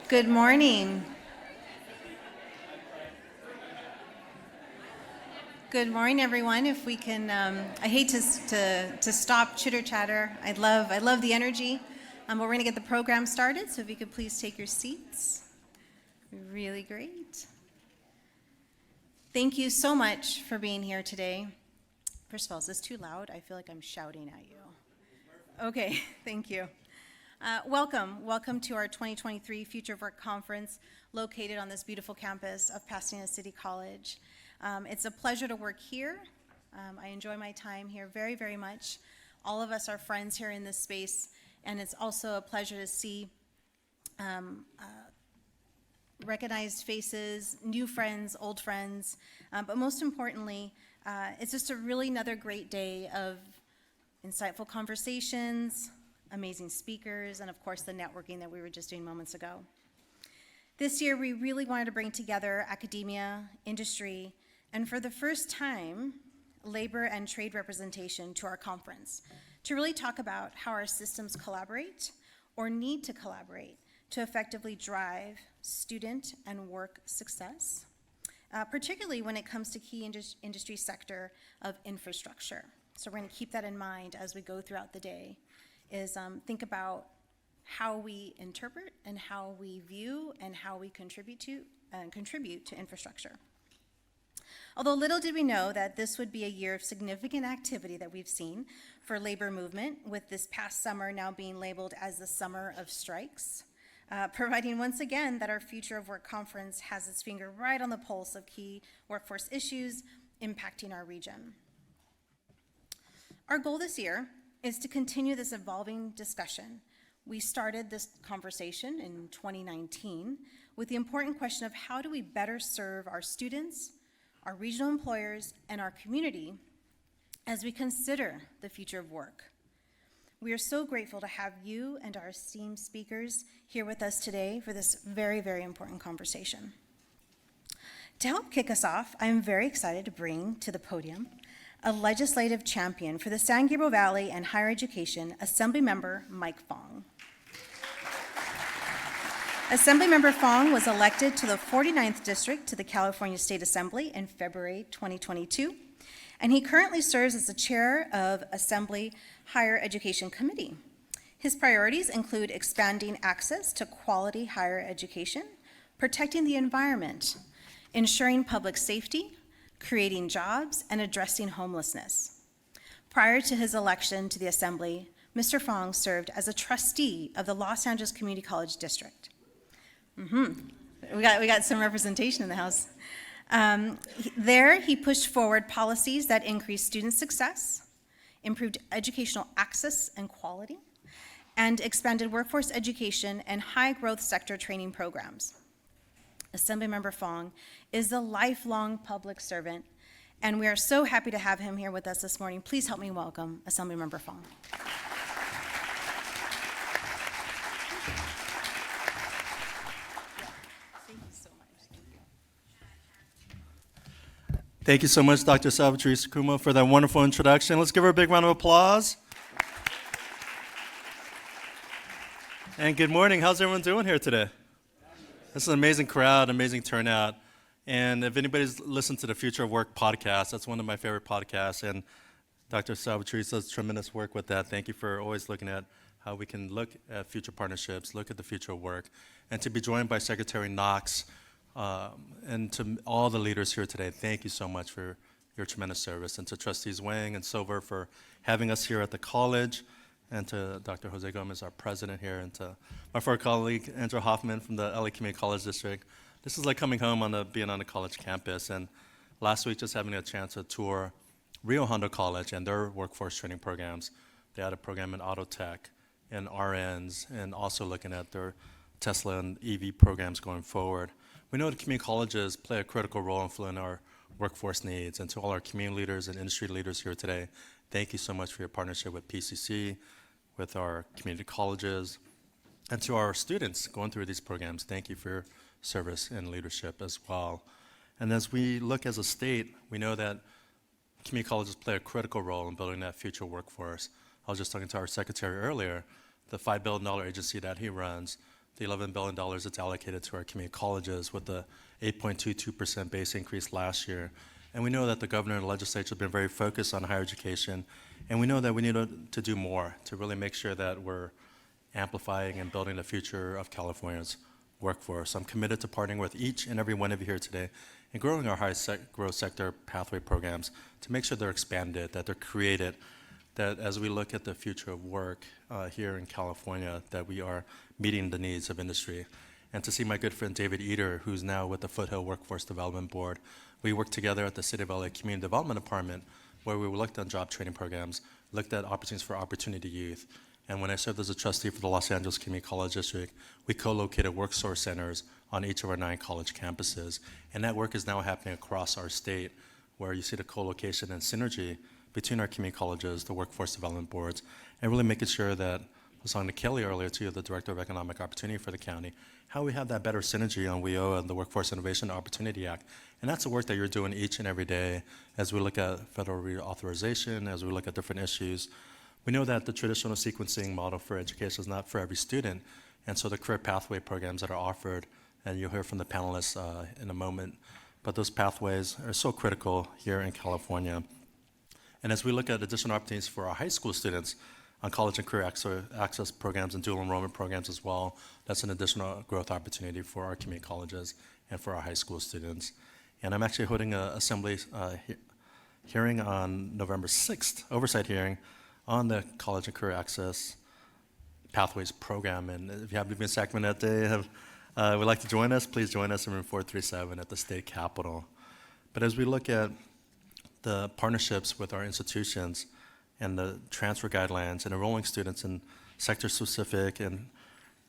Good morning. Good morning, everyone. If we can, I hate to stop chitter chatter. I love the energy. But we're going to get the program started. So if you could please take your seats. Really great. Thank you so much for being here today. First of all, is this too loud? I feel like I'm shouting at you. Okay, thank you. Welcome to our 2023 Future of Work Conference located on this beautiful campus of Pasadena City College. It's a pleasure to work here. I enjoy my time here very, very much. All of us are friends here in this space, and it's also a pleasure to see recognized faces, new friends, old friends, but most importantly, it's just a really another great day of insightful conversations, amazing speakers, and of course the networking that we were just doing moments ago. This year we really wanted to bring together academia, industry, and for the first time, labor and trade representation to our conference to really talk about how our systems collaborate or need to collaborate to effectively drive student and work success, particularly when it comes to key industry sector of infrastructure. So we're going to keep that in mind as we go throughout the day, is think about how we interpret and how we view and how we contribute to infrastructure. Although little did we know that this would be a year of significant activity that we've seen for labor movement, with this past summer now being labeled as the summer of strikes, providing once again that our Future of Work Conference has its finger right on the pulse of key workforce issues impacting our region. Our goal this year is to continue this evolving discussion. We started this conversation in 2019 with the important question of how do we better serve our students, our regional employers, and our community as we consider the future of work. We are so grateful to have you and our esteemed speakers here with us today for this very, very important conversation. To help kick us off, I am very excited to bring to the podium a legislative champion for the San Gabriel Valley and higher education, Assemblymember Mike Fong. Assemblymember Fong was elected to the 49th District to the California State Assembly in February 2022, and he currently serves as the chair of Assembly Higher Education Committee. His priorities include expanding access to quality higher education, protecting the environment, ensuring public safety, creating jobs, and addressing homelessness. Prior to his election to the Assembly, Mr. Fong served as a trustee of the Los Angeles Community College District. We got some representation in the house. There, he pushed forward policies that increased student success, improved educational access and quality, and expanded workforce education and high-growth sector training programs. Assemblymember Fong is a lifelong public servant, and we are so happy to have him here with us this morning. Please help me welcome Assemblymember Fong. Thank you so much, Dr. Salvatore Sakuma, for that wonderful introduction. Let's give her a big round of applause. And good morning. How's everyone doing here today? This is an amazing crowd, amazing turnout. And if anybody's listened to the Future of Work podcast, that's one of my favorite podcasts. And Dr. Salvatore does tremendous work with that. Thank you for always looking at how we can look at future partnerships, look at the future of work. And to be joined by Secretary Knox, and to all the leaders here today, thank you so much for your tremendous service. And to Trustees Wang and Silver for having us here at the college, and to Dr. Jose Gomez, our president here, and to my former colleague, Andrew Hoffman from the LA Community College District. This is like coming home being on the college campus. And last week, just having a chance to tour Rio Hondo College and their workforce training programs. They had a program in auto tech and RNs, and also looking at their Tesla and EV programs going forward. We know the community colleges play a critical role in filling our workforce needs. And to all our community leaders and industry leaders here today, thank you so much for your partnership with PCC, with our community colleges, and to our students going through these programs. Thank you for your service and leadership as well. And as we look as a state, we know that community colleges play a critical role in building that future workforce. I was just talking to our secretary earlier, the $5 billion agency that he runs, the $11 billion that's allocated to our community colleges with the 8.22% base increase last year. And we know that the governor and the legislature have been very focused on higher education, and we know that we need to do more to really make sure that we're amplifying and building the future of California's workforce. I'm committed to partnering with each and every one of you here today and growing our high growth sector pathway programs to make sure they're expanded, that they're created, that as we look at the future of work here in California, that we are meeting the needs of industry. And to see my good friend David Eder, who's now with the Foothill Workforce Development Board, we worked together at the City of LA Community Development Department, where we looked at job training programs, looked at opportunities for opportunity youth. And when I served as a trustee for the Los Angeles Community College District, we co-located workforce centers on each of our 9 college campuses. And that work is now happening across our state, where you see the co-location and synergy between our community colleges, the workforce development boards, and really making sure that, I was talking to Kelly earlier too, the Director of Economic Opportunity for the county, how we have that better synergy on WIO and the Workforce Innovation Opportunity Act. And that's the work that you're doing each and every day as we look at federal reauthorization, as we look at different issues. We know that the traditional sequencing model for education is not for every student, and so the career pathway programs that are offered, and you'll hear from the panelists in a moment, but those pathways are so critical here in California. And as we look at additional opportunities for our high school students on college and career access programs and dual enrollment programs as well, that's an additional growth opportunity for our community colleges and for our high school students. And I'm actually holding an assembly hearing on November 6th, oversight hearing, on the college and career access pathways program. And if you happen to be in Sacramento that day, would like to join us, please join us in room 437 at the state capitol. But as we look at the partnerships with our institutions and the transfer guidelines and enrolling students in sector-specific and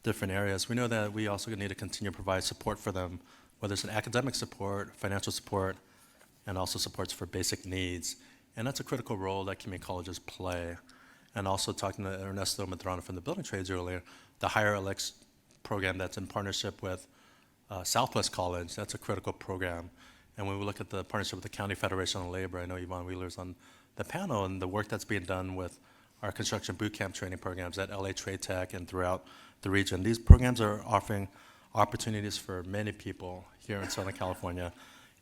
different areas, we know that we also need to continue to provide support for them, whether it's an academic support, financial support, and also supports for basic needs. And that's a critical role that community colleges play. And also talking to Ernesto Medrano from the building trades earlier, the Higher Elects program that's in partnership with Southwest College, that's a critical program. And when we look at the partnership with the County Federation of Labor, I know Yvonne Wheeler's on the panel, and the work that's being done with our construction boot camp training programs at LA Trade Tech and throughout the region. These programs are offering opportunities for many people here in Southern California.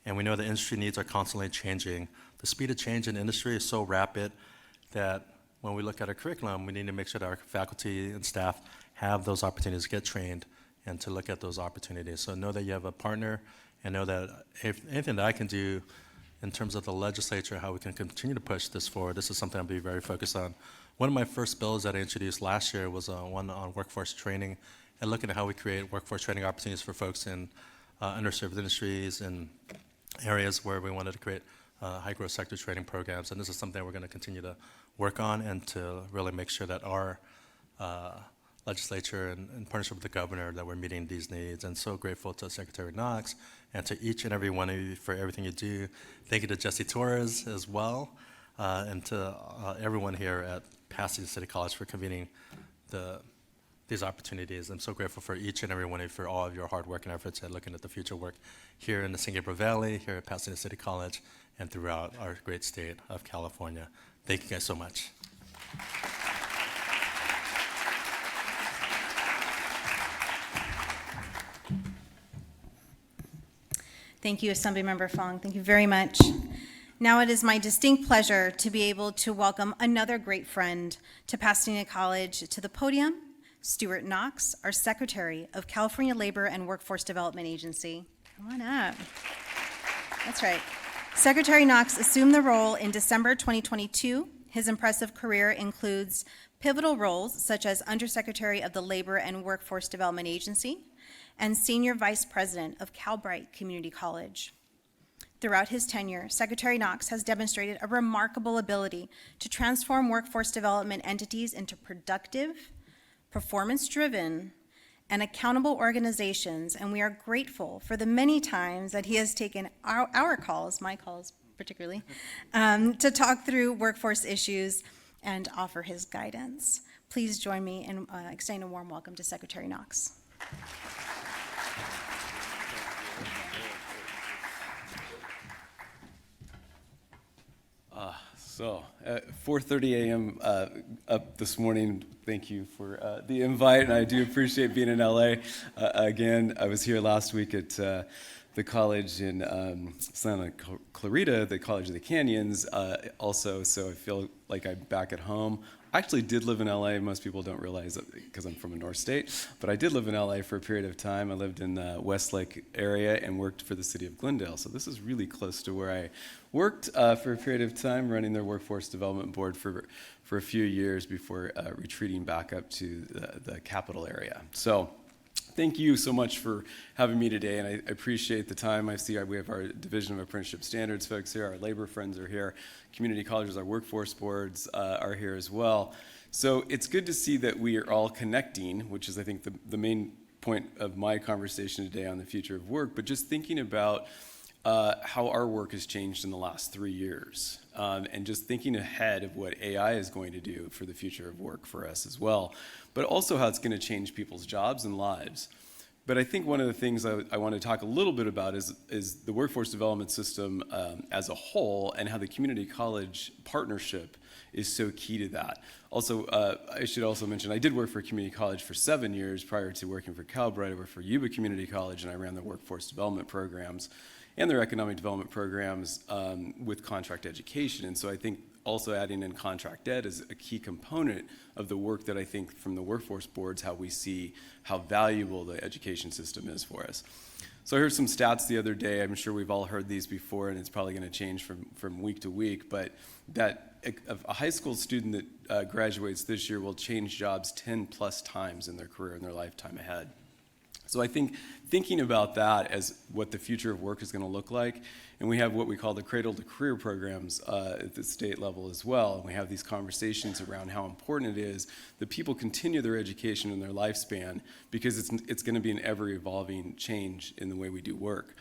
And we know the industry needs are constantly changing. The speed of change in industry is so rapid that when we look at our curriculum, we need to make sure that our faculty and staff have those opportunities to get trained and to look at those opportunities. So know that you have a partner, and know that if anything that I can do in terms of the legislature, how we can continue to push this forward, this is something I'll be very focused on. One of my first bills that I introduced last year was one on workforce training and looking at how we create workforce training opportunities for folks in underserved industries and areas where we wanted to create high growth sector training programs. And this is something we're going to continue to work on and to really make sure that our legislature and in partnership with the governor that we're meeting these needs. And so grateful to Secretary Knox and to each and every one of you for everything you do. Thank you to Jesse Torres as well, and to everyone here at Pasadena City College for convening these opportunities. I'm so grateful for each and every one of you for all of your hard work and efforts at looking at the future work here in the San Gabriel Valley, here at Pasadena City College, and throughout our great state of California. Thank you guys so much. Thank you, Assemblymember Fong. Thank you very much. Now it is my distinct pleasure to be able to welcome another great friend to Pasadena College to the podium, Stuart Knox, our Secretary of California Labor and Workforce Development Agency. Come on up. That's right. Secretary Knox assumed the role in December 2022. His impressive career includes pivotal roles such as Undersecretary of the Labor and Workforce Development Agency and Senior Vice President of Calbright Community College. Throughout his tenure, Secretary Knox has demonstrated a remarkable ability to transform workforce development entities into productive, performance-driven, and accountable organizations, and we are grateful for the many times that he has taken our calls, my calls particularly, to talk through workforce issues and offer his guidance. Please join me in extending a warm welcome to Secretary Knox. So, at 4:30 a.m. Up this morning. Thank you for the invite, and I do appreciate being in LA. Again, I was here last week at the college in Santa Clarita, the College of the Canyons, also, so I feel like I'm back at home. I actually did live in LA. Most people don't realize that because I'm from a North State, but I did live in LA for a period of time. I lived in the Westlake area and worked for the city of Glendale, so this is really close to where I worked for a period of time, running their workforce development board for a few years before retreating back up to the capital area. So thank you so much for having me today, and I appreciate the time. I see we have our Division of Apprenticeship Standards folks here, our labor friends are here, community colleges, our workforce boards are here as well. So it's good to see that we are all connecting, which is I think the main point of my conversation today on the future of work, but just thinking about how our work has changed in the last 3 years, and just thinking ahead of what AI is going to do for the future of work for us as well, but also how it's going to change people's jobs and lives. But I think one of the things I want to talk a little bit about is the workforce development system as a whole, and how the community college partnership is so key to that. Also, I should also mention, I did work for a community college for 7 years prior to working for Calbright. I worked for Yuba Community College, and I ran the workforce development programs and their economic development programs with contract education. And so I think also adding in contract ed is a key component of the work that I think from the workforce boards, how we see how valuable the education system is for us. So I heard some stats the other day. I'm sure we've all heard these before, and it's probably going to change from week to week, but that a high school student that graduates this year will change jobs 10 plus times in their career, in their lifetime ahead. So I think thinking about that as what the future of work is going to look like, and we have what we call the cradle to career programs at the state level as well, and we have these conversations around how important it is that people continue their education in their lifespan, because it's going to be an ever-evolving change in the way we do work.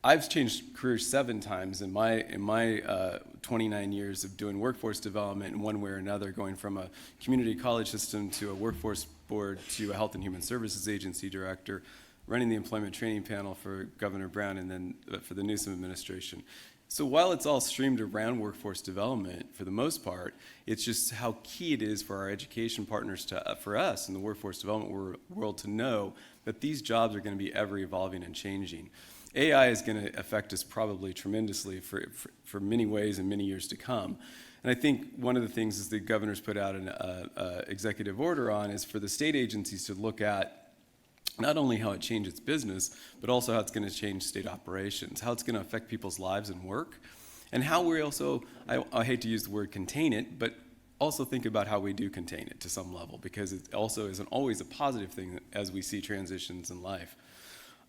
I've changed careers 7 times in my 29 years of doing workforce development in one way or another, going from a community college system to a workforce board to a health and human services agency director, running the employment training panel for Governor Brown, and then for the Newsom administration. So while it's all streamed around workforce development for the most part, it's just how key it is for our education partners for us in the workforce development world to know that these jobs are going to be ever evolving and changing. AI is going to affect us probably tremendously for many ways and many years to come. And I think one of the things is the governor's put out an executive order on is for the state agencies to look at not only how it changes business, but also how it's going to change state operations, how it's going to affect people's lives and work, and how we also, I hate to use the word contain it, but also think about how we do contain it to some level, because it also isn't always a positive thing as we see transitions in life.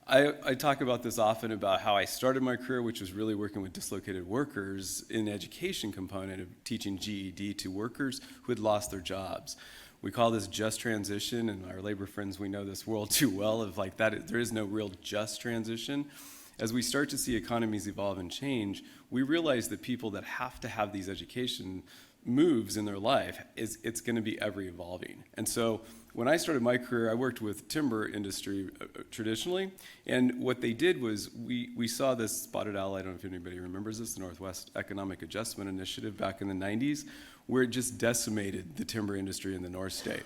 I talk about this often about how I started my career, which was really working with dislocated workers in the education component of teaching GED to workers who had lost their jobs. We call this just transition, and our labor friends, we know this world too well, of like that, there is no real just transition. As we start to see economies evolve and change, we realize that people that have to have these education moves in their life, it's going to be ever evolving. And so when I started my career, I worked with timber industry traditionally, and what they did was we saw this spotted owl, I don't know if anybody remembers this, the Northwest Economic Adjustment Initiative back in the 90s, where it just decimated the timber industry in the North State.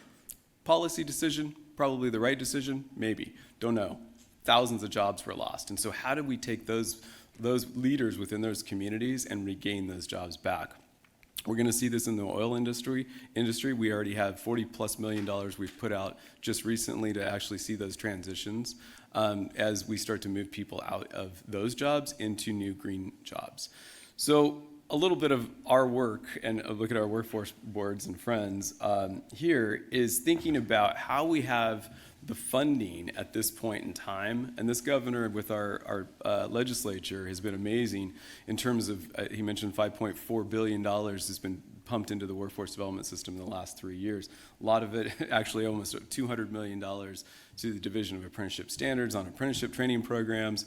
Policy decision, probably the right decision, maybe, don't know. Thousands of jobs were lost. And so how do we take those leaders within those communities and regain those jobs back? We're going to see this in the oil industry. We already have $40+ million we've put out just recently to actually see those transitions as we start to move people out of those jobs into new green jobs. So a little bit of our work, and a look at our workforce boards and friends here, is thinking about how we have the funding at this point in time. And this governor with our legislature has been amazing in terms of, he mentioned $5.4 billion has been pumped into the workforce development system in the last 3 years. A lot of it, actually almost $200 million to the Division of Apprenticeship Standards on apprenticeship training programs.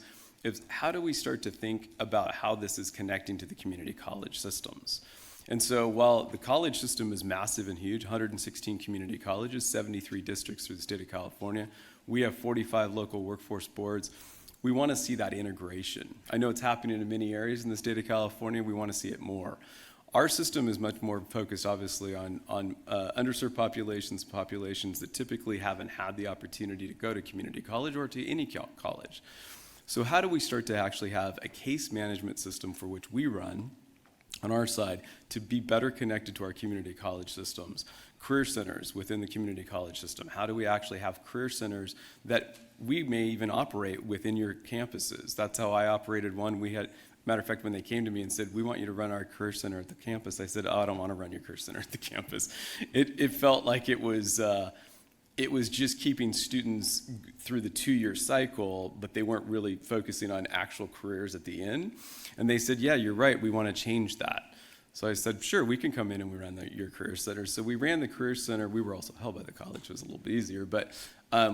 How do we start to think about how this is connecting to the community college systems? And so while the college system is massive and huge, 116 community colleges, 73 districts through the state of California, we have 45 local workforce boards. We want to see that integration. I know it's happening in many areas in the state of California. We want to see it more. Our system is much more focused, obviously, on underserved populations that typically haven't had the opportunity to go to community college or to any college. So how do we start to actually have a case management system for which we run on our side to be better connected to our community college systems? Career centers within the community college system. How do we actually have career centers that we may even operate within your campuses? That's how I operated one. We had, matter of fact, when they came to me and said, we want you to run our career center at the campus, I said, oh, I don't want to run your career center at the campus. It felt like it was just keeping students through the 2-year cycle, but they weren't really focusing on actual careers at the end. And they said, yeah, you're right, we want to change that. So I said, sure, we can come in and we run your career center. So we ran the career center. We were also held by the college, it was a little bit easier, but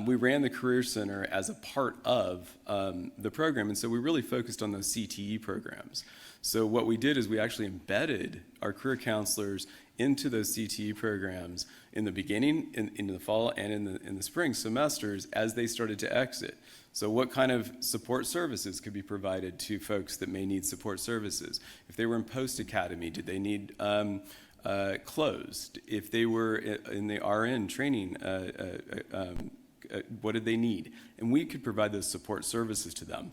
we ran the career center as a part of the program. And so we really focused on those CTE programs. So what we did is we actually embedded our career counselors into those CTE programs in the beginning, in the fall, and in the spring semesters as they started to exit. So what kind of support services could be provided to folks that may need support services? If they were in post-academy, did they need closed? If they were in the RN training, what did they need? And we could provide those support services to them.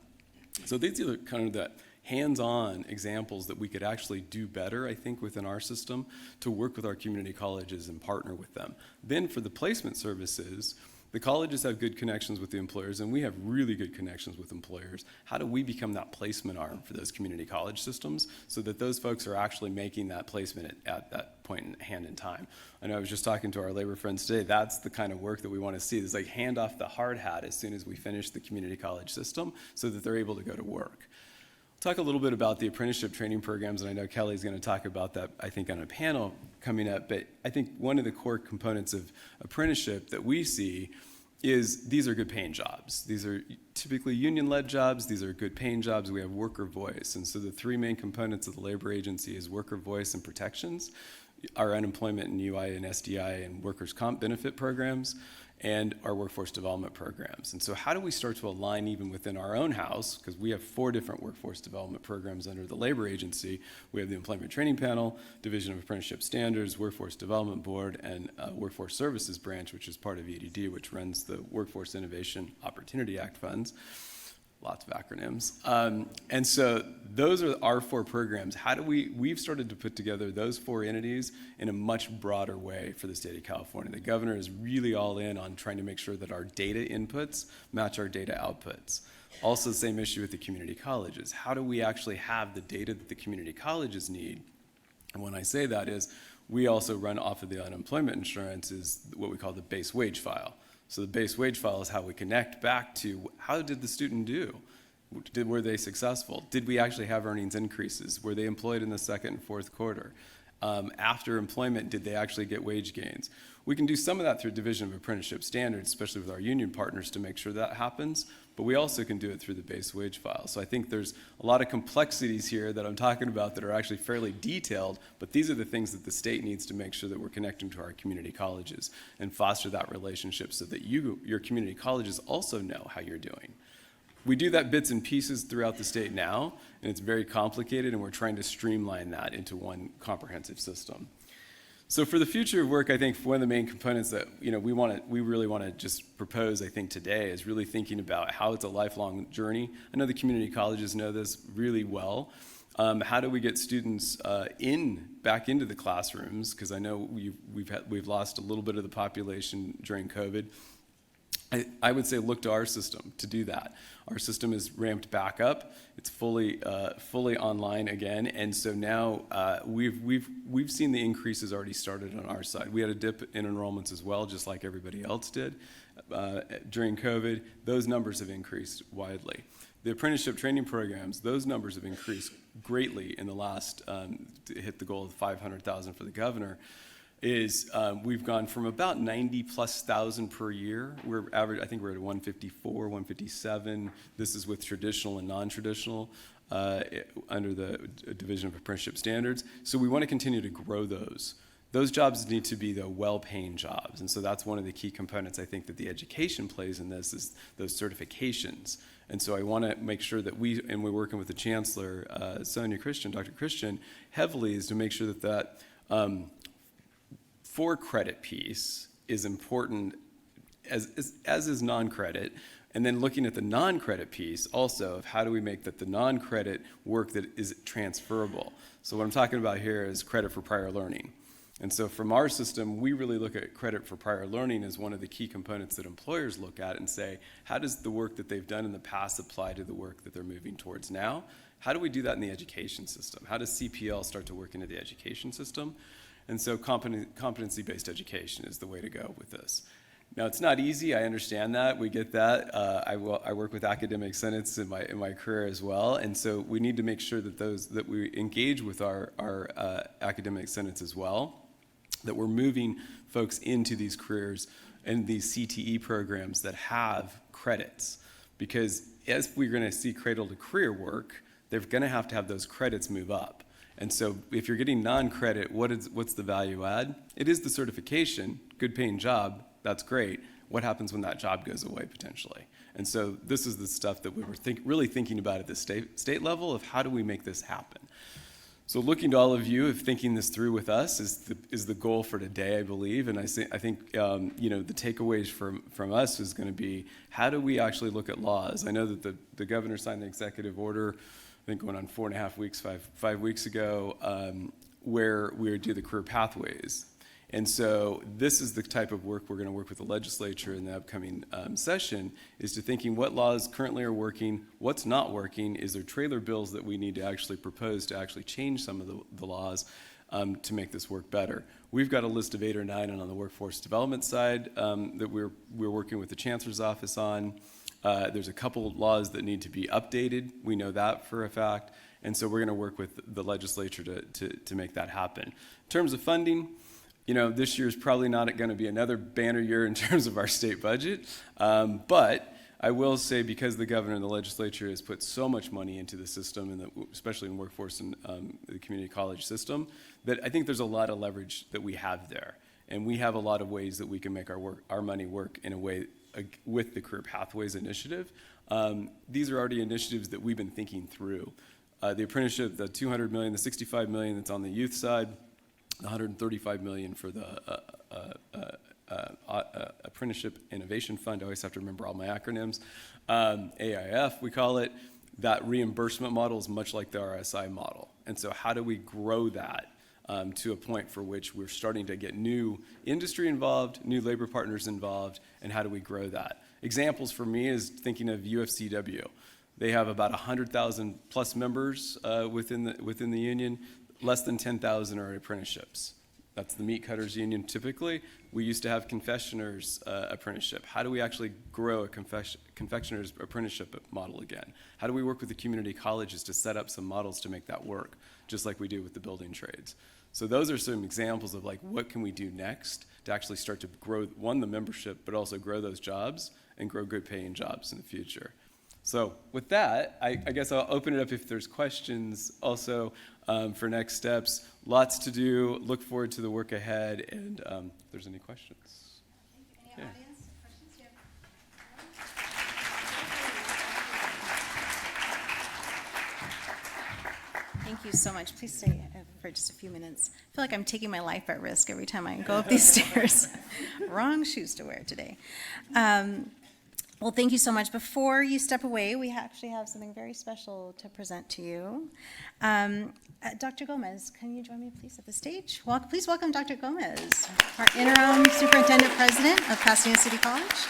So these are kind of the hands-on examples that we could actually do better, I think, within our system to work with our community colleges and partner with them. Then for the placement services, the colleges have good connections with the employers, and we have really good connections with employers. How do we become that placement arm for those community college systems so that those folks are actually making that placement at that point in hand in time? I know I was just talking to our labor friends today. That's the kind of work that we want to see. It's like hand off the hard hat as soon as we finish the community college system so that they're able to go to work. Talk a little bit about the apprenticeship training programs, and I know Kelly's going to talk about that, I think, on a panel coming up, but I think one of the core components of apprenticeship that we see is these are good paying jobs. These are typically union-led jobs. These are good paying jobs. We have worker voice, and so the 3 main components of the labor agency is worker voice and protections, our unemployment and UI and SDI and workers' comp benefit programs, and our workforce development programs. And so how do we start to align even within our own house, because we have 4 different workforce development programs under the labor agency. We have the Employment Training Panel, Division of Apprenticeship Standards, Workforce Development Board, and Workforce Services Branch, which is part of EDD, which runs the Workforce Innovation Opportunity Act funds. Lots of acronyms. And so those are our 4 programs. How do we've started to put together those 4 entities in a much broader way for the state of California. The governor is really all in on trying to make sure that our data inputs match our data outputs. Also the same issue with the community colleges. How do we actually have the data that the community colleges need? And when I say that is, we also run off of the unemployment insurance is what we call the base wage file. So the base wage file is how we connect back to how did the student do? Were they successful? Did we actually have earnings increases? Were they employed in the 2nd and 4th quarter? After employment, did they actually get wage gains? We can do some of that through Division of Apprenticeship Standards, especially with our union partners to make sure that happens, but we also can do it through the base wage file. So I think there's a lot of complexities here that I'm talking about that are actually fairly detailed, but these are the things that the state needs to make sure that we're connecting to our community colleges and foster that relationship so that your community colleges also know how you're doing. We do that bits and pieces throughout the state now, and it's very complicated, and we're trying to streamline that into one comprehensive system. So for the future of work, I think one of the main components that we really want to just propose, I think today, is really thinking about how it's a lifelong journey. I know the community colleges know this really well. How do we get students back into the classrooms? Because I know we've lost a little bit of the population during COVID. I would say look to our system to do that. Our system is ramped back up. It's fully online again, and so now we've seen the increases already started on our side. We had a dip in enrollments as well, just like everybody else did during COVID. Those numbers have increased widely. The apprenticeship training programs, those numbers have increased greatly in the last to hit the goal of 500,000 for the governor. We've gone from about 90,000+ per year. I think we're at 154, 157. This is with traditional and non-traditional under the Division of Apprenticeship Standards. So we want to continue to grow those. Those jobs need to be the well-paying jobs. And so that's one of the key components I think that the education plays in this is those certifications. And so I want to make sure that we're working with the chancellor, Sonia Christian, Dr. Christian, heavily is to make sure that for-credit piece is important as is non-credit. And then looking at the non-credit piece also of how do we make that the non-credit work that is transferable. So what I'm talking about here is credit for prior learning. And so from our system, we really look at credit for prior learning as one of the key components that employers look at and say, how does the work that they've done in the past apply to the work that they're moving towards now? How do we do that in the education system? How does CPL start to work into the education system? And so competency-based education is the way to go with this. Now, it's not easy. I understand that. We get that. I work with academic senates in my career as well, and so we need to make sure that we engage with our academic senates as well, that we're moving folks into these careers and these CTE programs that have credits, because as we're going to see cradle to career work, they're going to have those credits move up. And so if you're getting non-credit, what's the value add? It is the certification, good paying job. That's great. What happens when that job goes away potentially? And so this is the stuff that we were really thinking about at the state level of how do we make this happen. So looking to all of you, if thinking this through with us is the goal for today, I believe. And I think the takeaways from us is going to be how do we actually look at laws? I know that the governor signed the executive order, I think going on 4.5 weeks, five weeks ago, where we would do the career pathways. And so this is the type of work we're going to work with the legislature in the upcoming session, is to thinking what laws currently are working, what's not working, is there trailer bills that we need to actually propose to actually change some of the laws to make this work better. We've got a list of 8 or 9 on the workforce development side that we're working with the chancellor's office on. There's a couple laws that need to be updated. We know that for a fact. And so we're going to work with the legislature to make that happen. In terms of funding, this year is probably not going to be another banner year in terms of our state budget, but I will say because the governor and the legislature has put so much money into the system, and especially in workforce and the community college system, that I think there's a lot of leverage that we have there, and we have a lot of ways that we can make our money work in a way with the Career Pathways Initiative. These are already initiatives that we've been thinking through. The apprenticeship, the $200 million, the $65 million that's on the youth side, $135 million for the Apprenticeship Innovation Fund. I always have to remember all my acronyms. AIF, we call it. That reimbursement model is much like the RSI model. And so how do we grow that to a point for which we're starting to get new industry involved, new labor partners involved, and how do we grow that? Examples for me is thinking of UFCW. They have about 100,000 plus members within the union. Less than 10,000 are apprenticeships. That's the meat cutters union typically. We used to have confectioners apprenticeship. How do we actually grow a confectioner's apprenticeship model again? How do we work with the community colleges to set up some models to make that work, just like we do with the building trades? So those are some examples of like what can we do next to actually start to grow, one, the membership, but also grow those jobs and grow good paying jobs in the future. So with that, I guess I'll open it up if there's questions also for next steps. Lots to do. Look forward to the work ahead. And if there's any questions. Thank you. Any audience questions? Yeah. Thank you so much. Please stay for just a few minutes. I feel like I'm taking my life at risk every time I go up these stairs. Wrong shoes to wear today. Well, thank you so much. Before you step away, we actually have something very special to present to you. Dr. Gomez, can you join me please at the stage? Please welcome Dr. Gomez, our interim superintendent president of Pasadena City College.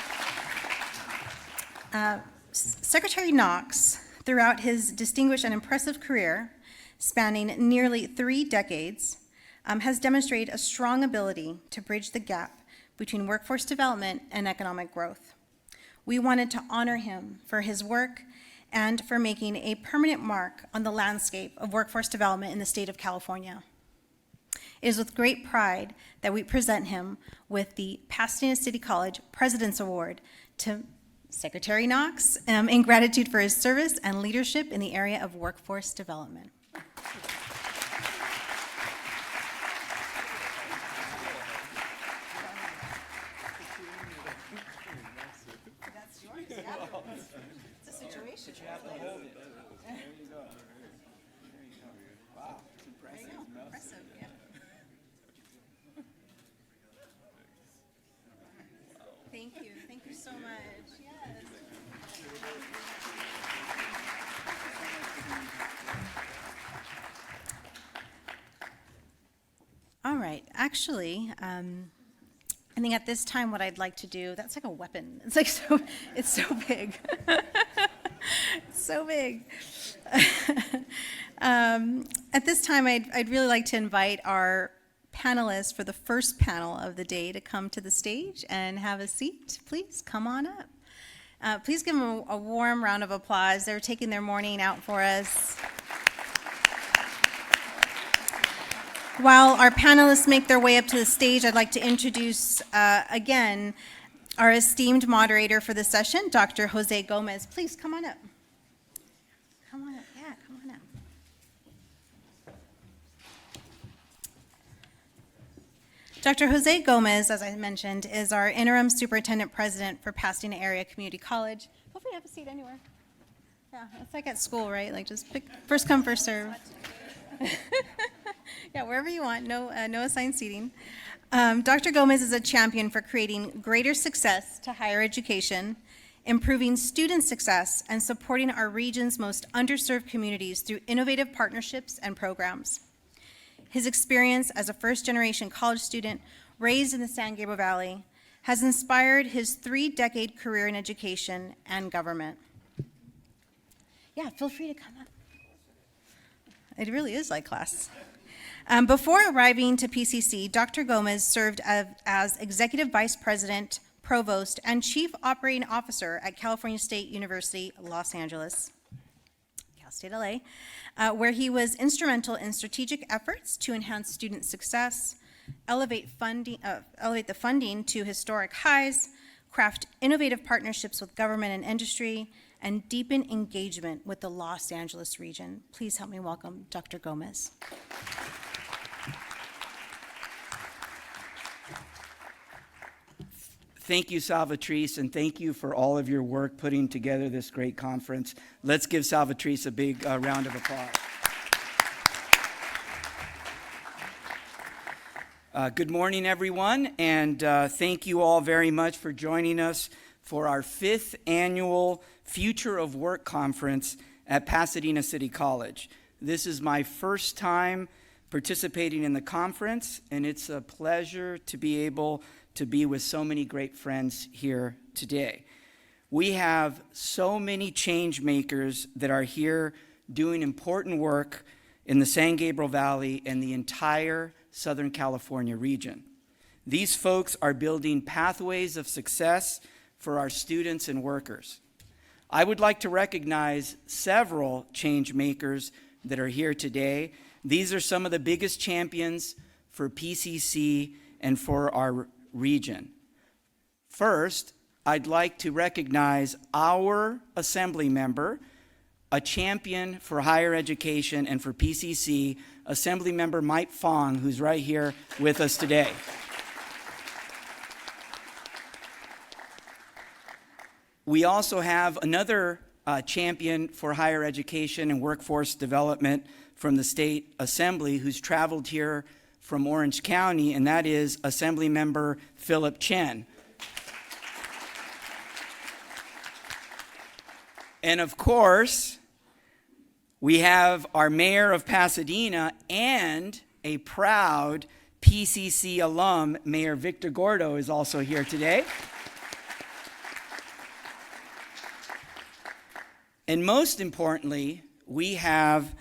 Secretary Knox, throughout his distinguished and impressive career, spanning nearly 3 decades, has demonstrated a strong ability to bridge the gap between workforce development and economic growth. We wanted to honor him for his work and for making a permanent mark on the landscape of workforce development in the state of California. It is with great pride that we present him with the Pasadena City College President's Award to Secretary Knox in gratitude for his service and leadership in the area of workforce development. but you have to hold it. There you go. There you go. Wow, it's impressive. Impressive, yeah. Thank you so much. Yes. All right, actually, I think at this time what I'd like to do, that's like a weapon. It's like it's so big. It's so big. At this time, I'd really like to invite our panelists for the first panel of the day to come to the stage and have a seat. Please come on up. Please give them a warm round of applause. They're taking their morning out for us. While our panelists make their way up to the stage, I'd like to introduce again our esteemed moderator for the session, Dr. Jose Gomez. Please come on up. Come on up. Yeah, come on up. Dr. Jose Gomez, as I mentioned, is our interim superintendent president for Pasadena Area Community College. Feel free to have a seat anywhere. Yeah, it's like at school, right? Like just pick, first come, first serve. Yeah, wherever you want, no assigned seating. Dr. Gomez is a champion for creating greater success to higher education, improving student success, and supporting our region's most underserved communities through innovative partnerships and programs. His experience as a first-generation college student raised in the San Gabriel Valley has inspired his 3-decade career in education and government. Yeah, feel free to come up. It really is like class. Before arriving to PCC, Dr. Gomez served as Executive Vice President, Provost, and Chief Operating Officer at California State University, Los Angeles, Cal State LA, where he was instrumental in strategic efforts to enhance student success, elevate the funding to historic highs, craft innovative partnerships with government and industry, and deepen engagement with the Los Angeles region. Please help me welcome Dr. Gomez. Thank you, Salvatrice, and thank you for all of your work putting together this great conference. Let's give Salvatrice a big round of applause. Good morning, everyone, and thank you all very much for joining us for our 5th annual Future of Work Conference at Pasadena City College. This is my first time participating in the conference, and it's a pleasure to be able to be with so many great friends here today. We have so many change makers that are here doing important work in the San Gabriel Valley and the entire Southern California region. These folks are building pathways of success for our students and workers. I would like to recognize several change makers that are here today. These are some of the biggest champions for PCC and for our region. First, I'd like to recognize our assembly member, a champion for higher education and for PCC, Assembly Member Mike Fong, who's right here with us today. We also have another champion for higher education and workforce development from the State Assembly who's traveled here from Orange County, and that is Assembly Member Philip Chen. And of course, we have our mayor of Pasadena and a proud PCC alum, Mayor Victor Gordo, is also here today. And most importantly, we have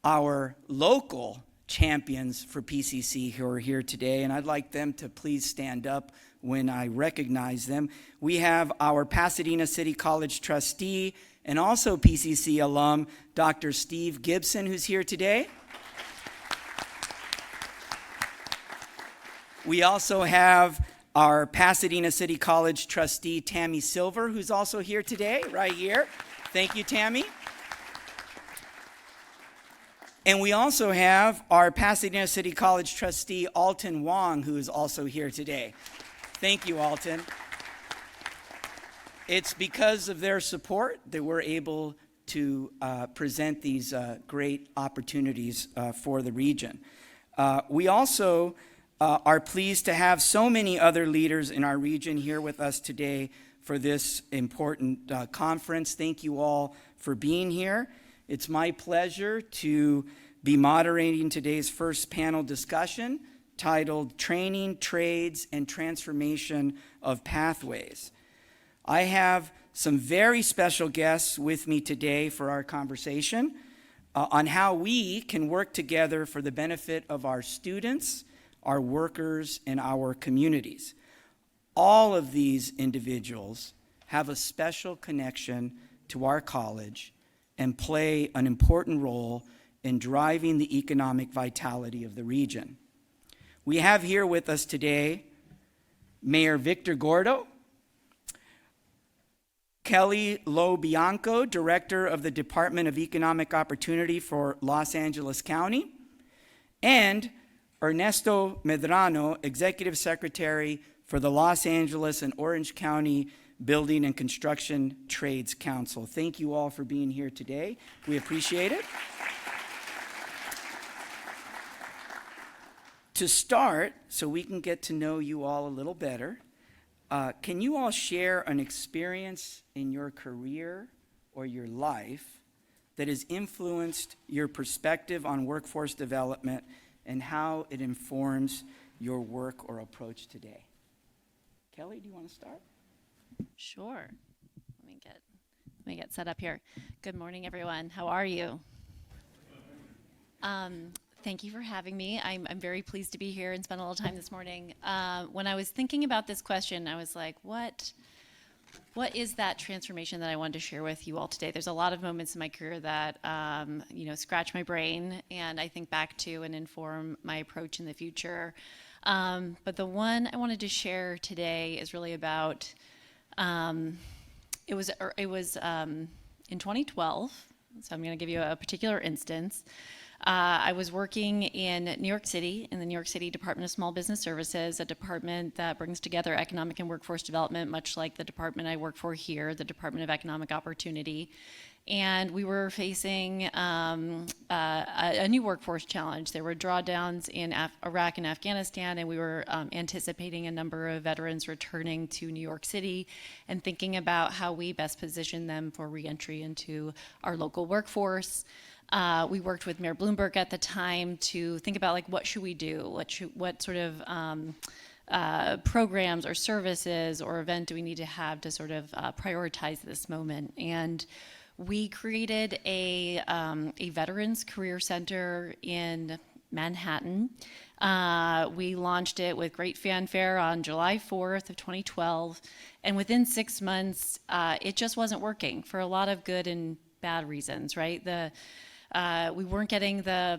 our local champions for PCC who are here today, and I'd like them to please stand up when I recognize them. We have our Pasadena City College trustee and also PCC alum, Dr. Steve Gibson, who's here today. We also have our Pasadena City College trustee, Tammy Silver, who's also here today, right here. Thank you, Tammy. And we also have our Pasadena City College trustee, Alton Wong, who is also here today. Thank you, Alton. It's because of their support that we're able to present these great opportunities for the region. We also are pleased to have so many other leaders in our region here with us today for this important conference. Thank you all for being here. It's my pleasure to be moderating today's first panel discussion titled Training, Trades, and Transformation of Pathways. I have some very special guests with me today for our conversation on how we can work together for the benefit of our students, our workers, and our communities. All of these individuals have a special connection to our college and play an important role in driving the economic vitality of the region. We have here with us today Mayor Victor Gordo, Kelly Lobianco, Director of the Department of Economic Opportunity for Los Angeles County, and Ernesto Medrano, Executive Secretary for the Los Angeles and Orange County Building and Construction Trades Council. Thank you all for being here today. We appreciate it. To start, so we can get to know you all a little better, can you all share an experience in your career or your life that has influenced your perspective on workforce development and how it informs your work or approach today? Kelly, do you want to start? Sure. Let me get set up here. Good morning, everyone. How are you? Thank you for having me. I'm very pleased to be here and spend a little time this morning. When I was thinking about this question, I was like, what is that transformation that I wanted to share with you all today? There's a lot of moments in my career that, scratch my brain and I think back to and inform my approach in the future. But the one I wanted to share today is really about, it was in 2012, so I'm going to give you a particular instance. I was working in New York City, in the New York City Department of Small Business Services, a department that brings together economic and workforce development, much like the department I work for here, the Department of Economic Opportunity. And we were facing a new workforce challenge. There were drawdowns in Iraq and Afghanistan, and we were anticipating a number of veterans returning to New York City and thinking about how we best position them for reentry into our local workforce. We worked with Mayor Bloomberg at the time to think about, like, what should we do? What sort of programs or services or event do we need to have to sort of prioritize this moment? And we created a Veterans Career Center in Manhattan. We launched it with great fanfare on July 4th of 2012. And within 6 months, it just wasn't working for a lot of good and bad reasons, right? We weren't getting the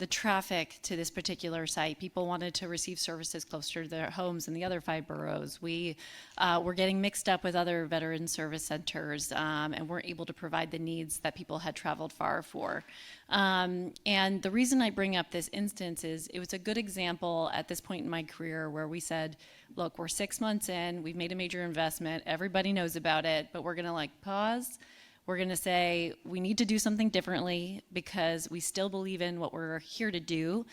traffic to this particular site. People wanted to receive services closer to their homes in the other 5 boroughs. We were getting mixed up with other veteran service centers and weren't able to provide the needs that people had traveled far for. And the reason I bring up this instance is it was a good example at this point in my career where we said, look, we're 6 months in, we've made a major investment, everybody knows about it, but we're gonna pause. We're going to say we need to do something differently because we still believe in what we're here to do.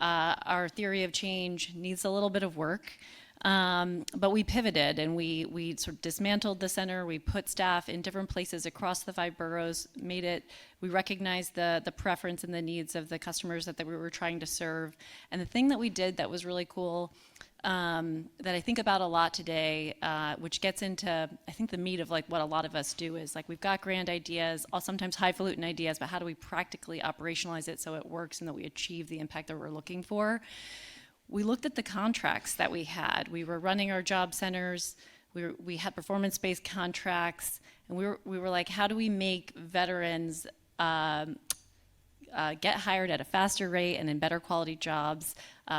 Our theory of change needs a little bit of work, but we pivoted and we sort of dismantled the center. We put staff in different places across the 5 boroughs, we recognized the preference and the needs of the customers that we were trying to serve. And the thing that we did that was really cool, that I think about a lot today, which gets into, I think, the meat of what a lot of us do is we've got grand ideas, sometimes highfalutin ideas, but how do we practically operationalize it so it works and that we achieve the impact that we're looking for? We looked at the contracts that we had. We were running our job centers. We had performance-based contracts, and we were like, how do we make veterans get hired at a faster rate and in better quality jobs,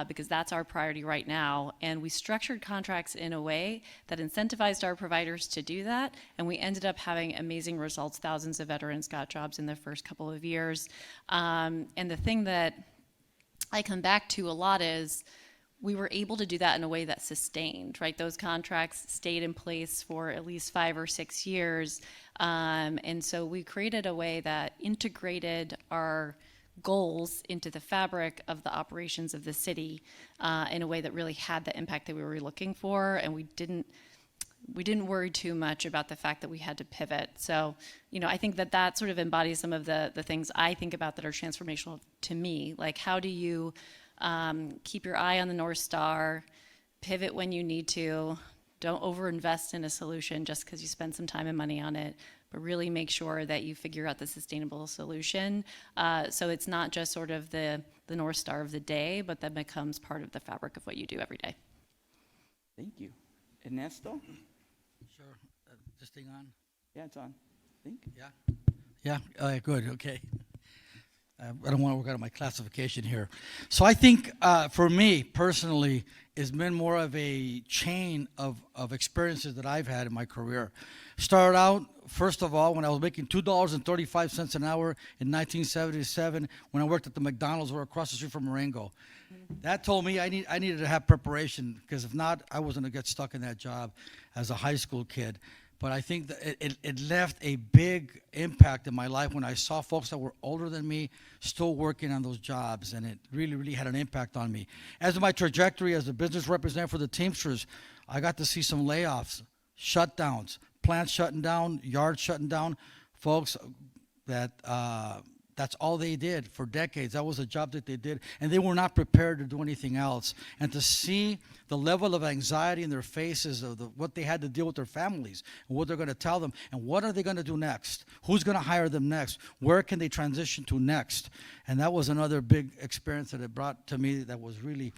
because that's our priority right now. And we structured contracts in a way that incentivized our providers to do that, and we ended up having amazing results. Thousands of veterans got jobs in the first couple of years. And the thing that I come back to a lot is we were able to do that in a way that sustained, right? Those contracts stayed in place for at least 5 or 6 years, And so we created a way that integrated our goals into the fabric of the operations of the city in a way that really had the impact that we were looking for, and we didn't worry too much about the fact that we had to pivot. So, I think that sort of embodies some of the things I think about that are transformational to me. Like, how do you keep your eye on the North Star, pivot when you need to, don't overinvest in a solution just because you spend some time and money on it, but really make sure that you figure out the sustainable solution. So it's not just sort of the North Star of the day, but that becomes part of the fabric of what you do every day. Thank you. Ernesto? Sure. This thing on? Yeah, it's on. I think. Yeah. Good. Okay. I don't want to work out of my classification here. So I think for me personally, it's been more of a chain of experiences that I've had in my career. Started out, first of all, when I was making $2.35 an hour in 1977 when I worked at the McDonald's or across the street from Marengo. That told me I needed to have preparation, because if not, I was going to get stuck in that job as a high school kid. But I think that it left a big impact in my life when I saw folks that were older than me still working on those jobs, and it really, really had an impact on me. As my trajectory as a business representative for the Teamsters, I got to see some layoffs, shutdowns, plants shutting down, yards shutting down. Folks, that's all they did for decades. That was a job that they did, and they were not prepared to do anything else. And to see the level of anxiety in their faces of what they had to deal with their families and what they're going to tell them, and what are they going to do next? Who's going to hire them next? Where can they transition to next? And that was another big experience that it brought to me that was really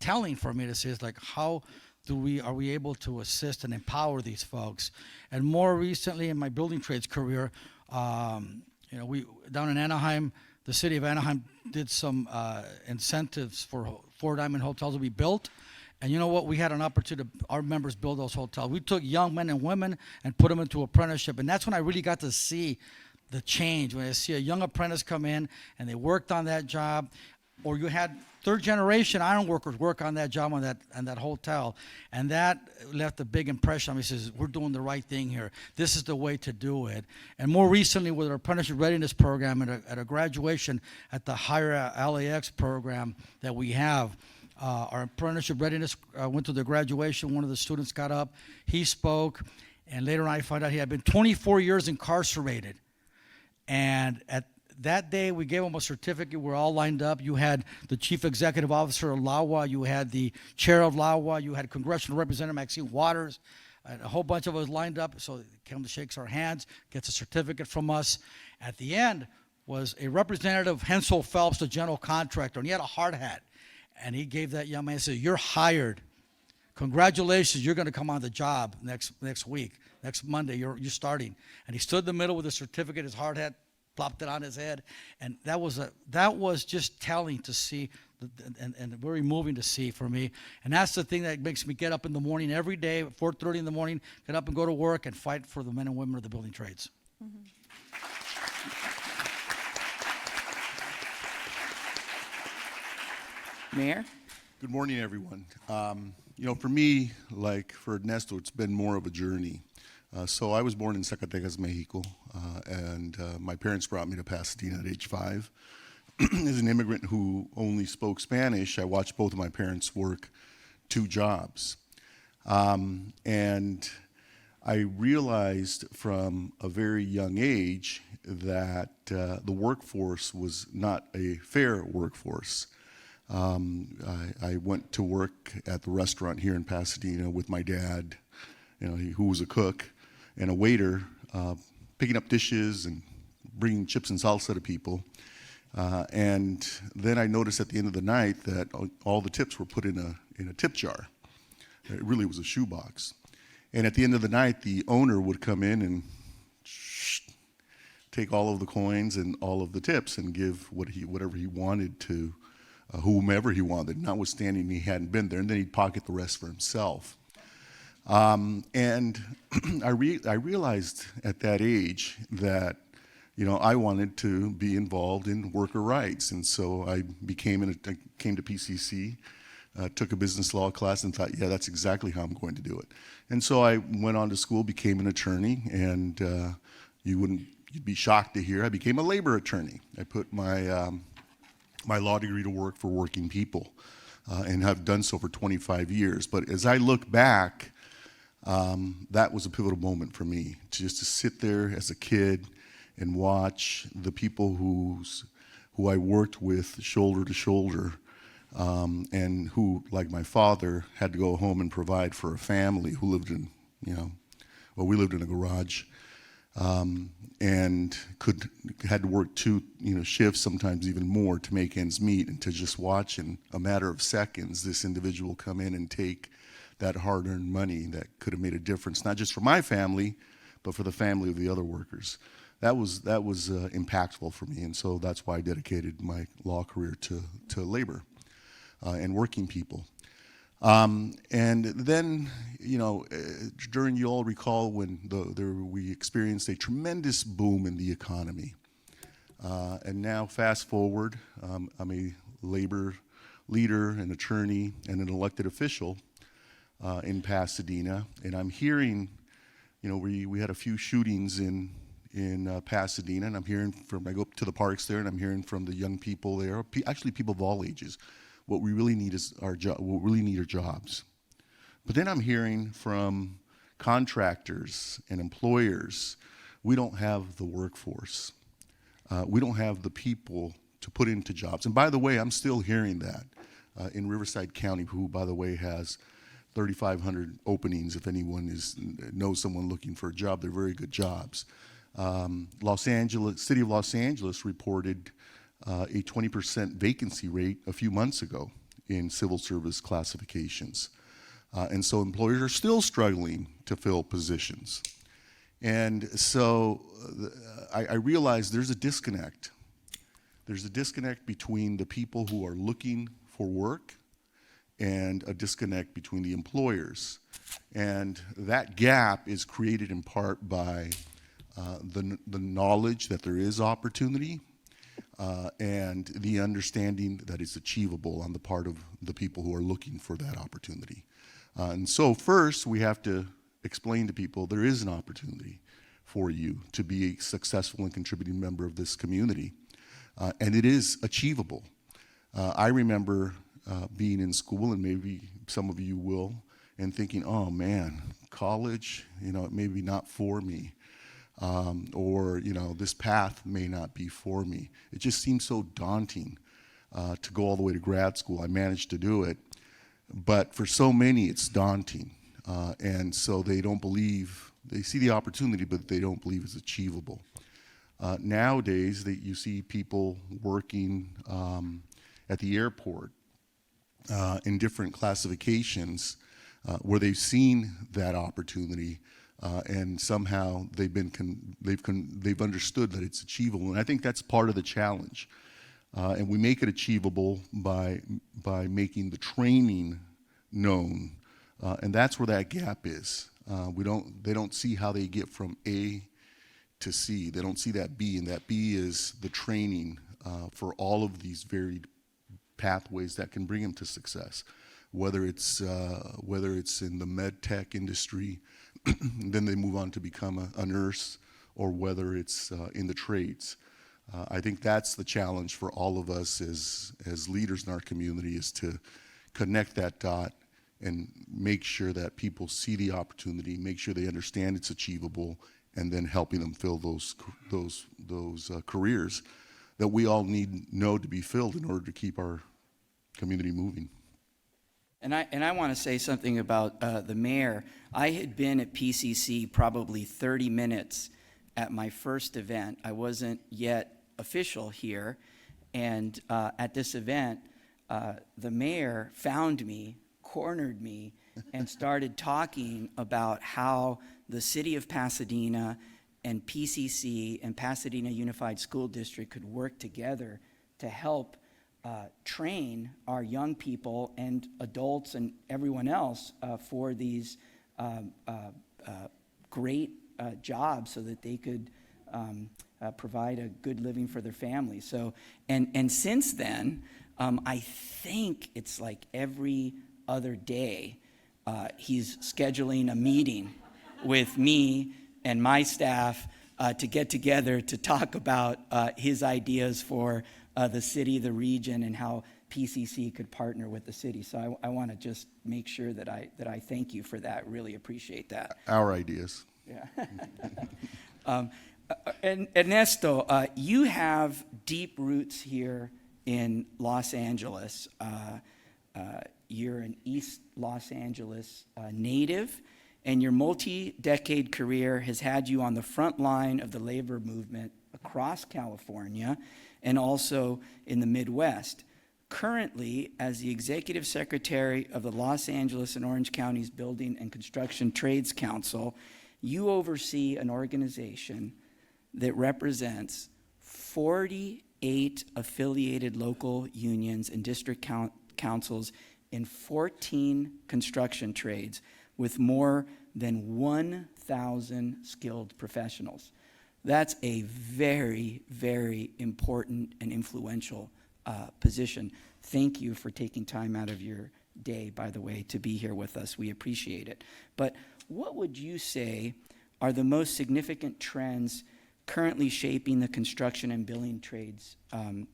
telling for me to see, is like, how are we able to assist and empower these folks? And more recently in my building trades career, we down in Anaheim, the city of Anaheim did some incentives for 4 Diamond hotels to be built. And you know what? We had an opportunity to, our members build those hotels. We took young men and women and put them into apprenticeship. And that's when I really got to see the change, when I see a young apprentice come in and they worked on that job. Or you had third-generation iron workers work on that job on that hotel, and that left a big impression on me. Says, we're doing the right thing here. This is the way to do it. And more recently, with our apprenticeship readiness program at a graduation at the higher LAX program that we have, our apprenticeship readiness went to the graduation. One of the students got up, he spoke, and later on I found out he had been 24 years incarcerated. And at that day, we gave them a certificate. We're all lined up. You had the chief executive officer of LAWA. You had the chair of LAWA. You had Congressional Representative Maxine Waters. And a whole bunch of us lined up. So he comes, shakes our hands, gets a certificate from us. At the end was a representative, Hensel Phelps, the general contractor, and he had a hard hat. And he gave that young man, he said, "You're hired. Congratulations, you're going to come on the job next week. Next Monday, you're starting." And he stood in the middle with a certificate, his hard hat, plopped it on his head, and that was just telling to see, and very moving to see for me. And that's the thing that makes me get up in the morning every day at 4:30 in the morning, get up and go to work and fight for the men and women of the building trades. Mm-hmm. Mayor? Good morning, everyone. For me, like for Ernesto, it's been more of a journey. So I was born in Zacatecas, Mexico, and my parents brought me to Pasadena at age 5. As an immigrant who only spoke Spanish, I watched both of my parents work 2 jobs. And I realized from a very young age that the workforce was not a fair workforce. I went to work at the restaurant here in Pasadena with my dad, who was a cook and a waiter, picking up dishes and bringing chips and salsa to people. And then I noticed at the end of the night that all the tips were put in a tip jar. It really was a shoebox. And at the end of the night, the owner would come in and take all of the coins and all of the tips and give whatever he wanted to whomever he wanted, notwithstanding he hadn't been there, and then he'd pocket the rest for himself. And I realized at that age that, I wanted to be involved in worker rights, and so I came to PCC took a business law class and thought, yeah, that's exactly how I'm going to do it. And so I went on to school, became an attorney, and you'd be shocked to hear I became a labor attorney. I put my my law degree to work for working people, and have done so for 25 years. But as I look back, that was a pivotal moment for me, just to sit there as a kid and watch the people who I worked with shoulder to shoulder, and who, like my father, had to go home and provide for a family who lived in, we lived in a garage, and had to work 2 shifts, sometimes even more, to make ends meet, and to just watch in a matter of seconds this individual come in and take that hard-earned money that could have made a difference, not just for my family, but for the family of the other workers. That was impactful for me, and so that's why I dedicated my law career to labor and working people. And then, during, you all recall when we experienced a tremendous boom in the economy. And now, fast forward, I'm a labor leader, an attorney, and an elected official in Pasadena, and I'm hearing, we had a few shootings in Pasadena, and I'm hearing I go up to the parks there, and I'm hearing from the young people there, actually people of all ages, what we really need is what we really need are jobs. But then I'm hearing from contractors and employers, we don't have the workforce. We don't have the people to put into jobs. And by the way, I'm still hearing that in Riverside County, who, by the way, has 3,500 openings. If anyone knows someone looking for a job, they're very good jobs. City of Los Angeles reported a 20% vacancy rate a few months ago in civil service classifications. And so employers are still struggling to fill positions. And so I realize there's a disconnect. There's a disconnect between the people who are looking for work and a disconnect between the employers. And that gap is created in part by the knowledge that there is opportunity, and the understanding that it's achievable on the part of the people who are looking for that opportunity. And so first, we have to explain to people there is an opportunity for you to be a successful and contributing member of this community, and it is achievable. I remember being in school, and maybe some of you will, and thinking, oh man, college, maybe not for me. Or this path may not be for me. It just seems so daunting to go all the way to grad school. I managed to do it, but for so many it's daunting, and so they don't believe, they see the opportunity, but they don't believe it's achievable. Nowadays, you see people working at the airport in different classifications where they've seen that opportunity. And somehow they've understood that it's achievable, and I think that's part of the challenge. And we make it achievable by making the training known, and that's where that gap is. They don't see how they get from A to C. They don't see that B, and that B is the training for all of these varied pathways that can bring them to success. Whether it's in the med tech industry, then they move on to become a nurse, or whether it's in the trades. I think that's the challenge for all of us as leaders in our community, is to connect that dot and make sure that people see the opportunity, make sure they understand it's achievable, and then helping them fill those careers that we all know to be filled in order to keep our community moving. And I want to say something about the mayor. I had been at PCC probably 30 minutes at my first event. I wasn't yet official here. And at this event, the mayor found me, cornered me, and started talking about how the city of Pasadena and PCC and Pasadena Unified School District could work together to help train our young people and adults and everyone else for these great jobs, so that they could provide a good living for their families. So, and since then, I think it's like every other day he's scheduling a meeting with me and my staff to get together to talk about his ideas for the city, the region, and how PCC could partner with the city. So I want to just make sure that I thank you for that. Really appreciate that. Our ideas. Yeah. And Ernesto, you have deep roots here in Los Angeles. You're an East Los Angeles native, and your multi-decade career has had you on the front line of the labor movement across California and also in the Midwest. Currently, as the Executive Secretary of the Los Angeles and Orange Counties Building and Construction Trades Council, you oversee an organization that represents 48 affiliated local unions and district councils in 14 construction trades with more than 1,000 skilled professionals. That's a very, very important and influential position. Thank you for taking time out of your day, by the way, to be here with us. We appreciate it. But what would you say are the most significant trends currently shaping the construction and building trades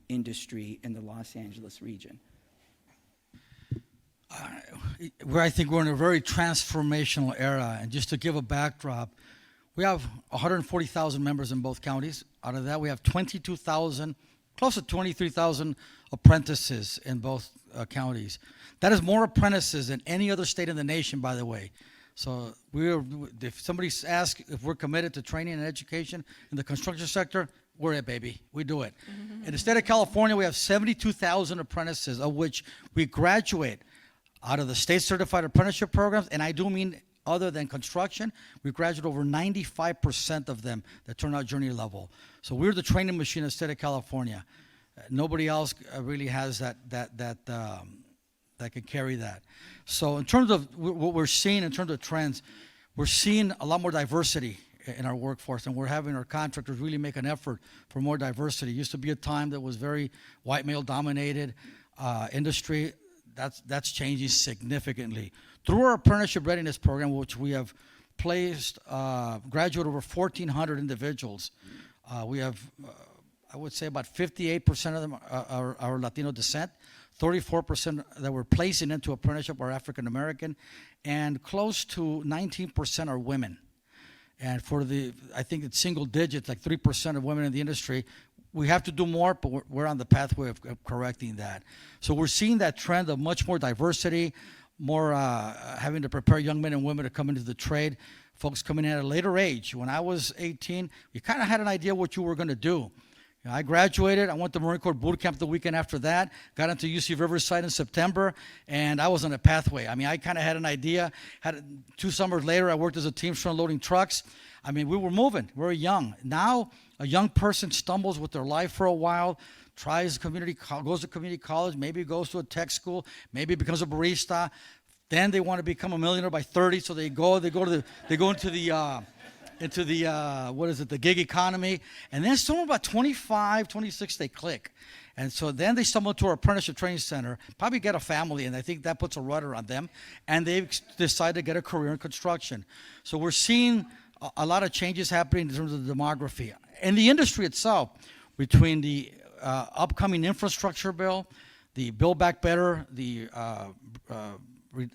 industry in the Los Angeles region? I think we're in a very transformational era. And just to give a backdrop, we have 140,000 members in both counties. Out of that, we have 22,000, close to 23,000 apprentices in both counties. That is more apprentices than any other state in the nation, by the way. So if somebody asks if we're committed to training and education in the construction sector, we're it, baby. We do it. In the state of California, we have 72,000 apprentices, of which we graduate out of the state certified apprenticeship programs, and I do mean other than construction, we graduate over 95% of them that turn out journey level. So we're the training machine in the state of California. Nobody else really has that can carry that. So in terms of what we're seeing in terms of trends, we're seeing a lot more diversity in our workforce, and we're having our contractors really make an effort for more diversity. It used to be a time that was very white male dominated industry. That's changing significantly. Through our apprenticeship readiness program, which we have placed, graduate over 1,400 individuals. We have, I would say about 58% of them are Latino descent, 34% that we're placing into apprenticeship are African American, and close to 19% are women. And I think it's single digits, like 3% of women in the industry. We have to do more, but we're on the pathway of correcting that. So we're seeing that trend of much more diversity, more having to prepare young men and women to come into the trade, folks coming in at a later age. When I was 18, you kind of had an idea what you were going to do. You know, I graduated, I went to Marine Corps boot camp the weekend after that, got into UC Riverside in September, and I was on a pathway. I mean, I kind of had an idea. 2 summers later, I worked as a teamster unloading trucks. I mean, we were moving, we were young. Now, a young person stumbles with their life for a while, goes to community college, maybe goes to a tech school, maybe becomes a barista. Then they want to become a millionaire by 30, so they go into the the gig economy. And then somewhere about 25, 26, they click. And so then they stumble into our apprenticeship training center, probably get a family, and I think that puts a rudder on them, and they decide to get a career in construction. So we're seeing a lot of changes happening in terms of the demography. In the industry itself, between the upcoming infrastructure bill, the Build Back Better, the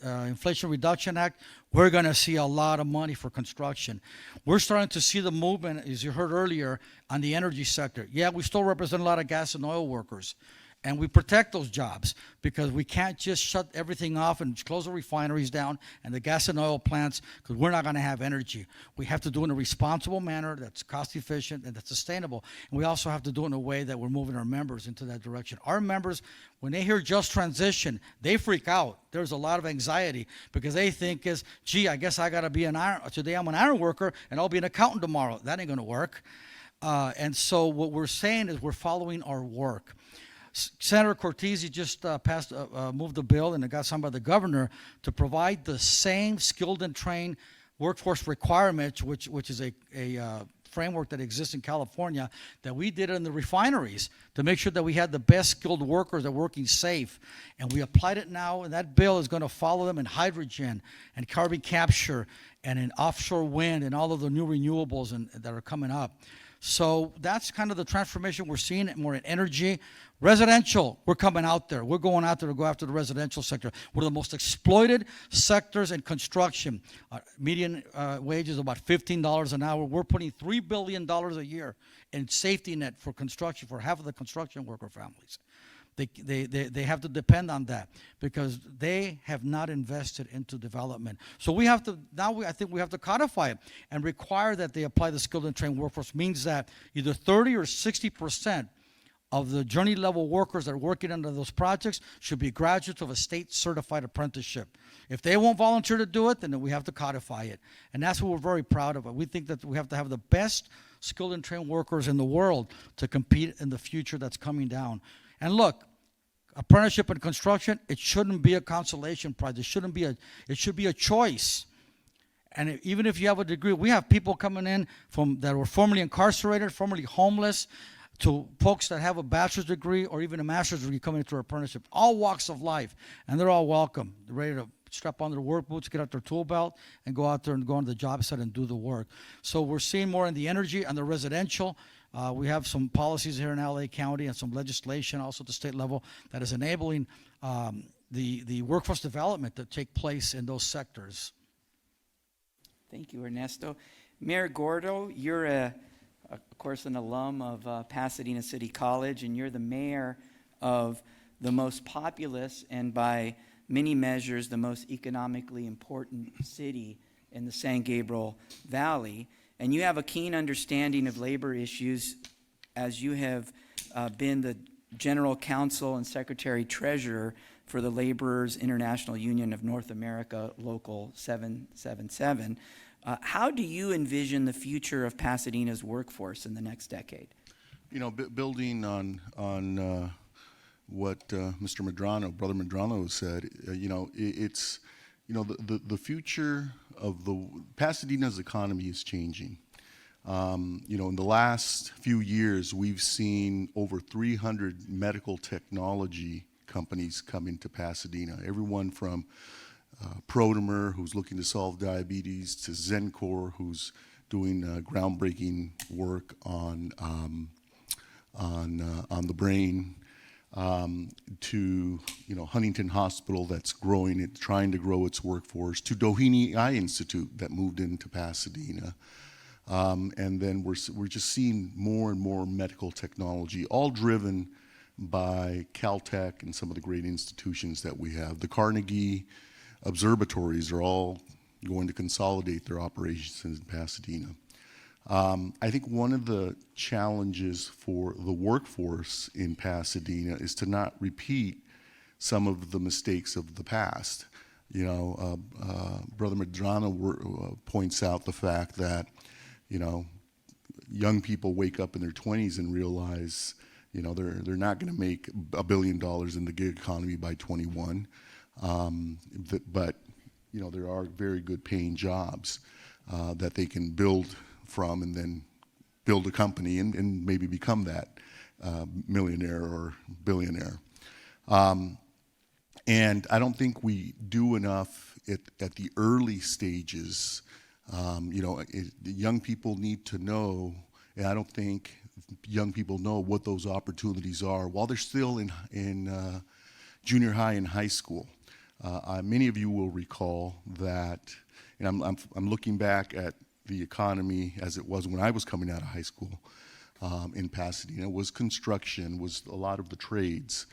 Inflation Reduction Act, we're going to see a lot of money for construction. We're starting to see the movement, as you heard earlier, on the energy sector. Yeah, we still represent a lot of gas and oil workers, and we protect those jobs because we can't just shut everything off and close the refineries down and the gas and oil plants because we're not going to have energy. We have to do it in a responsible manner that's cost efficient and that's sustainable. And we also have to do it in a way that we're moving our members into that direction. Our members, when they hear just transition, they freak out. There's a lot of anxiety because they think gee, I guess I got to be today I'm an iron worker and I'll be an accountant tomorrow. That ain't going to work. And so what we're saying is we're following our work. Senator Cortese just moved a bill, and it got signed by the governor, to provide the same skilled and trained workforce requirements, which is a framework that exists in California, that we did it in the refineries to make sure that we had the best skilled workers that are working safe. And we applied it now, and that bill is going to follow them in hydrogen and carbon capture and in offshore wind and all of the new renewables that are coming up. So that's kind of the transformation we're seeing, more in energy. Residential, we're coming out there. We're going out there to go after the residential sector. We're the most exploited sectors in construction. Median wage is about $15 an hour. We're putting $3 billion a year in safety net for construction, for half of the construction worker families. They have to depend on that because they have not invested into development. So we have to, I think we have to codify it and require that they apply the skilled and trained workforce. Means that either 30 or 60% of the journey level workers that are working under those projects should be graduates of a state certified apprenticeship. If they won't volunteer to do it, then we have to codify it. And that's what we're very proud of. We think that we have to have the best skilled and trained workers in the world to compete in the future that's coming down. And look, apprenticeship in construction, it shouldn't be a consolation prize. It should be a choice. And even if you have a degree, we have people coming in that were formerly incarcerated, formerly homeless, to folks that have a bachelor's degree or even a master's degree coming into our apprenticeship, all walks of life, and they're all welcome. They're ready to strap on their work boots, get out their tool belt, and go out there and go on the job site and do the work. So we're seeing more in the energy and the residential. We have some policies here in LA County and some legislation also at the state level that is enabling the workforce development to take place in those sectors. Thank you, Ernesto. Mayor Gordo, you're, of course, an alum of Pasadena City College, and you're the mayor of the most populous and by many measures the most economically important city in the San Gabriel Valley. And you have a keen understanding of labor issues as you have been the General Counsel and Secretary Treasurer for the Laborers International Union of North America, Local 777. How do you envision the future of Pasadena's workforce in the next decade? You know, building on what Mr. Medrano, Brother Medrano said, it's, the future of Pasadena's economy is changing. In the last few years, we've seen over 300 medical technology companies come into Pasadena. Everyone from Protomer, who's looking to solve diabetes, to Zencor, who's doing groundbreaking work on the brain, to Huntington Hospital that's trying to grow its workforce, to Doheny Eye Institute that moved into Pasadena. And then we're just seeing more and more medical technology, all driven by Caltech and some of the great institutions that we have. The Carnegie observatories are all going to consolidate their operations in Pasadena. I think one of the challenges for the workforce in Pasadena is to not repeat some of the mistakes of the past. Brother Medrano points out the fact that, young people wake up in their 20s and realize, they're not going to make $1 billion in the gig economy by 21. But there are very good paying jobs that they can build from and then build a company and maybe become that millionaire or billionaire. And I don't think we do enough at the early stages. The young people need to know, and I don't think young people know what those opportunities are while they're still in junior high and high school. Many of you will recall that, and I'm looking back at the economy as it was when I was coming out of high school in Pasadena, was construction, was a lot of the trades.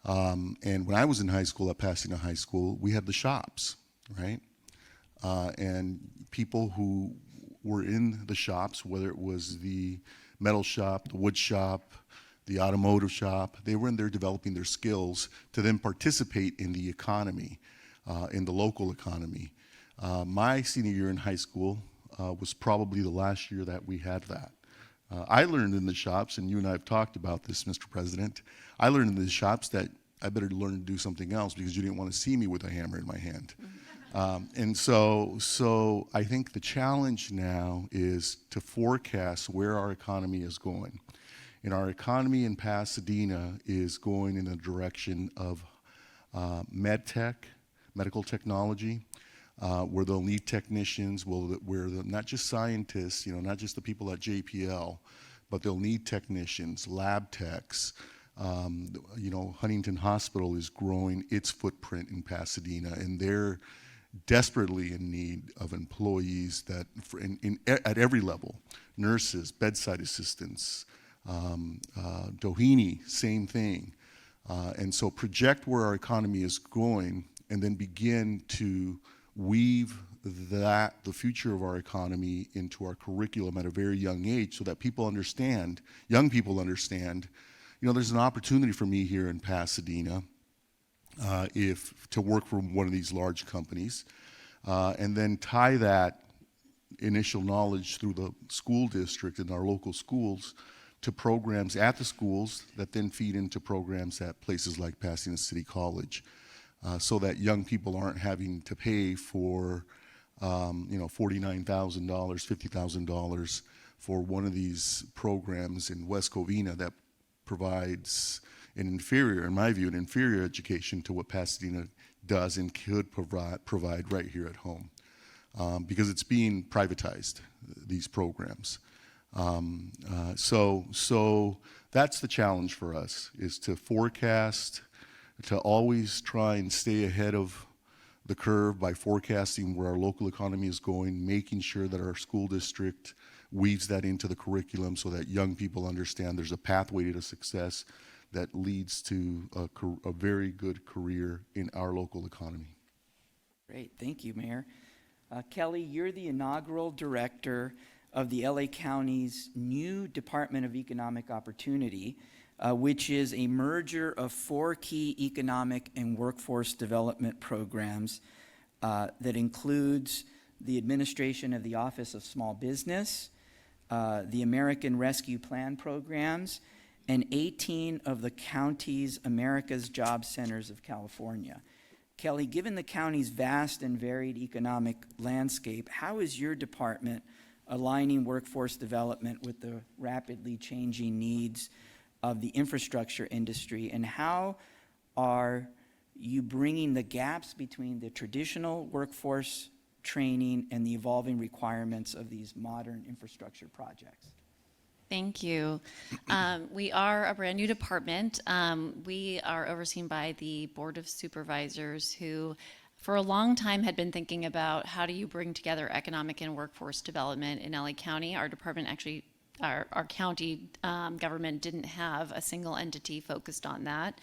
And when I was in high school at Pasadena High School, we had the shops, right? And people who were in the shops, whether it was the metal shop, the wood shop, the automotive shop, they were in there developing their skills to then participate in the economy, in the local economy. My senior year in high school was probably the last year that we had that. I learned in the shops, and you and I have talked about this, Mr. President, I learned in the shops that I better learn to do something else because you didn't want to see me with a hammer in my hand. And so I think the challenge now is to forecast where our economy is going. And our economy in Pasadena is going in the direction of med tech, medical technology, where they'll need technicians, not just scientists, not just the people at JPL, but they'll need technicians, lab techs. Huntington Hospital is growing its footprint in Pasadena, and they're desperately in need of employees at every level, nurses, bedside assistants, Doheny, same thing. And so project where our economy is going and then begin to weave the future of our economy into our curriculum at a very young age so that young people understand, there's an opportunity for me here in Pasadena to work for one of these large companies, and then tie that initial knowledge through the school district and our local schools to programs at the schools that then feed into programs at places like Pasadena City College, so that young people aren't having to pay for $49,000, $50,000 for one of these programs in West Covina that provides in my view, an inferior education to what Pasadena does and could provide right here at home, because it's being privatized, these programs. So that's the challenge for us, is to forecast, to always try and stay ahead of the curve by forecasting where our local economy is going, making sure that our school district weaves that into the curriculum so that young people understand there's a pathway to success that leads to a very good career in our local economy. Great, thank you, Mayor. Kelly, you're the inaugural director of the LA County's new Department of Economic Opportunity, which is a merger of 4 key economic and workforce development programs that includes the administration of the Office of Small Business, the American Rescue Plan programs, and 18 of the county's America's Job Centers of California. Kelly, given the county's vast and varied economic landscape, how is your department aligning workforce development with the rapidly changing needs of the infrastructure industry, and how are you bringing the gaps between the traditional workforce training and the evolving requirements of these modern infrastructure projects? Thank you. We are a brand new department. We are overseen by the Board of Supervisors, who for a long time had been thinking about how do you bring together economic and workforce development in LA County. Our department actually, our county government didn't have a single entity focused on that.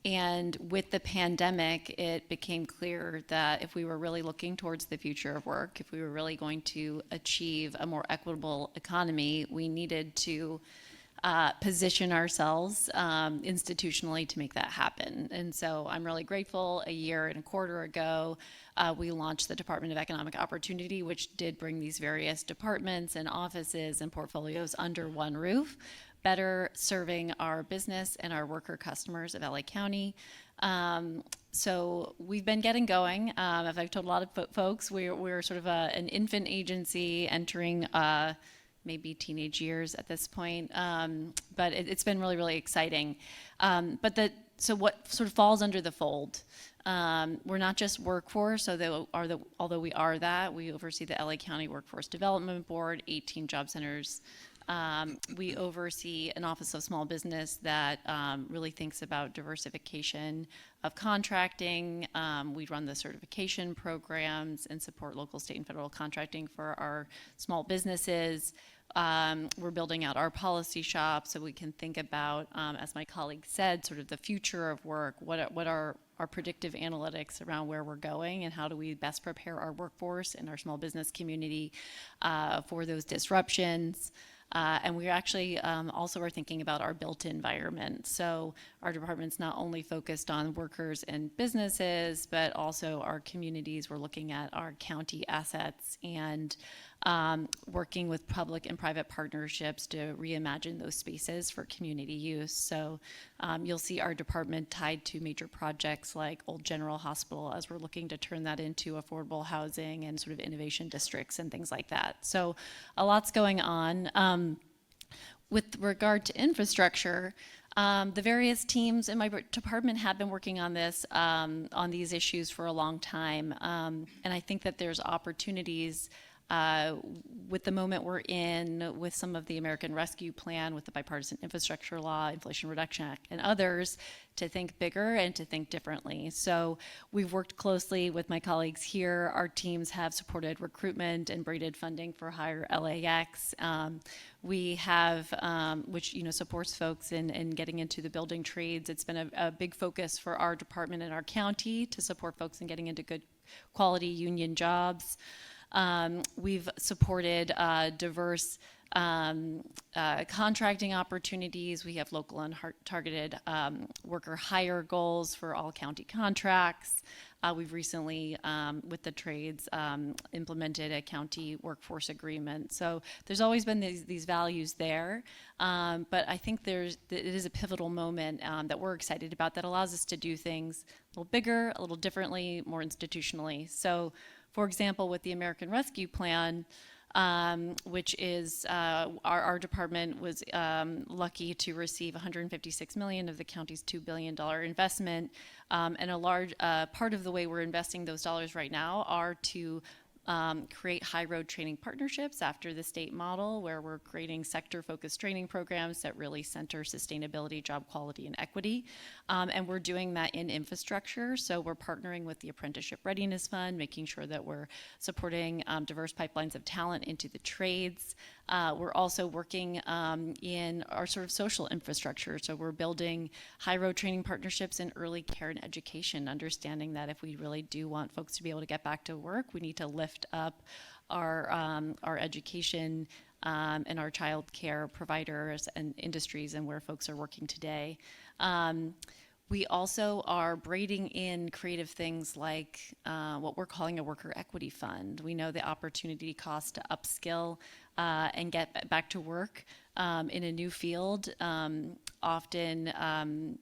And with the pandemic, it became clear that if we were really looking towards the future of work, if we were really going to achieve a more equitable economy, we needed to position ourselves institutionally to make that happen. And so I'm really grateful. A year and a quarter ago, we launched the Department of Economic Opportunity, which did bring these various departments and offices and portfolios under one roof, better serving our business and our worker customers of LA County. So we've been getting going. As I've told a lot of folks, we're sort of an infant agency entering maybe teenage years at this point, but it's been really, really exciting. So what sort of falls under the fold? We're not just workforce, although we are that. We oversee the LA County Workforce Development Board, 18 job centers. We oversee an Office of Small Business that really thinks about diversification of contracting. We run the certification programs and support local, state, and federal contracting for our small businesses. We're building out our policy shop so we can think about, as my colleague said, sort of the future of work. What are our predictive analytics around where we're going, and how do we best prepare our workforce and our small business community for those disruptions? And we actually also are thinking about our built environment. So our department's not only focused on workers and businesses, but also our communities. We're looking at our county assets and working with public and private partnerships to reimagine those spaces for community use. So you'll see our department tied to major projects like Old General Hospital as we're looking to turn that into affordable housing and sort of innovation districts and things like that. So a lot's going on. With regard to infrastructure, the various teams in my department have been working on this, on these issues for a long time. And I think that there's opportunities with the moment we're in, with some of the American Rescue Plan, with the Bipartisan Infrastructure Law, Inflation Reduction Act, and others, to think bigger and to think differently. So we've worked closely with my colleagues here. Our teams have supported recruitment and braided funding for higher LAX. We have, which supports folks in getting into the building trades. It's been a big focus for our department and our county to support folks in getting into good quality union jobs. We've supported diverse contracting opportunities. We have local and targeted worker hire goals for all county contracts. We've recently, with the trades, implemented a county workforce agreement. So there's always been these values there, but I think it is a pivotal moment that we're excited about that allows us to do things a little bigger, a little differently, more institutionally. So, for example, with the American Rescue Plan, which is our department was lucky to receive $156 million of the county's $2 billion investment, and a large part of the way we're investing those dollars right now are to create high road training partnerships after the state model, where we're creating sector-focused training programs that really center sustainability, job quality, and equity. And we're doing that in infrastructure. So we're partnering with the Apprenticeship Readiness Fund, making sure that we're supporting diverse pipelines of talent into the trades. We're also working in our sort of social infrastructure. So we're building high road training partnerships in early care and education, understanding that if we really do want folks to be able to get back to work, we need to lift up our education and our child care providers and industries and where folks are working today. We also are braiding in creative things like what we're calling a worker equity fund. We know the opportunity cost to upskill and get back to work in a new field often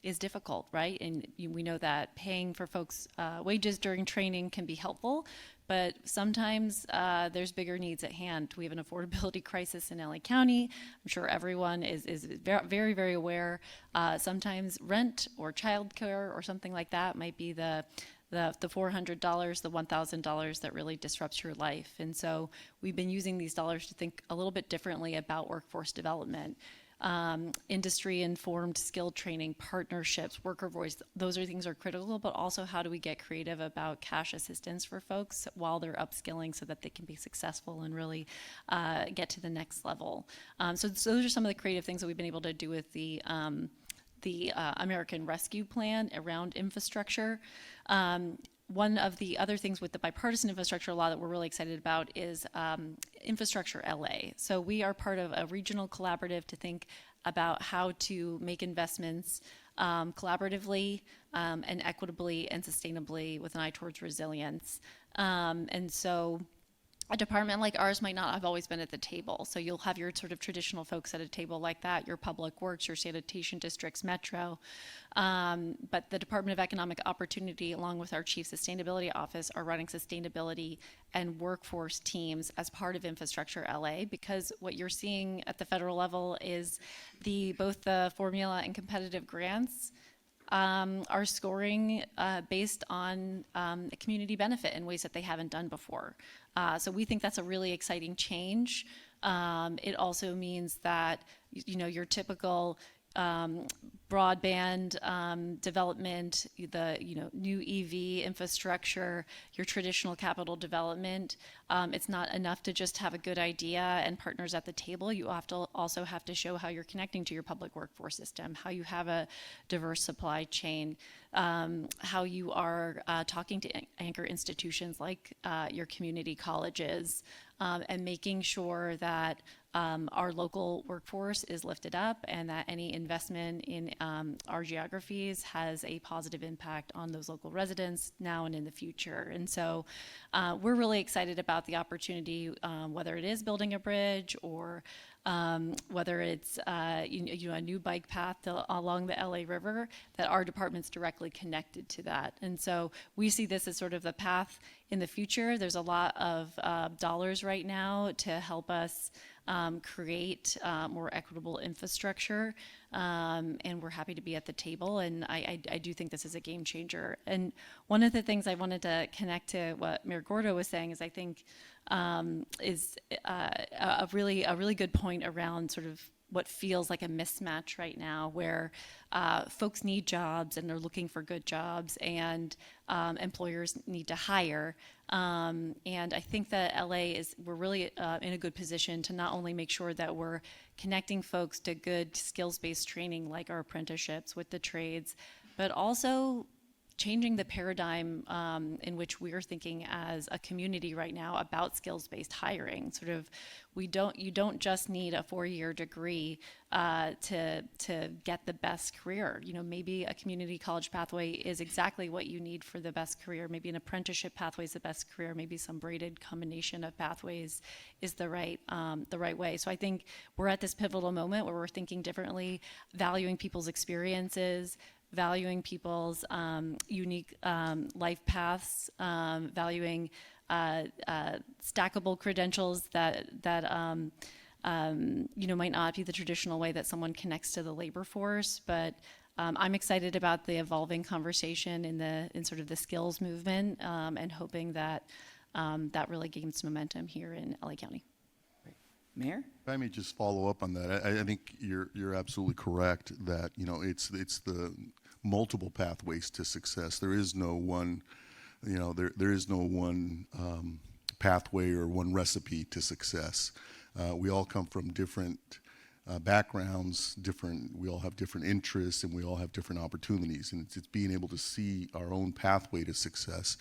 is difficult, right? And we know that paying for folks' wages during training can be helpful, but sometimes there's bigger needs at hand. We have an affordability crisis in LA County. I'm sure everyone is very, very aware. Sometimes rent or childcare or something like that might be the $400, the $1,000 that really disrupts your life. And so we've been using these dollars to think a little bit differently about workforce development. Industry-informed skill training, partnerships, worker voice, those things are critical, but also how do we get creative about cash assistance for folks while they're upskilling so that they can be successful and really get to the next level. So those are some of the creative things that we've been able to do with the American Rescue Plan around infrastructure. One of the other things with the bipartisan infrastructure law that we're really excited about is Infrastructure LA. So we are part of a regional collaborative to think about how to make investments collaboratively and equitably and sustainably with an eye towards resilience. And so a department like ours might not have always been at the table. So you'll have your sort of traditional folks at a table like that, your public works, your sanitation districts, Metro. But the Department of Economic Opportunity, along with our Chief Sustainability Office, are running sustainability and workforce teams as part of Infrastructure LA, because what you're seeing at the federal level is both the formula and competitive grants are scoring based on community benefit in ways that they haven't done before. So we think that's a really exciting change. It also means that your typical broadband development, the new EV infrastructure, your traditional capital development. It's not enough to just have a good idea and partners at the table. You also have to show how you're connecting to your public workforce system, how you have a diverse supply chain, how you are talking to anchor institutions like your community colleges, and making sure that our local workforce is lifted up and that any investment in our geographies has a positive impact on those local residents now and in the future. And so we're really excited about the opportunity, whether it is building a bridge or whether it's a new bike path along the LA River, that our department's directly connected to that. And so we see this as sort of the path in the future. There's a lot of dollars right now to help us create more equitable infrastructure, and we're happy to be at the table. And I do think this is a game changer. And one of the things I wanted to connect to what Mayor Gordo was saying is I think is a really good point around sort of what feels like a mismatch right now, where folks need jobs and they're looking for good jobs, and employers need to hire. And I think that we're really in a good position to not only make sure that we're connecting folks to good skills-based training like our apprenticeships with the trades, but also changing the paradigm in which we're thinking as a community right now about skills-based hiring. Sort of, you don't just need a 4-year degree to get the best career. Maybe a community college pathway is exactly what you need for the best career. Maybe an apprenticeship pathway is the best career. Maybe some braided combination of pathways is the right way. So I think we're at this pivotal moment where we're thinking differently, valuing people's experiences, valuing people's unique life paths, valuing stackable credentials that might not be the traditional way that someone connects to the labor force. But I'm excited about the evolving conversation in sort of the skills movement, and hoping that that really gains momentum here in LA County. Mayor? If I may just follow up on that, I think you're absolutely correct that it's the multiple pathways to success. There is no one, there is no one pathway or one recipe to success. We all come from different backgrounds, we all have different interests, and we all have different opportunities. And it's being able to see our own pathway to success.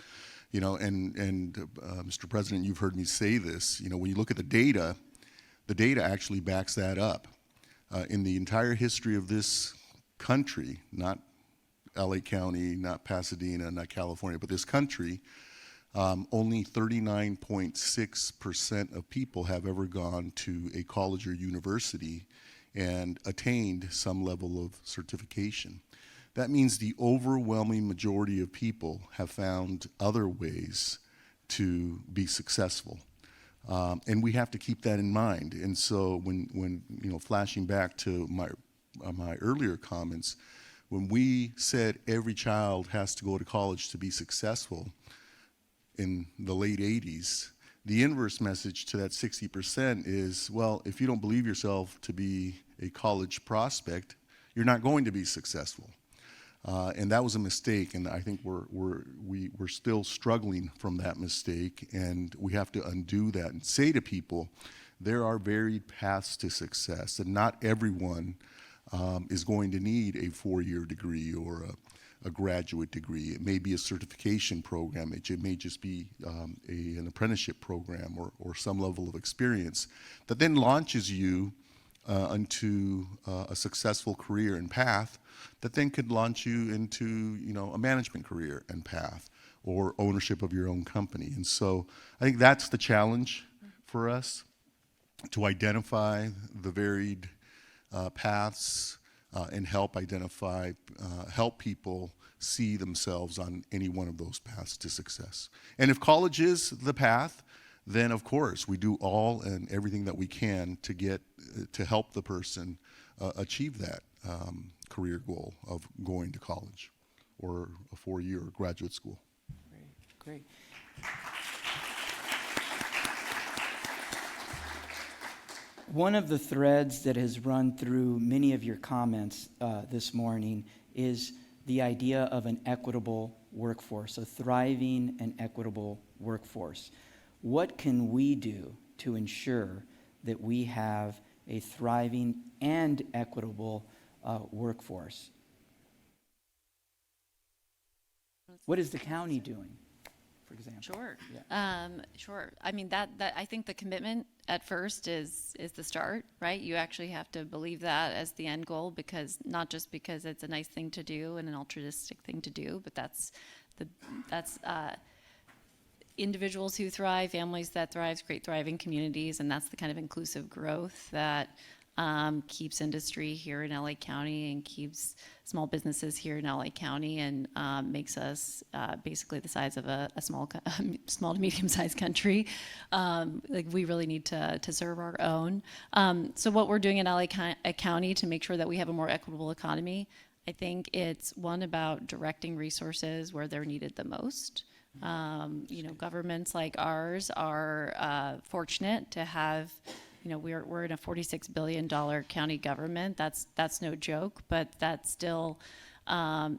And Mr. President, you've heard me say this. When you look at the data actually backs that up. In the entire history of this country, not LA County, not Pasadena, not California, but this country, only 39.6% of people have ever gone to a college or university and attained some level of certification. That means the overwhelming majority of people have found other ways to be successful. And we have to keep that in mind. And so when flashing back to my earlier comments, when we said every child has to go to college to be successful in the late 80s, the inverse message to that 60% is, well, if you don't believe yourself to be a college prospect, you're not going to be successful. And that was a mistake, and I think we're still struggling from that mistake, and we have to undo that and say to people, there are varied paths to success, and not everyone is going to need a 4-year degree or a graduate degree. It may be a certification program. It may just be an apprenticeship program or some level of experience that then launches you into a successful career and path that then could launch you into a management career and path or ownership of your own company. And so I think that's the challenge for us, to identify the varied paths and help people see themselves on any one of those paths to success. And if college is the path, then of course we do all and everything that we can to help the person achieve that career goal of going to college or a 4-year graduate school. Great. One of the threads that has run through many of your comments this morning is the idea of an equitable workforce, a thriving and equitable workforce. What can we do to ensure that we have a thriving and equitable workforce? What is the county doing for example. Sure. Yeah. Sure. I mean, that I think the commitment at first is the start, right? You actually have to believe that as the end goal, because not just because it's a nice thing to do and an altruistic thing to do, but that's individuals who thrive, families that thrive, create thriving communities, and that's the kind of inclusive growth that keeps industry here in LA County and keeps small businesses here in LA County and makes us basically the size of a small to medium-sized country. Like we really need to serve our own. So what we're doing in LA County to make sure that we have a more equitable economy, I think it's one about directing resources where they're needed the most. Governments like ours are fortunate to have, we're in a $46 billion county government. That's no joke, but that's still,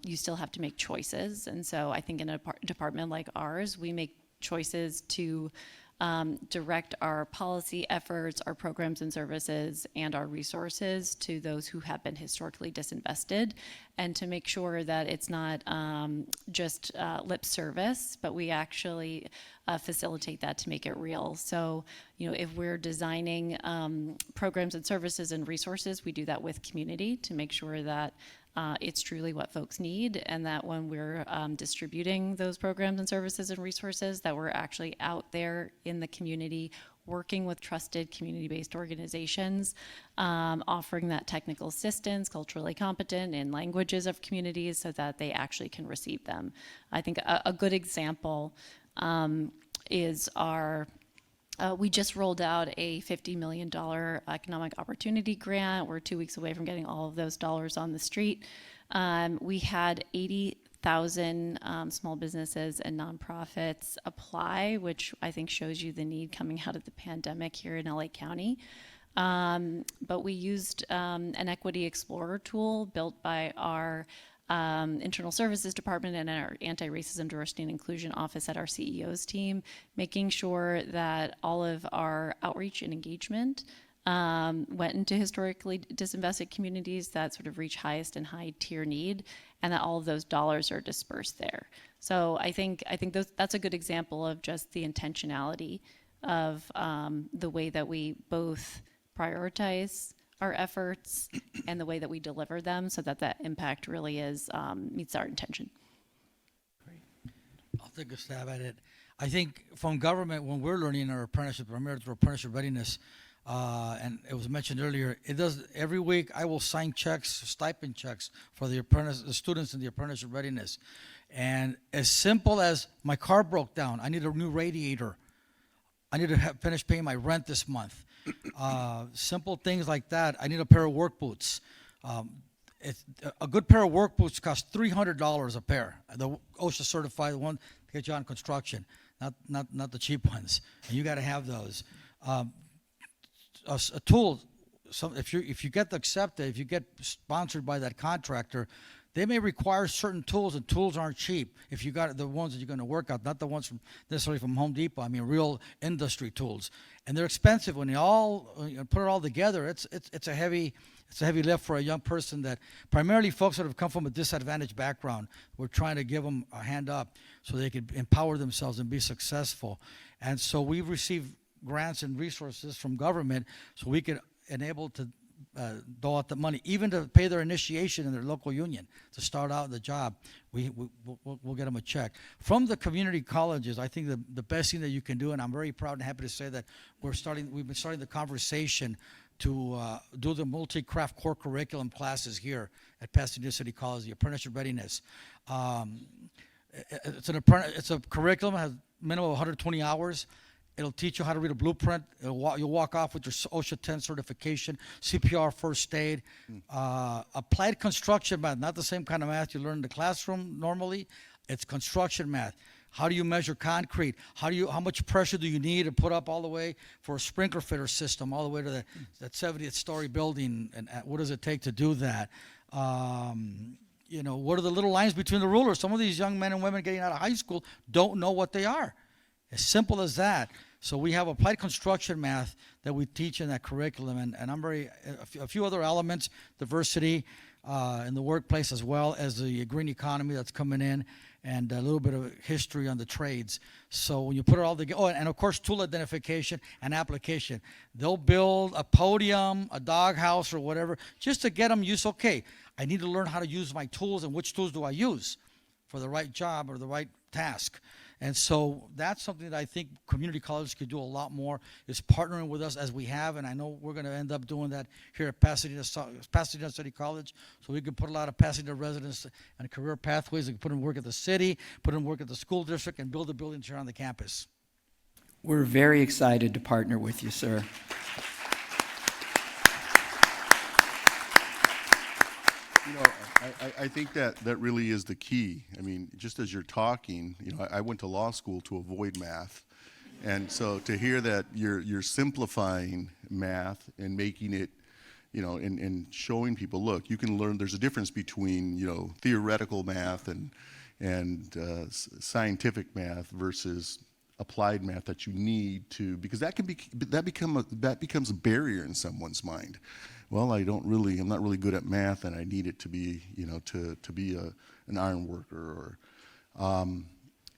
you still have to make choices. And so I think in a department like ours, we make choices to direct our policy efforts, our programs and services, and our resources to those who have been historically disinvested, and to make sure that it's not just lip service, but we actually facilitate that to make it real. So, if we're designing programs and services and resources, we do that with community to make sure that it's truly what folks need, and that when we're distributing those programs and services and resources, that we're actually out there in the community working with trusted community-based organizations, offering that technical assistance, culturally competent in languages of communities so that they actually can receive them. I think a good example is we just rolled out a $50 million economic opportunity grant. We're 2 weeks away from getting all of those dollars on the street. We had 80,000 small businesses and nonprofits apply, which I think shows you the need coming out of the pandemic here in LA County. But we used an Equity Explorer tool built by our Internal Services Department and our Anti-Racism, Diversity, and Inclusion Office at our CEO's team, making sure that all of our outreach and engagement went into historically disinvested communities that sort of reach highest and high tier need, and that all of those dollars are dispersed there. So I think that's a good example of just the intentionality of the way that we both prioritize our efforts and the way that we deliver them, so that that impact really is meets our intention. I'll take a stab at it. I think from government, when we're learning our apprenticeship, primarily through apprenticeship readiness, and it was mentioned earlier, it does every week. I will sign checks, stipend checks for the students in the apprenticeship readiness, and as simple as my car broke down, I need a new radiator. I need to finish paying my rent this month. Simple things like that. I need a pair of work boots. A good pair of work boots costs $300 a pair. The OSHA certified one to get you on construction, not the cheap ones. And you got to have those. A tool. If you get accepted, if you get sponsored by that contractor, they may require certain tools, and tools aren't cheap. If you got the ones that you're going to work out, not the ones necessarily from Home Depot. I mean, real industry tools, and they're expensive. When you put it all together, it's a heavy lift for a young person. That primarily folks that have come from a disadvantaged background. We're trying to give them a hand up so they could empower themselves and be successful. And so we've received grants and resources from government so we could enable to dole out the money, even to pay their initiation in their local union to start out the job. We'll get them a check from the community colleges. I think the best thing that you can do, and I'm very proud and happy to say that we've been starting the conversation to do the multi-craft core curriculum classes here at Pasadena City College, the apprenticeship readiness. It's a curriculum that has minimum of 120 hours. It'll teach you how to read a blueprint. You'll walk off with your OSHA 10 certification, CPR first aid, applied construction math, not the same kind of math you learn in the classroom normally. It's construction math. How do you measure concrete? How much pressure do you need to put up all the way for a sprinkler fitter system, all the way to that 70th story building, and what does it take to do that? What are the little lines between the rulers? Some of these young men and women getting out of high school don't know what they are. As simple as that. So we have applied construction math that we teach in that curriculum, and a few other elements, diversity in the workplace, as well as the green economy that's coming in. and a little bit of history on the trades. So when you put it all together, oh, and of course tool identification and application. They'll build a podium, a doghouse, or whatever, just to get them used. Okay, I need to learn how to use my tools, and which tools do I use for the right job or the right task. And so that's something that I think community colleges could do a lot more, is partnering with us as we have, and I know we're going to end up doing that here at Pasadena City College, so we can put a lot of Pasadena residents on career pathways. We can put them to work at the city, put them to work at the school district, and build the buildings here on the campus. We're very excited to partner with you, sir. You know, I think that really is the key. I mean, just as you're talking, you know, I went to law school to avoid math. And so to hear that you're simplifying math and making it, you know, and showing people, look, you can learn, there's a difference between, you know, theoretical math and scientific math versus applied math that you need to, because that becomes a barrier in someone's mind. Well, I'm not really good at math, and I need it to be, you know, to be an iron worker, or,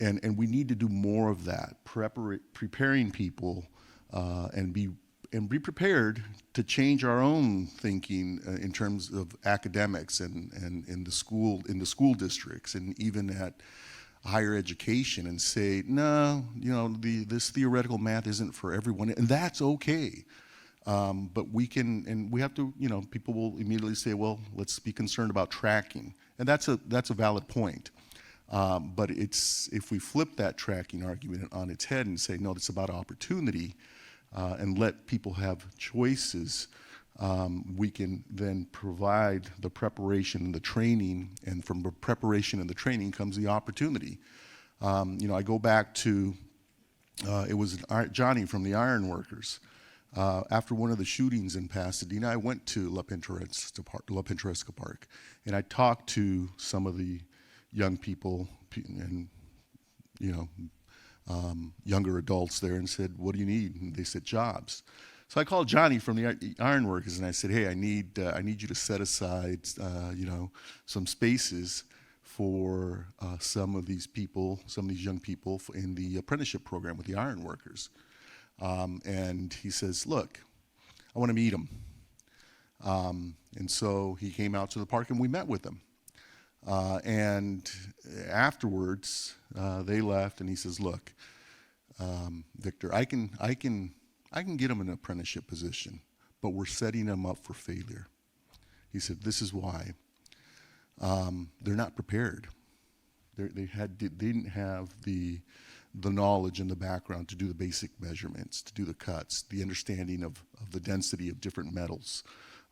and we need to do more of that, preparing people, and be prepared to change our own thinking in terms of academics and in the school districts, and even at higher education, and say, no, you know, this theoretical math isn't for everyone, and that's okay. But we can, and we have to, you know, people will immediately say, well, let's be concerned about tracking. And that's a valid point. But if we flip that tracking argument on its head and say, no, it's about opportunity, and let people have choices, we can then provide the preparation and the training, and from the preparation and the training comes the opportunity. You know, I go back to, it was Johnny from the Iron Workers. After one of the shootings in Pasadena, I went to La Pintoresca Park, and I talked to some of the young people and, you know, younger adults there, and said, what do you need? And they said, jobs. So I called Johnny from the Iron Workers, and I said, hey, I need you to set aside, you know, some spaces for some of these young people in the apprenticeship program with the Iron Workers. And he says, look, I want to meet him. And so he came out to the park, and we met with him. And afterwards, they left, and he says, look, Victor, I can get him an apprenticeship position, but we're setting him up for failure. He said, this is why. They're not prepared. They didn't have the knowledge and the background to do the basic measurements, to do the cuts, the understanding of the density of different metals,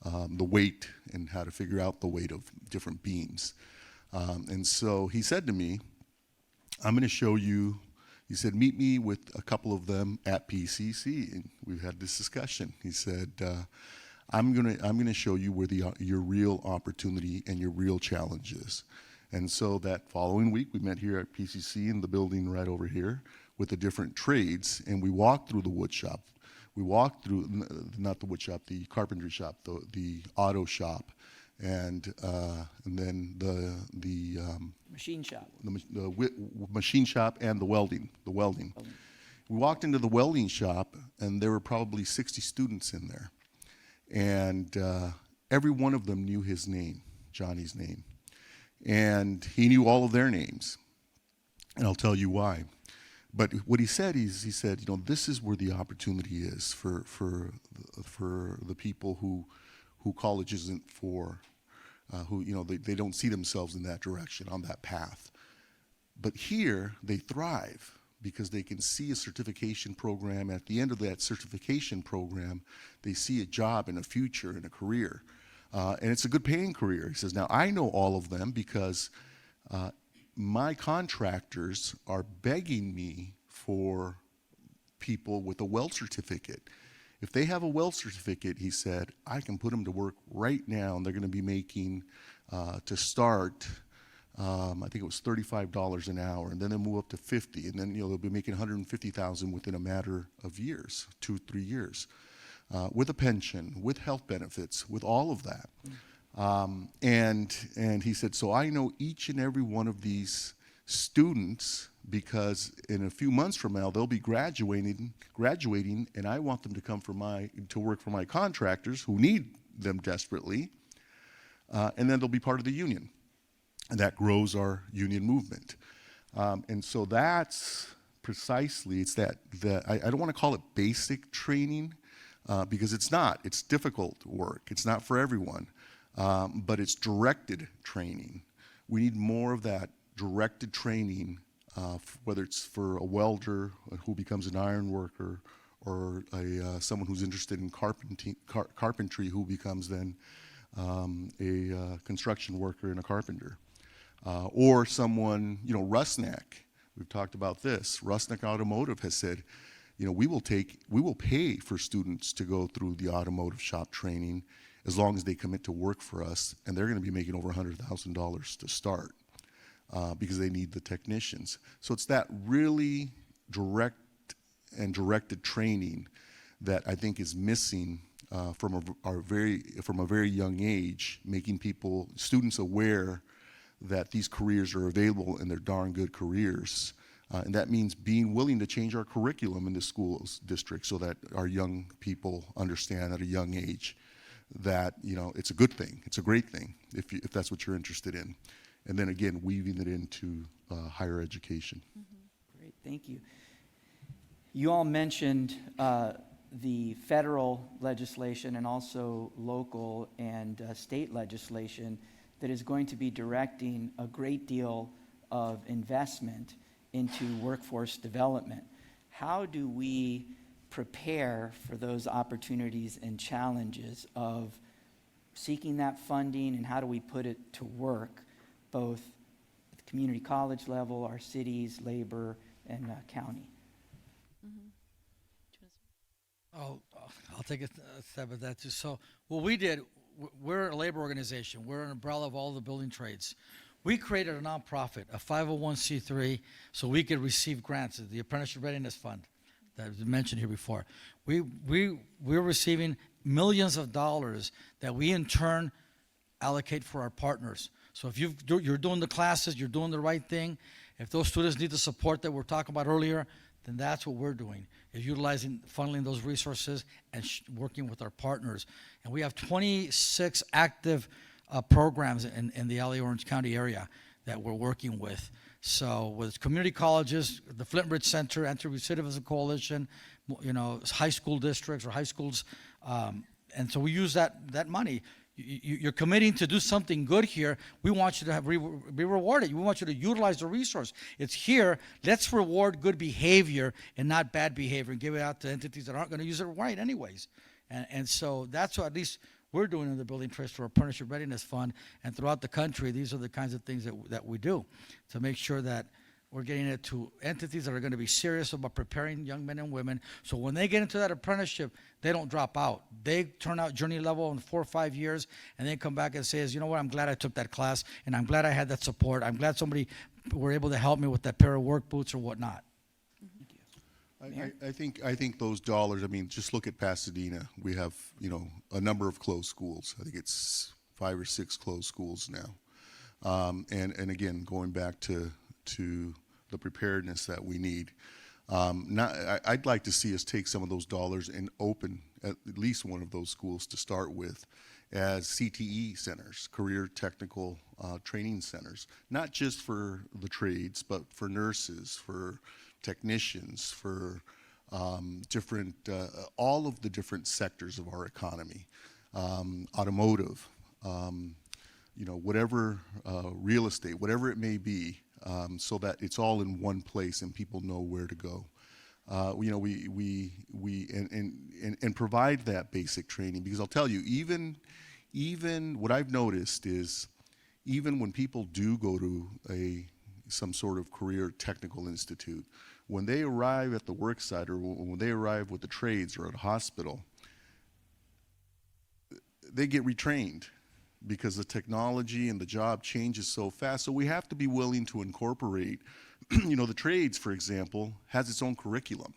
the weight, and how to figure out the weight of different beams. And so he said to me, I'm going to show you, he said, meet me with a couple of them at PCC. And we've had this discussion. He said, I'm going to show you where your real opportunity and your real challenge is. And so that following week, we met here at PCC in the building right over here with the different trades, and we walked through the wood shop. We walked through, not the wood shop, the carpentry shop, the auto shop, and then the Machine shop. the machine shop and the welding. We walked into the welding shop, and there were probably 60 students in there. And every one of them knew his name, Johnny's name. And he knew all of their names, and I'll tell you why. But what he said is, he said, you know, this is where the opportunity is for the people who college isn't for, who, you know, they don't see themselves in that direction, on that path. But here they thrive because they can see a certification program. At the end of that certification program, they see a job and a future and a career. And it's a good paying career. He says, now I know all of them because my contractors are begging me for people with a weld certificate. If they have a weld certificate, he said, I can put them to work right now, and they're going to be making, to start, I think it was $35 an hour, and then they'll move up to 50, and then, you know, they'll be making $150,000 within a matter of years, 2-3 years. With a pension, with health benefits, with all of that. And he said, so I know each and every one of these students, because in a few months from now they'll be graduating, and I want them to come to work for my contractors who need them desperately, and then they'll be part of the union, and that grows our union movement. And so that's precisely, it's that I don't want to call it basic training, because it's not. It's difficult work. It's not for everyone, but it's directed training. We need more of that directed training, whether it's for a welder who becomes an iron worker, or someone who's interested in carpentry who becomes then a construction worker and a carpenter. Or someone, Rusnak, we've talked about this. Rusnak Automotive has said, we will pay for students to go through the automotive shop training as long as they commit to work for us, and they're going to be making over $100,000 to start because they need the technicians. So it's that really direct and directed training that I think is missing from a very young age, making students aware that these careers are available and they're darn good careers. And that means being willing to change our curriculum in the schools district so that our young people understand at a young age that it's a good thing, it's a great thing if that's what you're interested in. And then again, weaving it into higher education. Mm-hmm. Great, thank you. You all mentioned the federal legislation and also local and state legislation that is going to be directing a great deal of investment into workforce development. How do we prepare for those opportunities and challenges of seeking that funding, and how do we put it to work, both at the community college level, our cities, labor, and county? Oh, I'll take a step at that too. So what we did, we're a labor organization. We're an umbrella of all the building trades. We created a nonprofit, a 501c3, so we could receive grants, the Apprenticeship Readiness Fund that was mentioned here before. We're receiving millions of dollars that we in turn allocate for our partners. So if you're doing the classes, you're doing the right thing. If those students need the support that we're talking about earlier, then that's what we're doing, is utilizing, funneling those resources and working with our partners. And we have 26 active programs in the LA Orange County area that we're working with. So with community colleges, the Flint Ridge Center, Anti-Recidivism Coalition, high school districts or high schools, and so we use that money. You're committing to do something good here. We want you to be rewarded. We want you to utilize the resource. It's here. Let's reward good behavior and not bad behavior, and give it out to entities that aren't going to use it right anyways. And so that's what at least we're doing in the Building Trust for Apprenticeship Readiness Fund, and throughout the country, these are the kinds of things that we do to make sure that we're getting it to entities that are going to be serious about preparing young men and women, so when they get into that apprenticeship, they don't drop out. They turn out journey level in 4 or 5 years, and then come back and say, you know what, I'm glad I took that class, and I'm glad I had that support. I'm glad somebody were able to help me with that pair of work boots or whatnot. I think those dollars, just look at Pasadena. We have, a number of closed schools. I think it's 5 or 6 closed schools now. And again, going back to the preparedness that we need. I'd like to see us take some of those dollars and open at least one of those schools to start with as CTE centers, career technical training centers, not just for the trades, but for nurses, for technicians, for different, all of the different sectors of our economy, automotive, whatever, real estate, whatever it may be, so that it's all in one place and people know where to go. We provide that basic training, because I'll tell you, even what I've noticed is, even when people do go to some sort of career technical institute, when they arrive at the work site, or when they arrive with the trades or at a hospital, they get retrained, because the technology and the job changes so fast. So we have to be willing to incorporate, the trades, for example, has its own curriculum.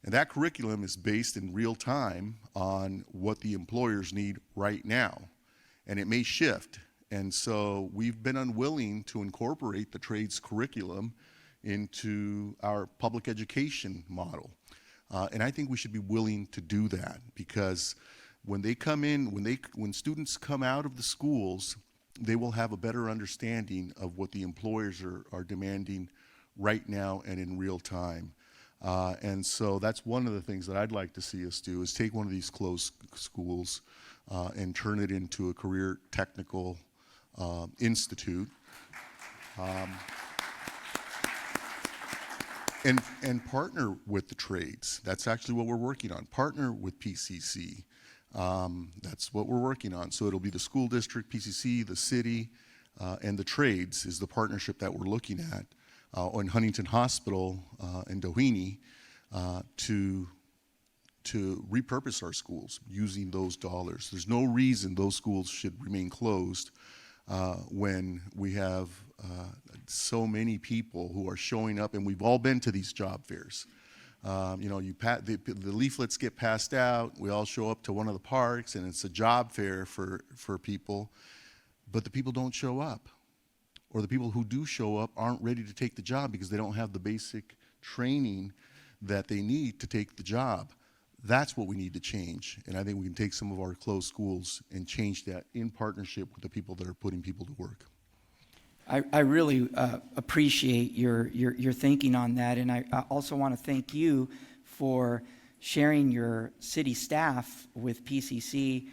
And that curriculum is based in real time on what the employers need right now. And it may shift. And so we've been unwilling to incorporate the trades curriculum into our public education model. And I think we should be willing to do that, because when they come in, when students come out of the schools, they will have a better understanding of what the employers are demanding right now and in real time. And so that's one of the things that I'd like to see us do, is take one of these closed schools and turn it into a career technical institute. And partner with the trades. That's actually what we're working on. Partner with PCC. That's what we're working on. So it'll be the school district, PCC, the city, and the trades is the partnership that we're looking at on Huntington Hospital and Doheny to repurpose our schools using those dollars. There's no reason those schools should remain closed when we have so many people who are showing up, and we've all been to these job fairs. The leaflets get passed out, we all show up to one of the parks, and it's a job fair for people, but the people don't show up. Or the people who do show up aren't ready to take the job because they don't have the basic training that they need to take the job. That's what we need to change, and I think we can take some of our closed schools and change that in partnership with the people that are putting people to work. I really appreciate your thinking on that, and I also want to thank you for sharing your city staff with PCC.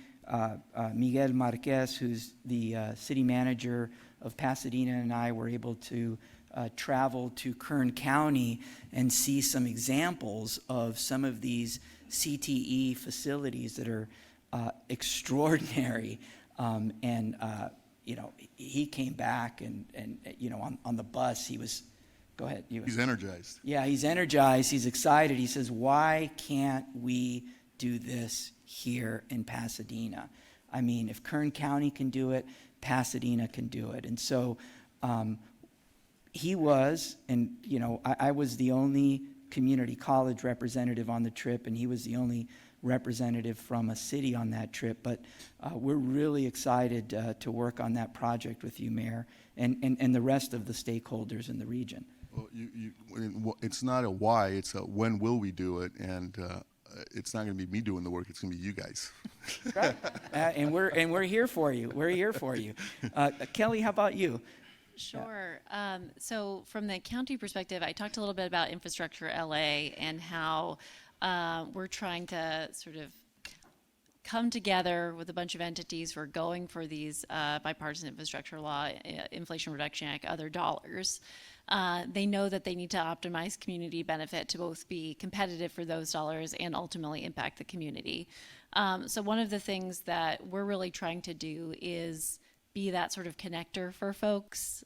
Miguel Marquez, who's the city manager of Pasadena, and I were able to travel to Kern County and see some examples of some of these CTE facilities that are extraordinary. He came back and on the bus, he was, go ahead. He's energized. Yeah, he's energized. He's excited. He says, why can't we do this here in Pasadena? I mean, if Kern County can do it, Pasadena can do it. And so he was, and I was the only community college representative on the trip, and he was the only representative from a city on that trip. But we're really excited to work on that project with you, Mayor, and the rest of the stakeholders in the region. Well, it's not a why, it's a when will we do it, and it's not going to be me doing the work, it's going to be you guys. Right. And we're here for you. We're here for you. Kelly, how about you? Sure. So from the county perspective, I talked a little bit about Infrastructure LA and how we're trying to sort of come together with a bunch of entities who are going for these bipartisan infrastructure law, Inflation Reduction Act, other dollars. They know that they need to optimize community benefit to both be competitive for those dollars and ultimately impact the community. So one of the things that we're really trying to do is be that sort of connector for folks.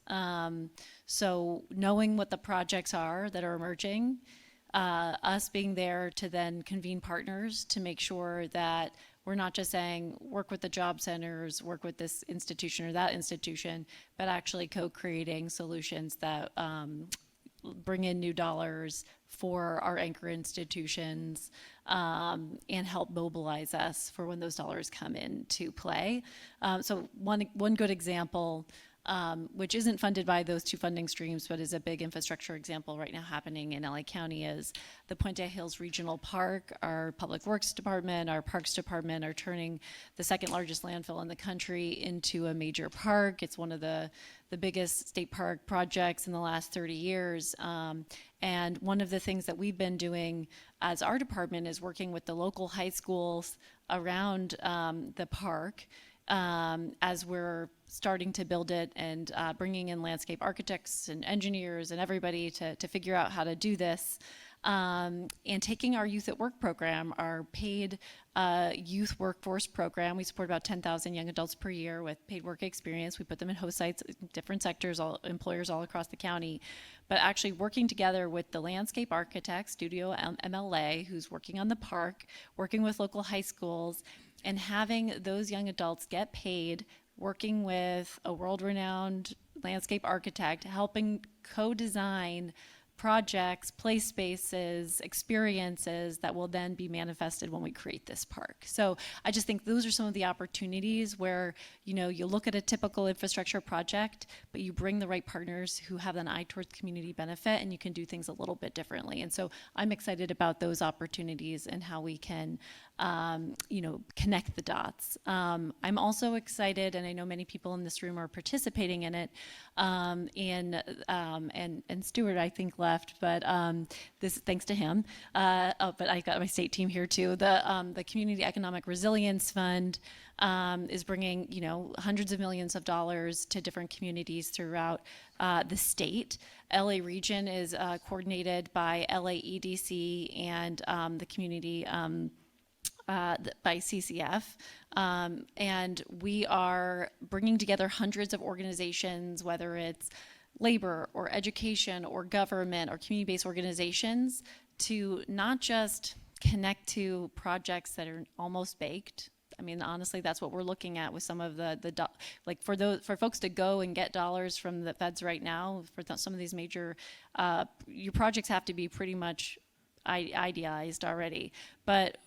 So knowing what the projects are that are emerging, us being there to then convene partners to make sure that we're not just saying work with the job centers, work with this institution or that institution, but actually co-creating solutions that bring in new dollars for our anchor institutions and help mobilize us for when those dollars come into play. So one good example, which isn't funded by those two funding streams, but is a big infrastructure example right now happening in LA County, is the Puente Hills Regional Park. Our Public Works Department, our Parks Department are turning the second largest landfill in the country into a major park. It's one of the biggest state park projects in the last 30 years. And one of the things that we've been doing as our department is working with the local high schools around the park as we're starting to build it and bringing in landscape architects and engineers and everybody to figure out how to do this. And taking our Youth at Work program, our paid youth workforce program. We support about 10,000 young adults per year with paid work experience. We put them in host sites, different sectors, employers all across the county. But actually working together with the landscape architect, Studio MLA, who's working on the park, working with local high schools, and having those young adults get paid, working with a world-renowned landscape architect, helping co-design projects, play spaces, experiences that will then be manifested when we create this park. So I just think those are some of the opportunities where, you look at a typical infrastructure project, but you bring the right partners who have an eye towards community benefit, and you can do things a little bit differently. And so I'm excited about those opportunities and how we can, connect the dots. I'm also excited, and I know many people in this room are participating in it, and Stuart, I think, left, but this thanks to him. But I got my state team here too. The Community Economic Resilience Fund is bringing hundreds of millions of dollars to different communities throughout the state. LA region is coordinated by LA EDC and the community. By CCF, and we are bringing together hundreds of organizations, whether it's labor or education or government or community-based organizations, to not just connect to projects that are almost baked. I mean, honestly, that's what we're looking at with some of for folks to go and get dollars from the feds right now for some of these major, your projects have to be pretty much idealized already, but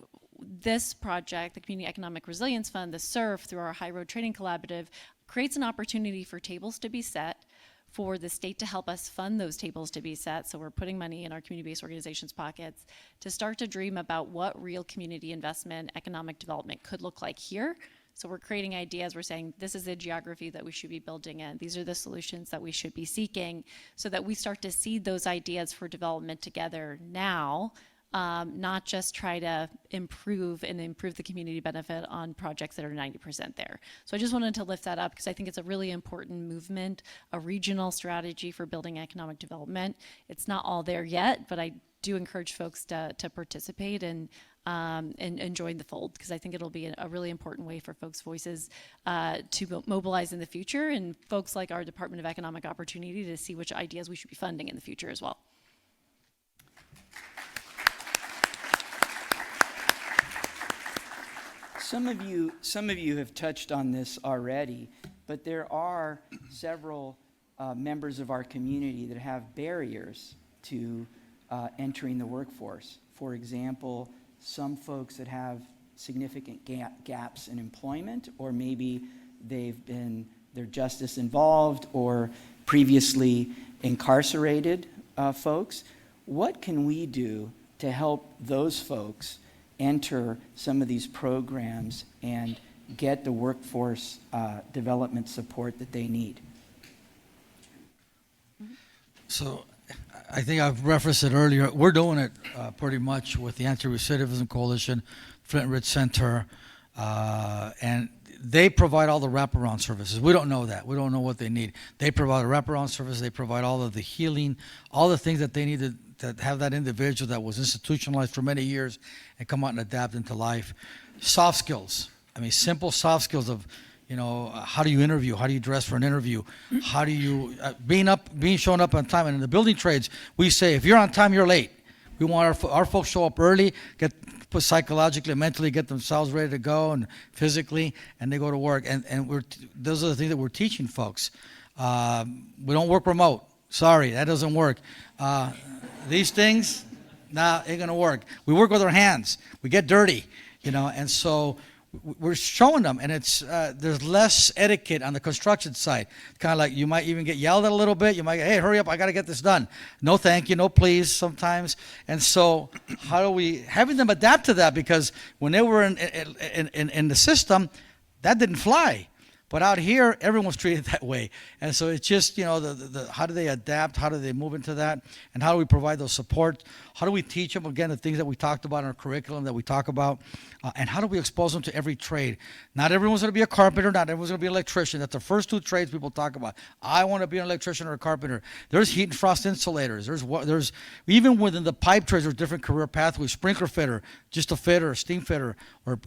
this project, the Community Economic Resilience Fund, the SURF, through our High Road Training Collaborative, creates an opportunity for tables to be set, for the state to help us fund those tables to be set. So we're putting money in our community-based organizations' pockets to start to dream about what real community investment, economic development could look like here. So we're creating ideas. We're saying this is the geography that we should be building in. These are the solutions that we should be seeking, so that we start to seed those ideas for development together now. Not just try to improve the community benefit on projects that are 90% there. So I just wanted to lift that up because I think it's a really important movement, a regional strategy for building economic development. It's not all there yet, but I do encourage folks to participate and join the fold, because I think it'll be a really important way for folks' voices to mobilize in the future, and folks like our Department of Economic Opportunity to see which ideas we should be funding in the future as well. Some of you have touched on this already, but there are several members of our community that have barriers to entering the workforce. For example, some folks that have significant gaps in employment, or maybe they're justice involved or previously incarcerated folks. What can we do to help those folks enter some of these programs and get the workforce development support that they need? So I think I've referenced it earlier. We're doing it pretty much with the Anti-Recidivism Coalition, Flint Ridge Center, and they provide all the wraparound services. We don't know that. We don't know what they need. They provide a wraparound service. They provide all of the healing, all the things that they need to have that individual that was institutionalized for many years and come out and adapt into life. Soft skills. I mean, simple soft skills of, how do you interview? How do you dress for an interview? How do you, showing up on time. And in the building trades, we say, if you're on time, you're late. We want our folks show up early, put psychologically, mentally, get themselves ready to go, and physically, and they go to work. And those are the things that we're teaching folks. We don't work remote. Sorry, that doesn't work. These things, ain't gonna work. We work with our hands. We get dirty, and so we're showing them, and it's there's less etiquette on the construction side. Kind of like you might even get yelled at a little bit. You might, hey, hurry up, I got to get this done. No, thank you, no, please, sometimes. And so how do we, having them adapt to that, because when they were in the system, that didn't fly. But out here, everyone's treated that way. And so it's just, how do they adapt? How do they move into that? And how do we provide those support? How do we teach them, again, the things that we talked about in our curriculum that we talk about? And how do we expose them to every trade? Not everyone's going to be a carpenter. Not everyone's going to be an electrician. That's the first two trades people talk about. I want to be an electrician or a carpenter. There's heat and frost insulators. There's even within the pipe trades, there's different career pathways. Sprinkler fitter, just a fitter, steam fitter,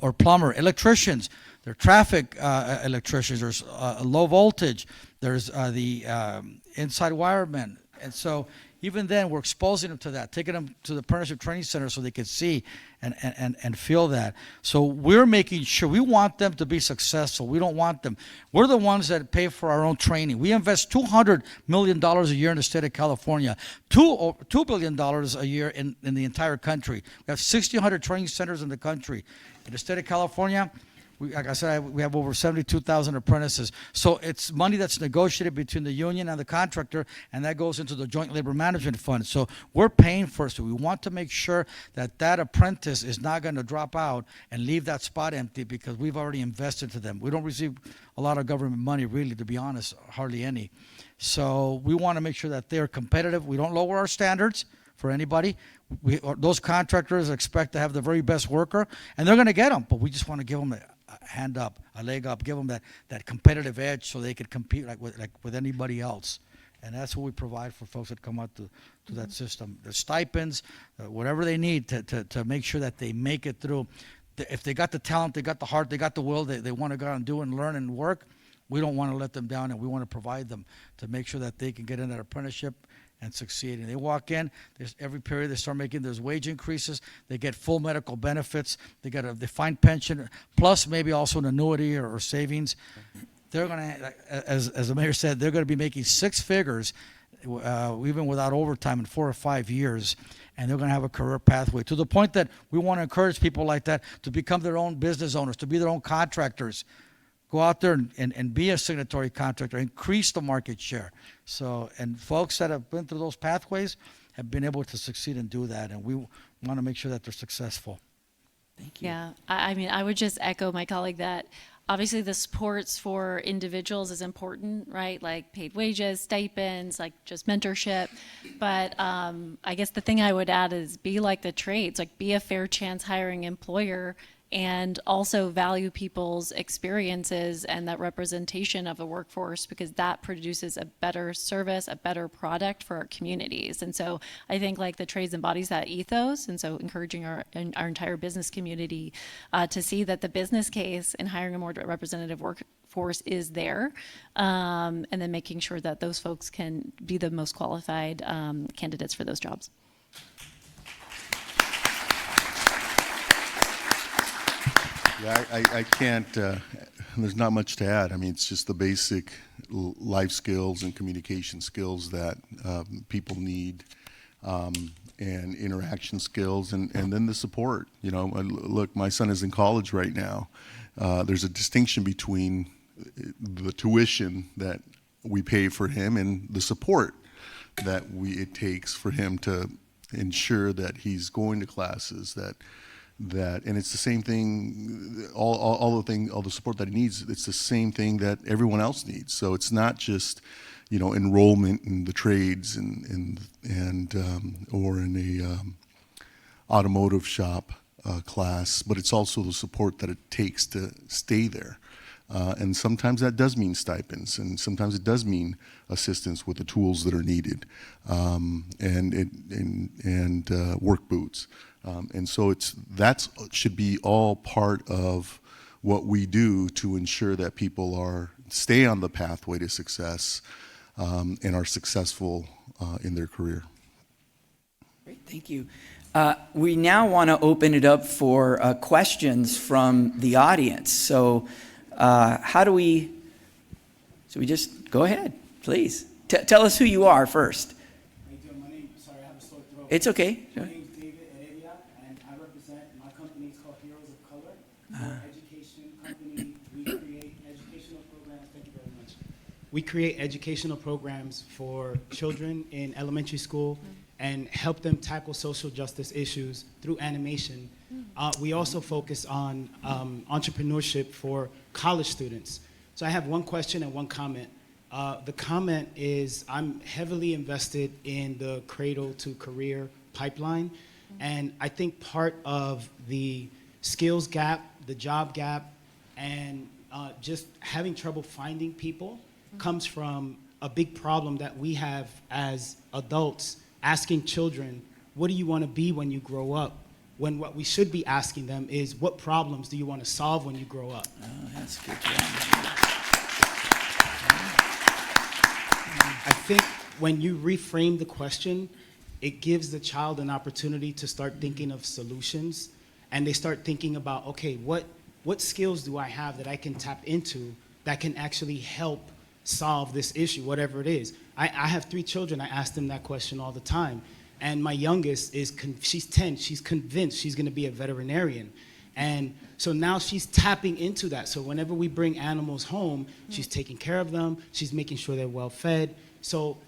or plumber. Electricians. There are traffic electricians. There's low voltage. There's the inside wiremen. And so even then, we're exposing them to that, taking them to the apprenticeship training center so they can see and feel that. So we're making sure, we want them to be successful. We don't want them. We're the ones that pay for our own training. We invest $200 million a year in the state of California, $2 billion a year in the entire country. We have 1,600 training centers in the country. In the state of California, like I said, we have over 72,000 apprentices. So it's money that's negotiated between the union and the contractor, and that goes into the Joint Labor Management Fund. So we're paying for it. So we want to make sure that that apprentice is not going to drop out and leave that spot empty because we've already invested to them. We don't receive a lot of government money, really, to be honest, hardly any. So we want to make sure that they're competitive. We don't lower our standards for anybody. Those contractors expect to have the very best worker, and they're going to get them, but we just want to give them a hand up, a leg up, give them that competitive edge so they could compete like with anybody else. And that's what we provide for folks that come out to that system. The stipends, whatever they need to make sure that they make it through. If they got the talent, they got the heart, they got the will, they want to go out and do and learn and work, we don't want to let them down, and we want to provide them to make sure that they can get in that apprenticeship and succeed. And they walk in, there's every period they start making, there's wage increases, they get full medical benefits, they get a defined pension, plus maybe also an annuity or savings. They're going to, as the mayor said, they're going to be making six figures, even without overtime in 4 or 5 years. And they're going to have a career pathway to the point that we want to encourage people like that to become their own business owners, to be their own contractors. Go out there and be a signatory contractor, increase the market share. So, and folks that have been through those pathways have been able to succeed and do that, and we want to make sure that they're successful. Thank you. Yeah, I mean, I would just echo my colleague that obviously the supports for individuals is important, right? Like paid wages, stipends, like just mentorship. But I guess the thing I would add is be like the trades, like be a fair chance hiring employer and also value people's experiences and that representation of the workforce, because that produces a better service, a better product for our communities. And so I think like the trades embodies that ethos, and so encouraging our entire business community to see that the business case in hiring a more representative workforce is there, and then making sure that those folks can be the most qualified candidates for those jobs. Yeah, I can't, there's not much to add. I mean, it's just the basic life skills and communication skills that people need, and interaction skills, and then the support. You know, look, my son is in college right now. There's a distinction between the tuition that we pay for him and the support that it takes for him to ensure that he's going to classes, and it's the same thing, all the support that he needs, it's the same thing that everyone else needs. So it's not just, you know, enrollment in the trades and or in a automotive shop class, but it's also the support that it takes to stay there. And sometimes that does mean stipends, and sometimes it does mean assistance with the tools that are needed, and work boots. And so that should be all part of what we do to ensure that people stay on the pathway to success, and are successful in their career. Great, thank you. We now want to open it up for questions from the audience. So so we just go ahead, please. Tell us who you are first. How you doing? My name, sorry, I have a sore throat. It's okay. My name's David Heredia, and I represent, my company is called Heroes of Color. We're an education company. We create educational programs. Thank you very much. We create educational programs for children in elementary school and help them tackle social justice issues through animation. We also focus on entrepreneurship for college students. So I have one question and one comment. The comment is, I'm heavily invested in the Cradle to Career pipeline, and I think part of the skills gap, the job gap, and just having trouble finding people comes from a big problem that we have as adults, asking children, what do you want to be when you grow up? When what we should be asking them is, what problems do you want to solve when you grow up? Oh, that's good. I think when you reframe the question, it gives the child an opportunity to start thinking of solutions, and they start thinking about, okay, what skills do I have that I can tap into that can actually help solve this issue, whatever it is. I have 3 children. I ask them that question all the time. And my youngest she's 10. She's convinced she's going to be a veterinarian. And so now she's tapping into that. So whenever we bring animals home, she's taking care of them. She's making sure they're well fed. So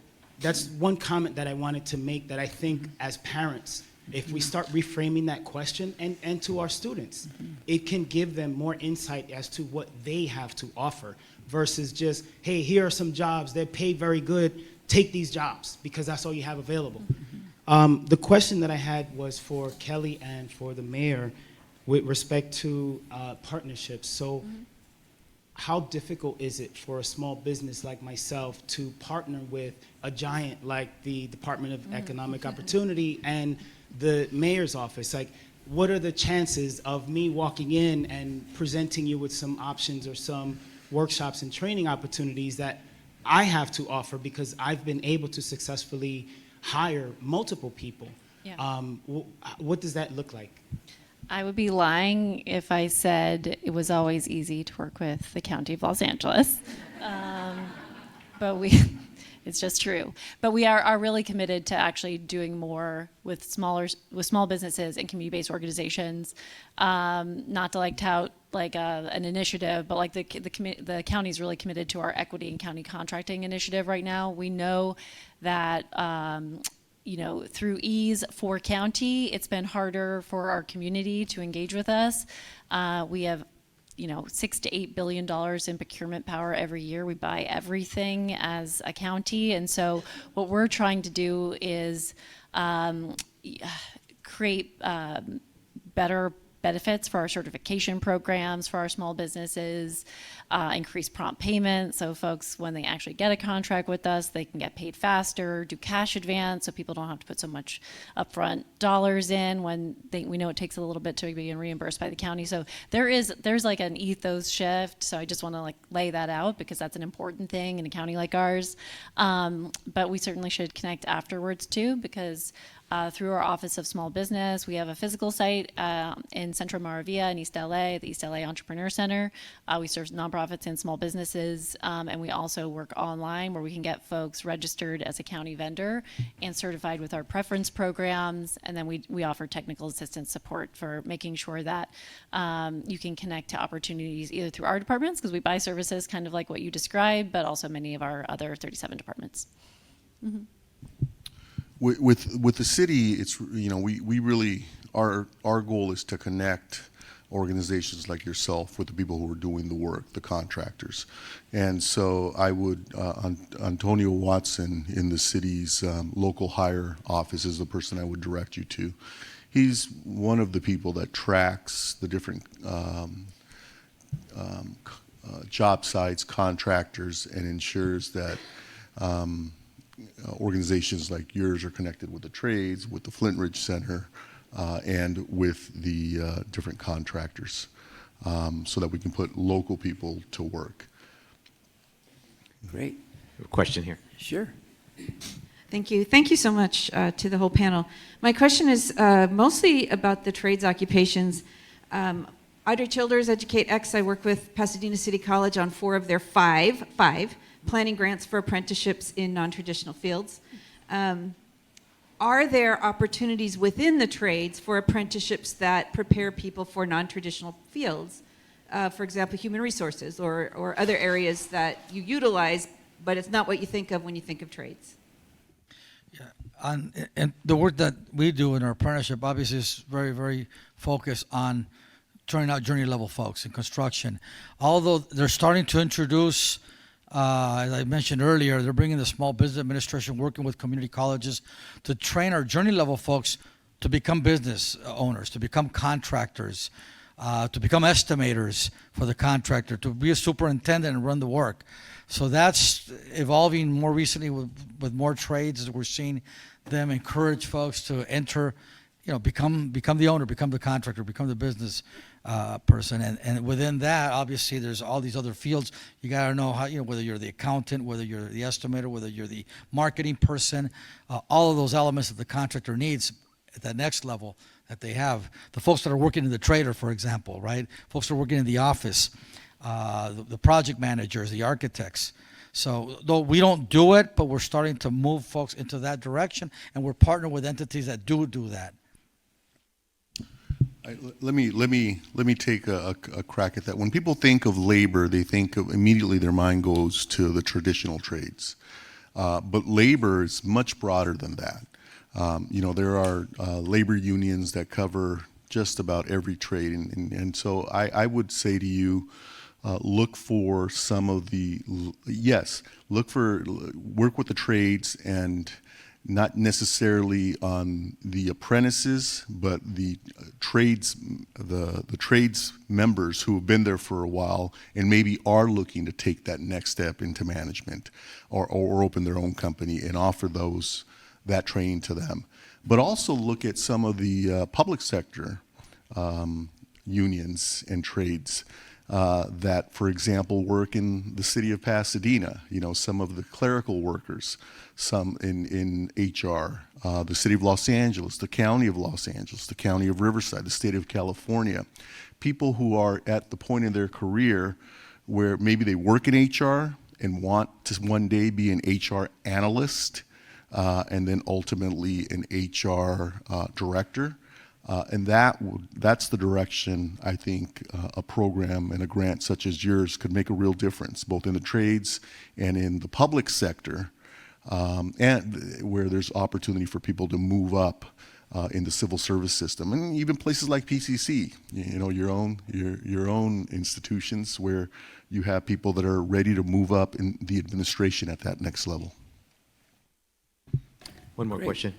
that's one comment that I wanted to make, that I think as parents, if we start reframing that question, and to our students, it can give them more insight as to what they have to offer versus just, hey, here are some jobs, they're paid very good, take these jobs because that's all you have available. The question that I had was for Kelly and for the mayor with respect to partnerships. So how difficult is it for a small business like myself to partner with a giant like the Department of Economic Opportunity and the mayor's office? Like, what are the chances of me walking in and presenting you with some options or some workshops and training opportunities that I have to offer because I've been able to successfully hire multiple people? Yeah. What does that look like? I would be lying if I said it was always easy to work with the County of Los Angeles. But it's just true. But we are really committed to actually doing more with small businesses and community-based organizations. Not to tout an initiative, but the county is really committed to our equity and county contracting initiative right now. We know that through ease for county, it's been harder for our community to engage with us. We have $6 to $8 billion in procurement power every year. We buy everything as a county, and so what we're trying to do is create better benefits for our certification programs for our small businesses, increase prompt payment, so folks, when they actually get a contract with us, they can get paid faster, do cash advance, so people don't have to put so much upfront dollars in when we know it takes a little bit to be reimbursed by the county. So there's like an ethos shift, so I just want to lay that out because that's an important thing in a county like ours. But we certainly should connect afterwards too, because through our Office of Small Business, we have a physical site in Central Maravilla in East LA, the East LA Entrepreneur Center. We serve nonprofits and small businesses, and we also work online where we can get folks registered as a county vendor and certified with our preference programs. And then we offer technical assistance support for making sure that you can connect to opportunities either through our departments, because we buy services kind of like what you described, but also many of our other 37 departments. Mm-hmm. With the city, it's we really our goal is to connect organizations like yourself with the people who are doing the work, the contractors, and so I would Antonio Watson in the city's local hire office is the person I would direct you to. He's one of the people that tracks the different job sites, contractors, and ensures that organizations like yours are connected with the trades, with the Flint Ridge Center, and with the different contractors, so that we can put local people to work. Great. A question here. Sure. Thank you. Thank you so much to the whole panel. My question is mostly about the trades occupations. Audrey Childers, Educate X, I work with Pasadena City College on 4 of their five planning grants for apprenticeships in non-traditional fields. Are there opportunities within the trades for apprenticeships that prepare people for non-traditional fields? For example, human resources or other areas that you utilize, but it's not what you think of when you think of trades? Yeah, and the work that we do in our apprenticeship obviously is very, very focused on turning out journey level folks in construction. Although they're starting to introduce, as I mentioned earlier, they're bringing the Small Business Administration working with community colleges to train our journey level folks to become business owners, to become contractors, to become estimators for the contractor, to be a superintendent and run the work. So that's evolving more recently with more trades. We're seeing them encourage folks to enter become the owner, become the contractor, become the business person, and within that, obviously, there's all these other fields. You got to know how, whether you're the accountant, whether you're the estimator, whether you're the marketing person, all of those elements that the contractor needs at that next level that they have. The folks that are working in the trailer, for example, right? Folks that are working in the office, the project managers, the architects. So though we don't do it, but we're starting to move folks into that direction, and we're partnering with entities that do that. Let me take a crack at that. When people think of labor, they think of immediately their mind goes to the traditional trades, but labor is much broader than that. There are labor unions that cover just about every trade, and so I would say to you, look for some of the work with the trades, and not necessarily on the apprentices, but the trades members who have been there for a while and maybe are looking to take that next step into management, or open their own company and offer that training to them. But also look at some of the public sector unions and trades that, for example, work in the city of Pasadena. Some of the clerical workers, some in HR, the city of Los Angeles, the county of Los Angeles, the county of Riverside, the state of California. People who are at the point in their career where maybe they work in HR and want to one day be an HR analyst, and then ultimately an HR director. And that's the direction I think a program and a grant such as yours could make a real difference, both in the trades and in the public sector, and where there's opportunity for people to move up in the civil service system, and even places like PCC, your own institutions where you have people that are ready to move up in the administration at that next level. One more question.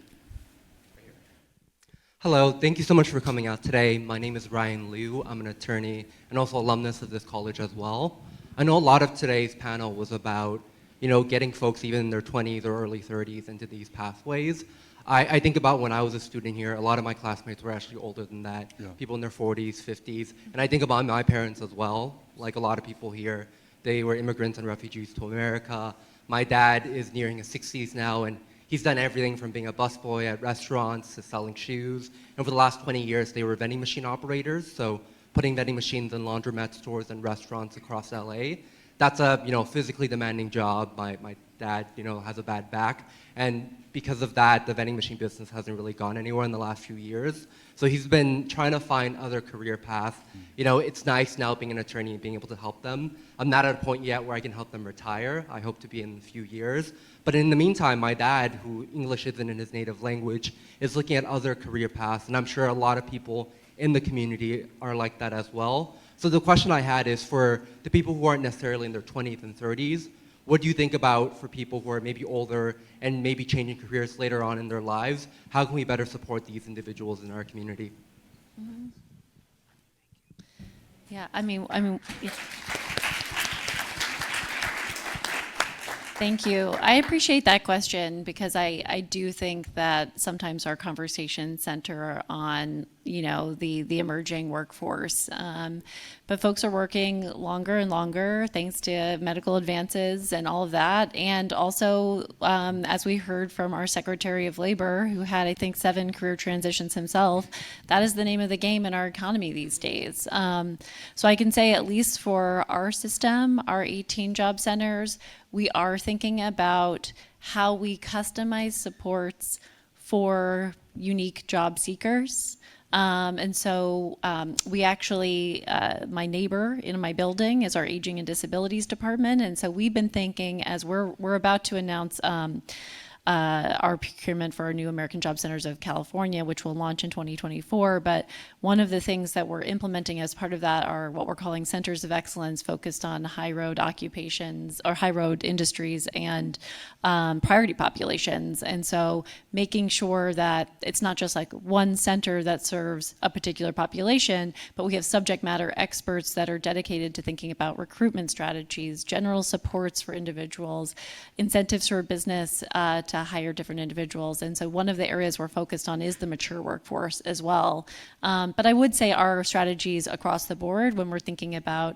Hello, thank you so much for coming out today. My name is Ryan Liu. I'm an attorney and also alumnus of this college as well. I know a lot of today's panel was about, getting folks even in their 20s or early 30s into these pathways. I think about when I was a student here, a lot of my classmates were actually older than that, people in their 40s, 50s. And I think about my parents as well, like a lot of people here. They were immigrants and refugees to America. My dad is nearing his 60s now, and he's done everything from being a busboy at restaurants to selling shoes. And for the last 20 years, they were vending machine operators, so putting vending machines in laundromat stores and restaurants across LA. That's a physically demanding job. My dad has a bad back, and because of that, the vending machine business hasn't really gone anywhere in the last few years. So he's been trying to find other career paths. It's nice now being an attorney and being able to help them. I'm not at a point yet where I can help them retire. I hope to be in a few years. But in the meantime, my dad, who English isn't in his native language, is looking at other career paths, and I'm sure a lot of people in the community are like that as well. So the question I had is, for the people who aren't necessarily in their 20s and 30s, what do you think about for people who are maybe older and maybe changing careers later on in their lives? How can we better support these individuals in our community? Mm-hmm. Yeah, yeah. Thank you. I appreciate that question, because I do think that sometimes our conversations center on, the emerging workforce. But folks are working longer and longer thanks to medical advances and all of that. And also, as we heard from our Secretary of Labor, who had, I think, 7 career transitions himself, that is the name of the game in our economy these days. So I can say, at least for our system, our 18 job centers, we are thinking about how we customize supports for unique job seekers. And so we actually, my neighbor in my building is our Aging and Disabilities Department. And so we've been thinking, as we're about to announce our procurement for our new American Job Centers of California, which will launch in 2024. But one of the things that we're implementing as part of that are what we're calling centers of excellence, focused on high road occupations or high road industries and priority populations. And so making sure that it's not just like one center that serves a particular population, but we have subject matter experts that are dedicated to thinking about recruitment strategies, general supports for individuals, incentives for business to to hire different individuals. And so one of the areas we're focused on is the mature workforce as well. But I would say our strategies across the board when we're thinking about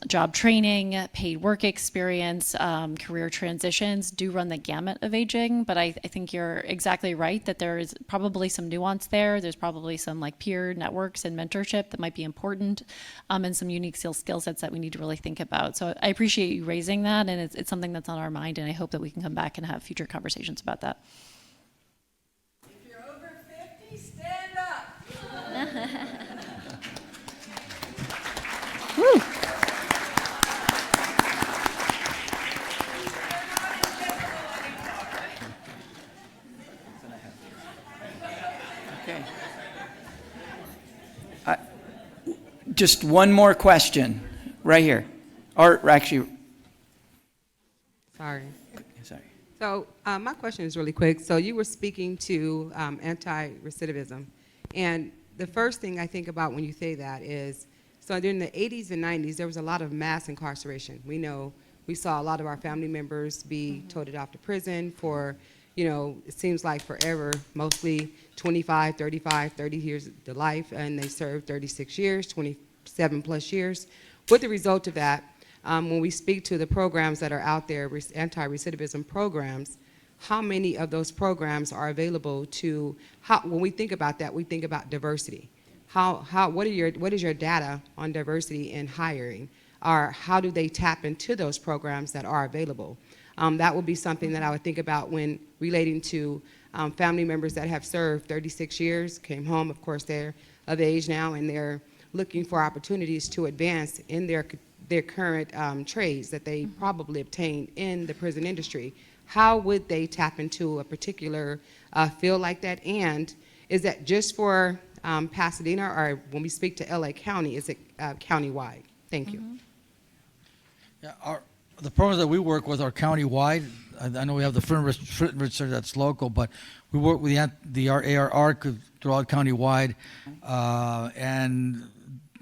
job training, paid work experience, career transitions do run the gamut of aging, but I think you're exactly right that there is probably some nuance there. There's probably some like peer networks and mentorship that might be important, and some unique skill sets that we need to really think about. So I appreciate you raising that, and it's something that's on our mind, and I hope that we can come back and have future conversations about that. If you're over 50, stand up. Woo. Okay. Just one more question, right here. Or actually, Sorry. sorry. So my question is really quick. So you were speaking to anti-recidivism. And the first thing I think about when you say that is, so during the 80s and 90s, there was a lot of mass incarceration. We saw a lot of our family members be toted off to prison for, it seems like forever, mostly 25, 35, 30 years to life, and they served 36 years, 27 plus years. With the result of that, when we speak to the programs that are out there, anti-recidivism programs, how many of those programs are available to, when we think about that, we think about diversity. What is your data on diversity in hiring? Or how do they tap into those programs that are available? That would be something that I would think about when relating to family members that have served 36 years, came home, of course, they're of age now, and they're looking for opportunities to advance in their current trades that they probably obtained in the prison industry. How would they tap into a particular field like that? And is that just for Pasadena, or when we speak to LA County, is it countywide? Thank you. Yeah, the programs that we work with are countywide. I know we have the Frittenridge Center that's local, but we work with the ARR throughout countywide, and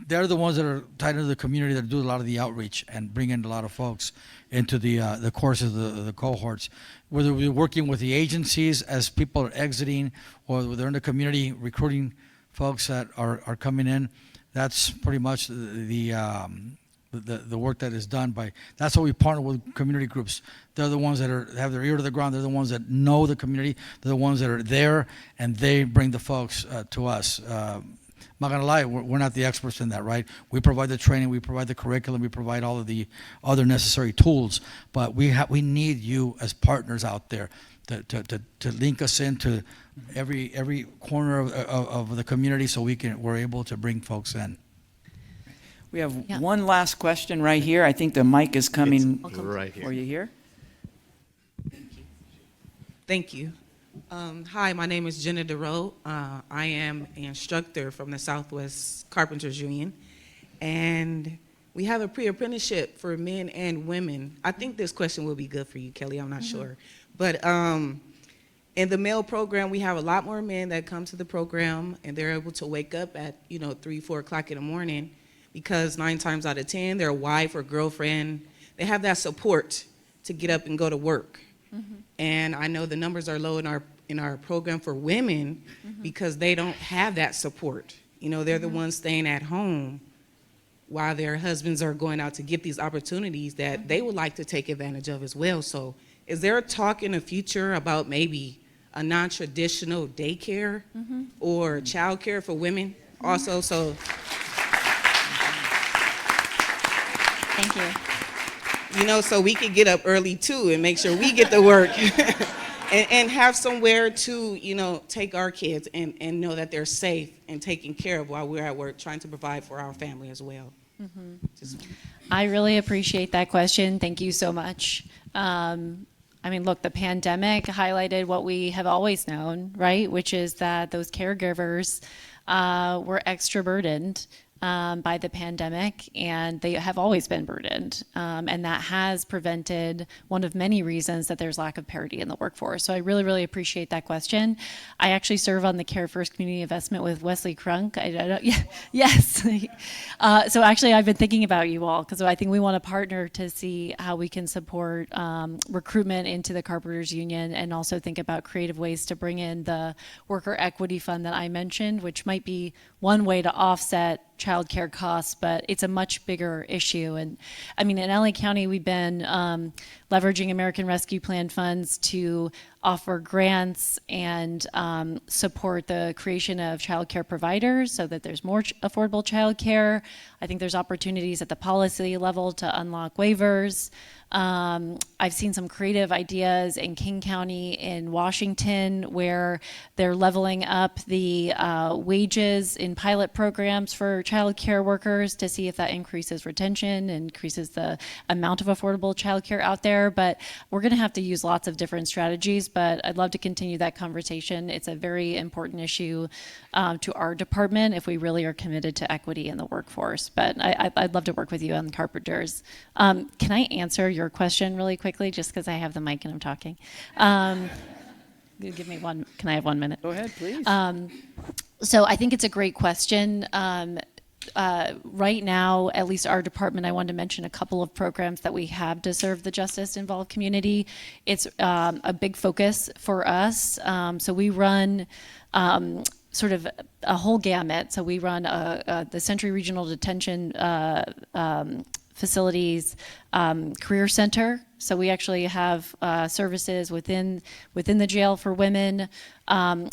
they're the ones that are tied into the community that do a lot of the outreach and bring in a lot of folks into the courses, the cohorts. Whether we're working with the agencies as people are exiting, or they're in the community recruiting folks that are coming in, that's pretty much the work that is done by. That's how we partner with community groups. They're the ones that have their ear to the ground. They're the ones that know the community. They're the ones that are there, and they bring the folks to us. I'm not gonna lie, we're not the experts in that, right? We provide the training, we provide the curriculum, we provide all of the other necessary tools, but we need you as partners out there to link us into every corner of the community, so we're able to bring folks in. We have one last question right here. I think the mic is coming right here. for you here. Thank you. Hi, my name is Jenna DeRoe. I am an instructor from the Southwest Carpenters Union, and we have a pre-apprenticeship for men and women. I think this question will be good for you, Kelly. I'm not sure. But in the male program, we have a lot more men that come to the program, and they're able to wake up at 3, 4 o'clock in the morning, because 9 times out of 10, their wife or girlfriend, they have that support to get up and go to work. And I know the numbers are low in our program for women because they don't have that support. They're the ones staying at home while their husbands are going out to get these opportunities that they would like to take advantage of as well. So is there a talk in the future about maybe a non-traditional daycare or childcare for women also? So Thank you. so we can get up early too and make sure we get to work and have somewhere to, take our kids and know that they're safe and taken care of while we're at work, trying to provide for our family as well. I really appreciate that question. Thank you so much. Look, the pandemic highlighted what we have always known, right? Which is that those caregivers were extra burdened. by the pandemic, and they have always been burdened. And that has prevented one of many reasons that there's lack of parity in the workforce. So I really, really appreciate that question. I actually serve on the Care First Community Investment with Wesley Crunk. Yes. So actually, I've been thinking about you all because I think we want to partner to see how we can support recruitment into the Carpenters Union, and also think about creative ways to bring in the worker equity fund that I mentioned, which might be one way to offset childcare costs, but it's a much bigger issue. And I mean, in LA County, we've been leveraging American Rescue Plan funds to offer grants and support the creation of childcare providers so that there's more affordable childcare. I think there's opportunities at the policy level to unlock waivers. I've seen some creative ideas in King County in Washington where they're leveling up the wages in pilot programs for child care workers to see if that increases retention, increases the amount of affordable child care out there. But we're going to have to use lots of different strategies, but I'd love to continue that conversation. It's a very important issue to our department if we really are committed to equity in the workforce. But I'd love to work with you on Carpenters. Can I answer your question really quickly, just because I have the mic and I'm talking? Give me one. Can I have 1 minute? Go ahead, please. So I think it's a great question. Right now, at least our department, I wanted to mention a couple of programs that we have to serve the justice-involved community. It's a big focus for us. So we run sort of a whole gamut. So we run the Century Regional Detention Facilities Career Center. So we actually have services within the jail for women.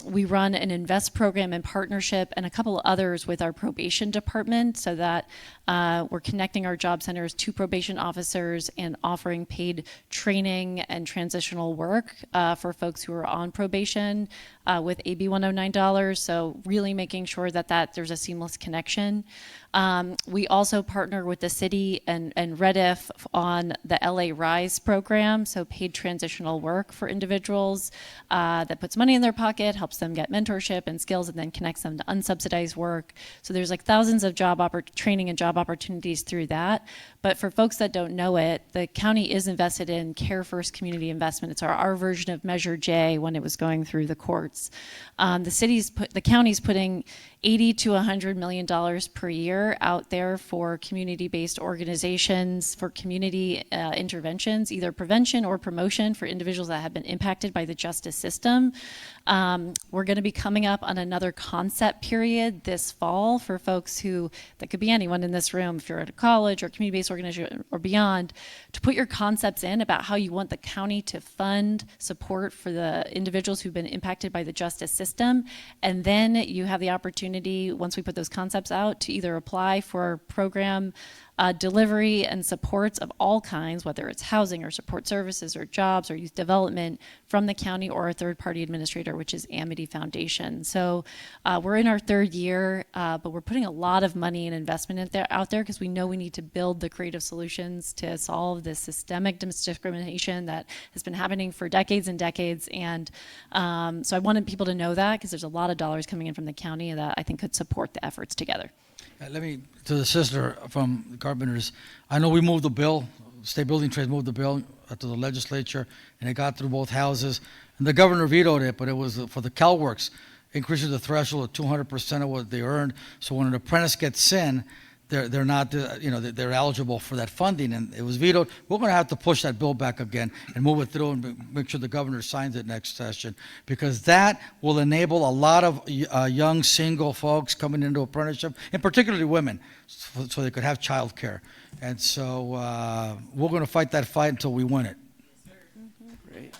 We run an INVEST program in partnership and a couple of others with our probation department, so that we're connecting our job centers to probation officers and offering paid training and transitional work for folks who are on probation with AB 109 dollars. So really making sure that there's a seamless connection. We also partner with the city and Rediff on the LA Rise program, so paid transitional work for individuals that puts money in their pocket, helps them get mentorship and skills, and then connects them to unsubsidized work. So there's like thousands of training and job opportunities through that. But for folks that don't know it, the county is invested in Care First Community Investment. It's our version of Measure J when it was going through the courts. The county's putting $80 to $100 million per year out there for community-based organizations, for community interventions, either prevention or promotion for individuals that have been impacted by the justice system. We're going to be coming up on another concept period this fall for folks that could be anyone in this room, if you're at a college or community-based organization or beyond, to put your concepts in about how you want the county to fund support for the individuals who've been impacted by the justice system. And then you have the opportunity, once we put those concepts out, to either apply for program delivery and supports of all kinds, whether it's housing or support services or jobs or youth development, from the county or a third-party administrator, which is Amity Foundation. So we're in our third year, but we're putting a lot of money and investment out there because we know we need to build the creative solutions to solve this systemic discrimination that has been happening for decades and decades. And so I wanted people to know that, because there's a lot of dollars coming in from the county that I think could support the efforts together. To the sister from the Carpenters, I know we moved the bill, State Building Trades moved the bill to the legislature, and it got through both houses. And the governor vetoed it, but it was for the CalWorks, increasing the threshold of 200% of what they earned. So when an apprentice gets in, they're not, they're eligible for that funding, and it was vetoed. We're going to have to push that bill back again and move it through and make sure the governor signs it next session, because that will enable a lot of young single folks coming into apprenticeship, and particularly women, so they could have child care. And so we're going to fight that fight until we win it. Great.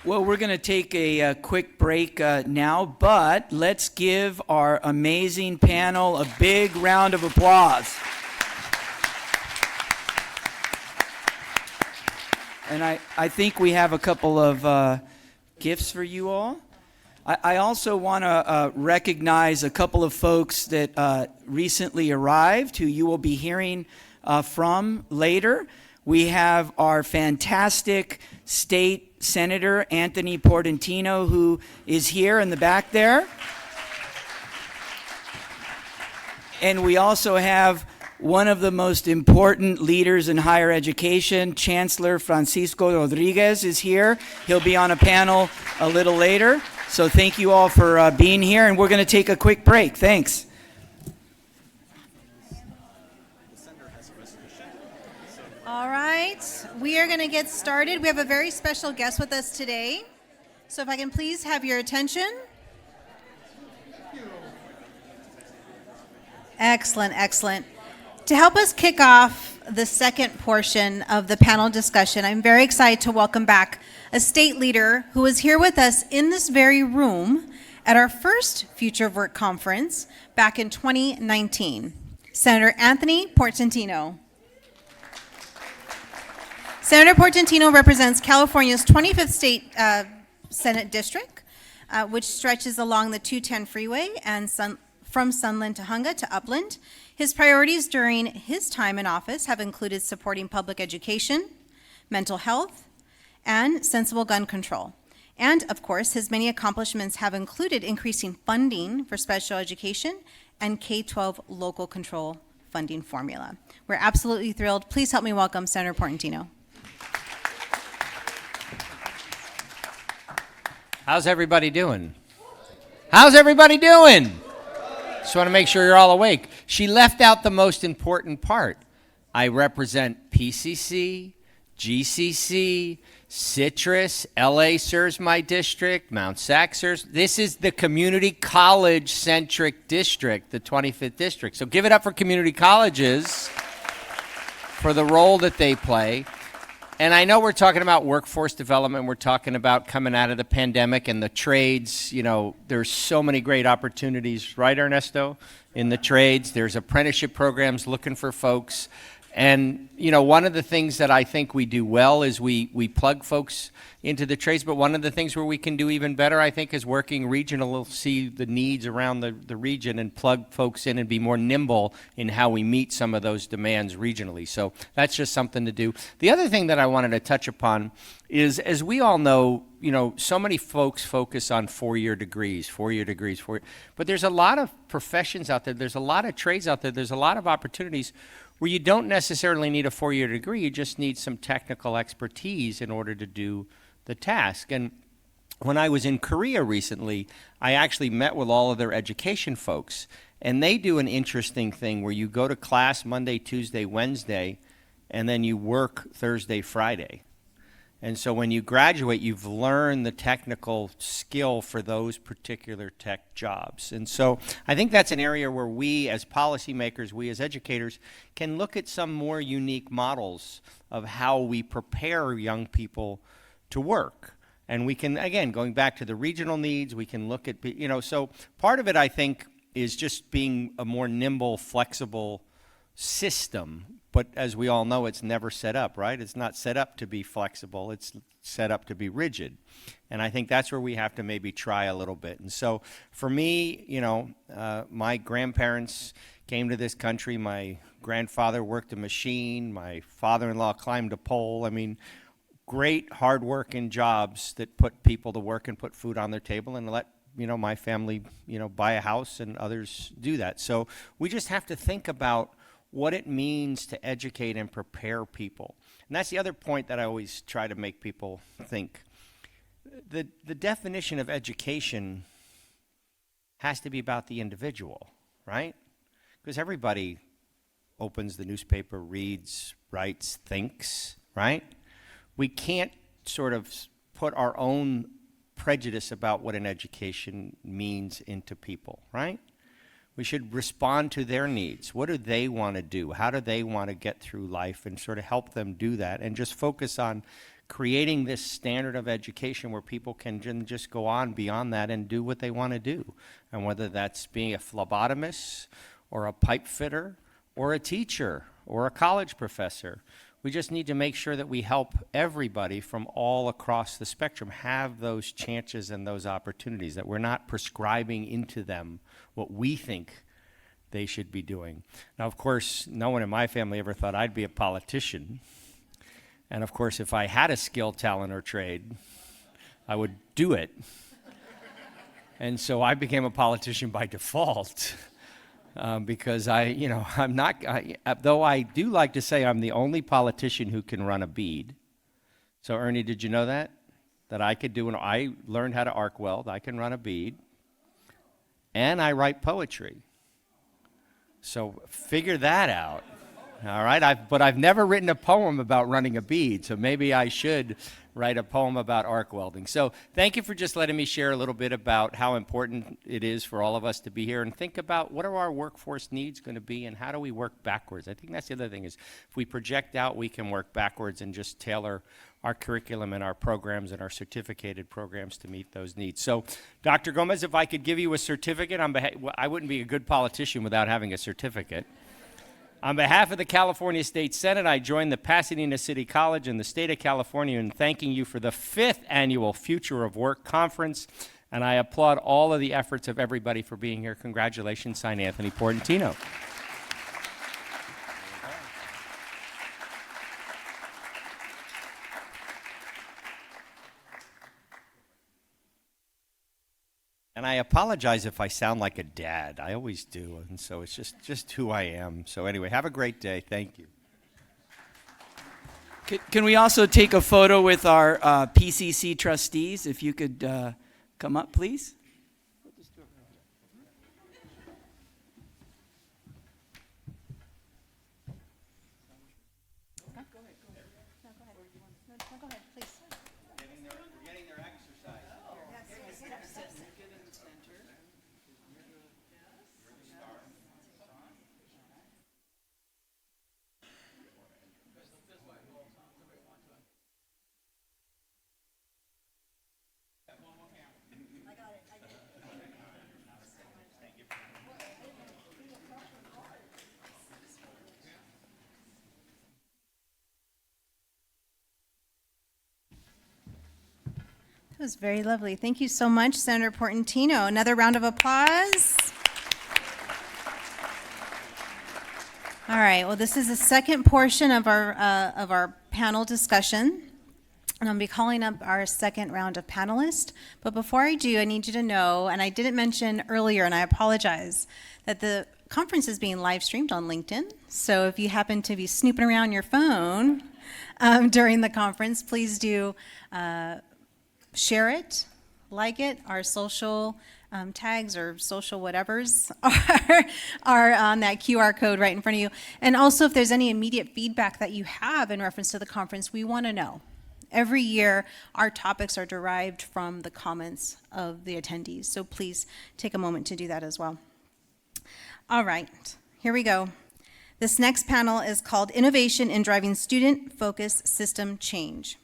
Well, we're going to take a quick break now, but let's give our amazing panel a big round of applause. And I think we have a couple of gifts for you all. I also want to recognize a couple of folks that recently arrived who you will be hearing from later. we have our fantastic state senator, Anthony Portantino, who is here in the back there. And we also have one of the most important leaders in higher education, Chancellor Francisco Rodriguez is here. He'll be on a panel a little later. So thank you all for being here, and we're going to take a quick break. Thanks. All right, we are going to get started. We have a very special guest with us today. So if I can please have your attention. Excellent, excellent. To help us kick off the second portion of the panel discussion, I'm very excited to welcome back a state leader who was here with us in this very room at our first Future of Work conference back in 2019, Senator Anthony Portantino. Senator Portantino represents California's 25th state Senate district, which stretches along the 210 freeway and from Sunland to Hunga to Upland. His priorities during his time in office have included supporting public education, mental health, and sensible gun control. And of course, his many accomplishments have included increasing funding for special education and K-12 local control funding formula. We're absolutely thrilled. Please help me welcome Senator Portantino. How's everybody doing? How's everybody doing? Just want to make sure you're all awake. She left out the most important part. I represent PCC, GCC, Citrus, LA serves my district, Mount Sac serves. This is the community college-centric district, the 25th district. So give it up for community colleges for the role that they play. And I know we're talking about workforce development. We're talking about coming out of the pandemic and the trades. You know, there's so many great opportunities, right, Ernesto, in the trades. There's apprenticeship programs looking for folks. And, you know, one of the things that I think we do well is we plug folks into the trades, but one of the things where we can do even better, I think, is working regional, see the needs around the region and plug folks in and be more nimble in how we meet some of those demands regionally. So that's just something to do. The other thing that I wanted to touch upon is, as we all know, you know, so many folks focus on four-year degrees, but there's a lot of professions out there, there's a lot of trades out there, there's a lot of opportunities where you don't necessarily need a four-year degree, you just need some technical expertise in order to do the task. And when I was in Korea recently, I actually met with all of their education folks, and they do an interesting thing where you go to class Monday, Tuesday, Wednesday, and then you work Thursday, Friday. And so when you graduate, you've learned the technical skill for those particular tech jobs. And so I think that's an area where we as policymakers, we as educators, can look at some more unique models of how we prepare young people to work. And we can, again, going back to the regional needs, we can look at, you know, so part of it, I think, is just being a more nimble, flexible system. But as we all know, it's never set up, right? It's not set up to be flexible. It's set up to be rigid. And I think that's where we have to maybe try a little bit. And so for me, you know, my grandparents came to this country. My grandfather worked a machine. My father-in-law climbed a pole. I mean, great hard-working jobs that put people to work and put food on their table and let, you know, my family, you know, buy a house and others do that. So we just have to think about what it means to educate and prepare people. And that's the other point that I always try to make people think. The definition of education has to be about the individual, right? Because everybody opens the newspaper, reads, writes, thinks, right? We can't sort of put our own prejudice about what an education means into people, right? We should respond to their needs. What do they want to do? How do they want to get through life, and sort of help them do that, and just focus on creating this standard of education where people can just go on beyond that and do what they want to do. And whether that's being a phlebotomist or a pipe fitter or a teacher or a college professor, we just need to make sure that we help everybody from all across the spectrum have those chances and those opportunities, that we're not prescribing into them what we think they should be doing. Now, of course, no one in my family ever thought I'd be a politician. And of course, if I had a skill, talent, or trade, I would do it. And so I became a politician by default because though I do like to say I'm the only politician who can run a bead. So Ernie, did you know that? That I could do, I learned how to arc weld, I can run a bead, and I write poetry. So figure that out. All right, but I've never written a poem about running a bead, so maybe I should write a poem about arc welding. So thank you for just letting me share a little bit about how important it is for all of us to be here and think about what are our workforce needs going to be and how do we work backwards. I think that's the other thing is if we project out, we can work backwards and just tailor our curriculum and our programs and our certificated programs to meet those needs. So Dr. Gomez, if I could give you a certificate, I wouldn't be a good politician without having a certificate. On behalf of the California State Senate, I join the Pasadena City College and the state of California in thanking you for the 5th annual Future of Work Conference, and I applaud all of the efforts of everybody for being here. Congratulations, signed Anthony Portantino. And I apologize if I sound like a dad. I always do, and so it's just who I am. So anyway, have a great day. Thank you. Can we also take a photo with our PCC trustees? If you could come up, please. That was very lovely. Thank you so much, Senator Portantino. Another round of applause. All right, well, this is the second portion of our panel discussion, and I'll be calling up our second round of panelists. But before I do, I need you to know, and I didn't mention earlier, and I apologize, that the conference is being live streamed on LinkedIn. So if you happen to be snooping around your phone during the conference, please do share it, like it. Our social tags or social whatevers are on that QR code right in front of you. And also, if there's any immediate feedback that you have in reference to the conference, we want to know. Every year, our topics are derived from the comments of the attendees. So please take a moment to do that as well. All right, here we go. This next panel is called Innovation in Driving Student-Focused System Change.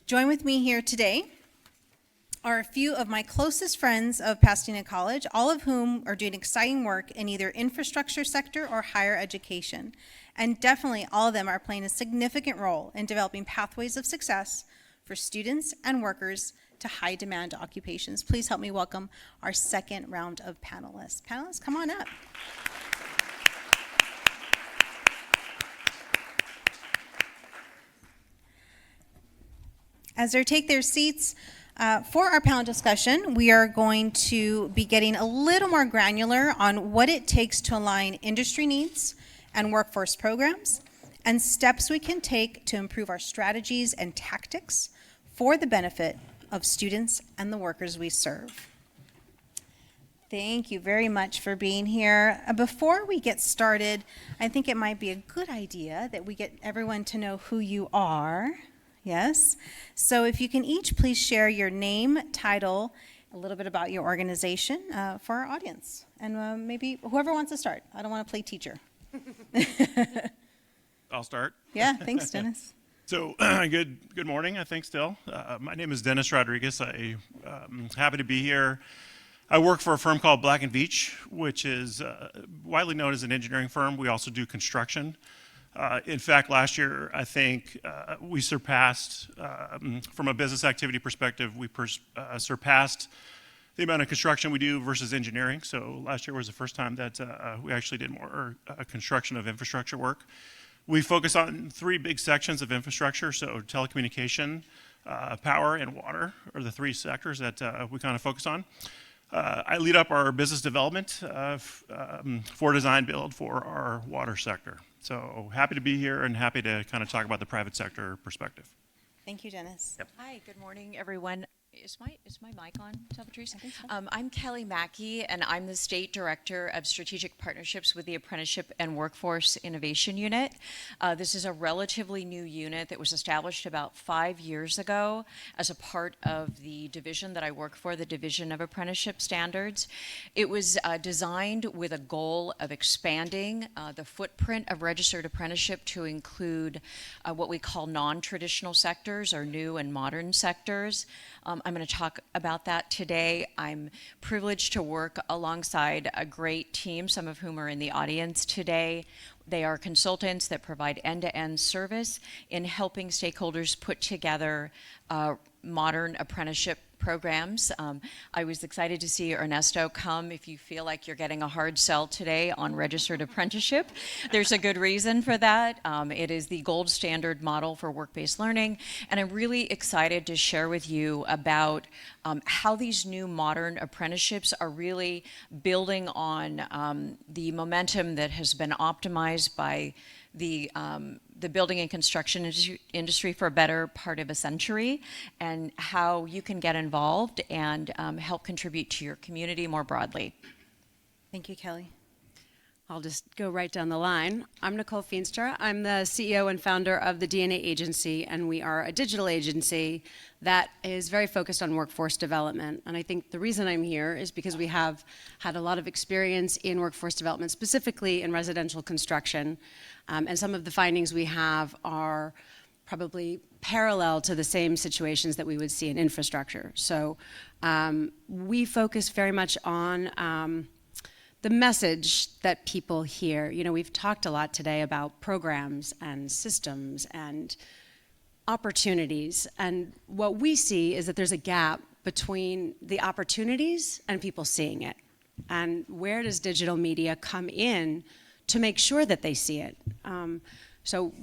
Join with me here today are a few of my closest friends of Pasadena College, all of whom are doing exciting work in either infrastructure sector or higher education. And definitely all of them are playing a significant role in developing pathways of success for students and workers to high demand occupations. Please help me welcome our second round of panelists. Panelists, come on up. As they take their seats, for our panel discussion, we are going to be getting a little more granular on what it takes to align industry needs and workforce programs, and steps we can take to improve our strategies and tactics for the benefit of students and the workers we serve. Thank you very much for being here. Before we get started, I think it might be a good idea that we get everyone to know who you are. Yes. So if you can each please share your name, title, a little bit about your organization for our audience. And maybe whoever wants to start. I don't want to play teacher. I'll start. Yeah, thanks, Dennis. So good morning, I think still. My name is Dennis Rodriguez. I happy to be here. I work for a firm called Black & Veatch, which is widely known as an engineering firm. We also do construction. In fact, last year, I think we surpassed, from a business activity perspective, we surpassed the amount of construction we do versus engineering. So last year was the first time that we actually did more construction of infrastructure work. We focus on three big sections of infrastructure, so telecommunication, power, and water are the three sectors that we kind of focus on. I lead up our business development for design build for our water sector. So happy to be here and happy to kind of talk about the private sector perspective. Thank you, Dennis. Yep. Hi, good morning, everyone. Is my mic on, Patrice? I think so. I'm Kelly Mackey, and I'm the State Director of Strategic Partnerships with the Apprenticeship and Workforce Innovation Unit. This is a relatively new unit that was established about 5 years ago as a part of the division that I work for, the Division of Apprenticeship Standards. It was designed with a goal of expanding the footprint of registered apprenticeship to include what we call non-traditional sectors or new and modern sectors. I'm going to talk about that today. I'm privileged to work alongside a great team, some of whom are in the audience today. They are consultants that provide end-to-end service in helping stakeholders put together modern apprenticeship programs. I was excited to see Ernesto come. If you feel like you're getting a hard sell today on registered apprenticeship, there's a good reason for that. It is the gold standard model for work-based learning, and I'm really excited to share with you about how these new modern apprenticeships are really building on the momentum that has been optimized by the building and construction industry for a better part of a century, and how you can get involved and help contribute to your community more broadly. Thank you, Kelly. I'll just go right down the line. I'm Nicole Feenstra. I'm the CEO and founder of the DNA Agency, and we are a digital agency that is very focused on workforce development. And I think the reason I'm here is because we have had a lot of experience in workforce development, specifically in residential construction. And some of the findings we have are probably parallel to the same situations that we would see in infrastructure. So we focus very much on the message that people hear. You know, we've talked a lot today about programs and systems and opportunities. And what we see is that there's a gap between the opportunities and people seeing it. And where does digital media come in to make sure that they see it? So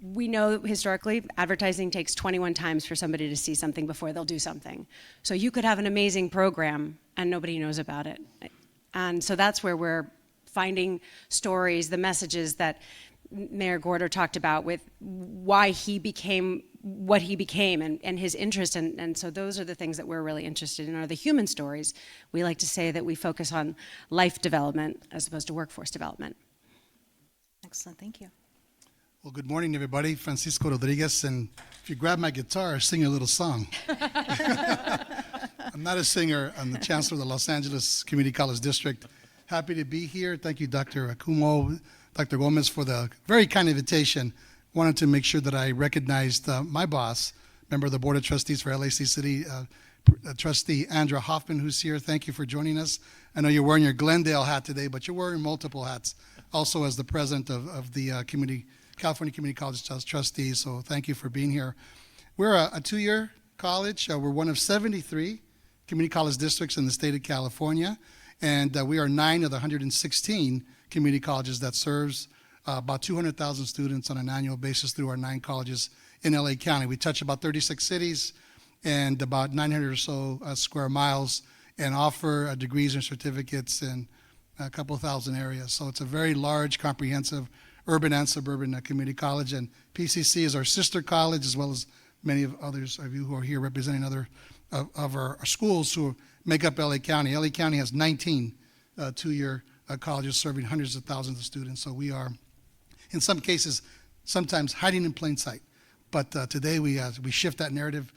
we know historically advertising takes 21 times for somebody to see something before they'll do something. So you could have an amazing program and nobody knows about it. And so that's where we're finding stories, the messages that Mayor Gorder talked about with why he became what he became and his interest. And so those are the things that we're really interested in, are the human stories. We like to say that we focus on life development as opposed to workforce development. Excellent, thank you. Well, good morning, everybody. Francisco Rodriguez, and if you grab my guitar, sing a little song. I'm not a singer. I'm the chancellor of the Los Angeles Community College District. Happy to be here. Thank you, Dr. Akumo, Dr. Gomez, for the very kind invitation. Wanted to make sure that I recognized my boss, member of the Board of Trustees for LAC City, Trustee Andra Hoffman, who's here. Thank you for joining us. I know you're wearing your Glendale hat today, but you're wearing multiple hats, also as the president of the California Community College Trustees, so thank you for being here. We're a two-year college. We're one of 73 community college districts in the state of California, and we are 9 of the 116 community colleges that serves about 200,000 students on an annual basis through our 9 colleges in LA County. We touch about 36 cities and about 900 or so square miles, and offer degrees and certificates in a couple thousand areas. So it's a very large, comprehensive urban and suburban community college, and PCC is our sister college, as well as many of others of you who are here representing other of our schools who make up LA County. LA County has 19 two-year colleges serving hundreds of thousands of students, so we are, in some cases, sometimes hiding in plain sight. But today we shift that narrative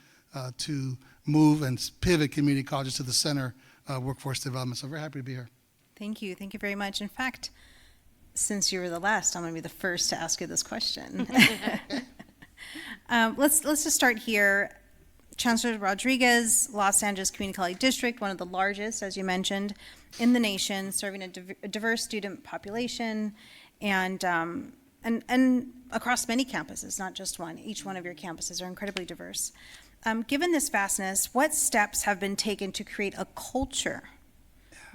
to move and pivot community colleges to the center of workforce development. So very happy to be here. Thank you very much. In fact, since you were the last, I'm going to be the first to ask you this question. Let's just start here. Chancellor Rodriguez, Los Angeles Community College District, one of the largest, as you mentioned, in the nation, serving a diverse student population, and across many campuses, not just one. Each one of your campuses are incredibly diverse. Given this vastness, what steps have been taken to create a culture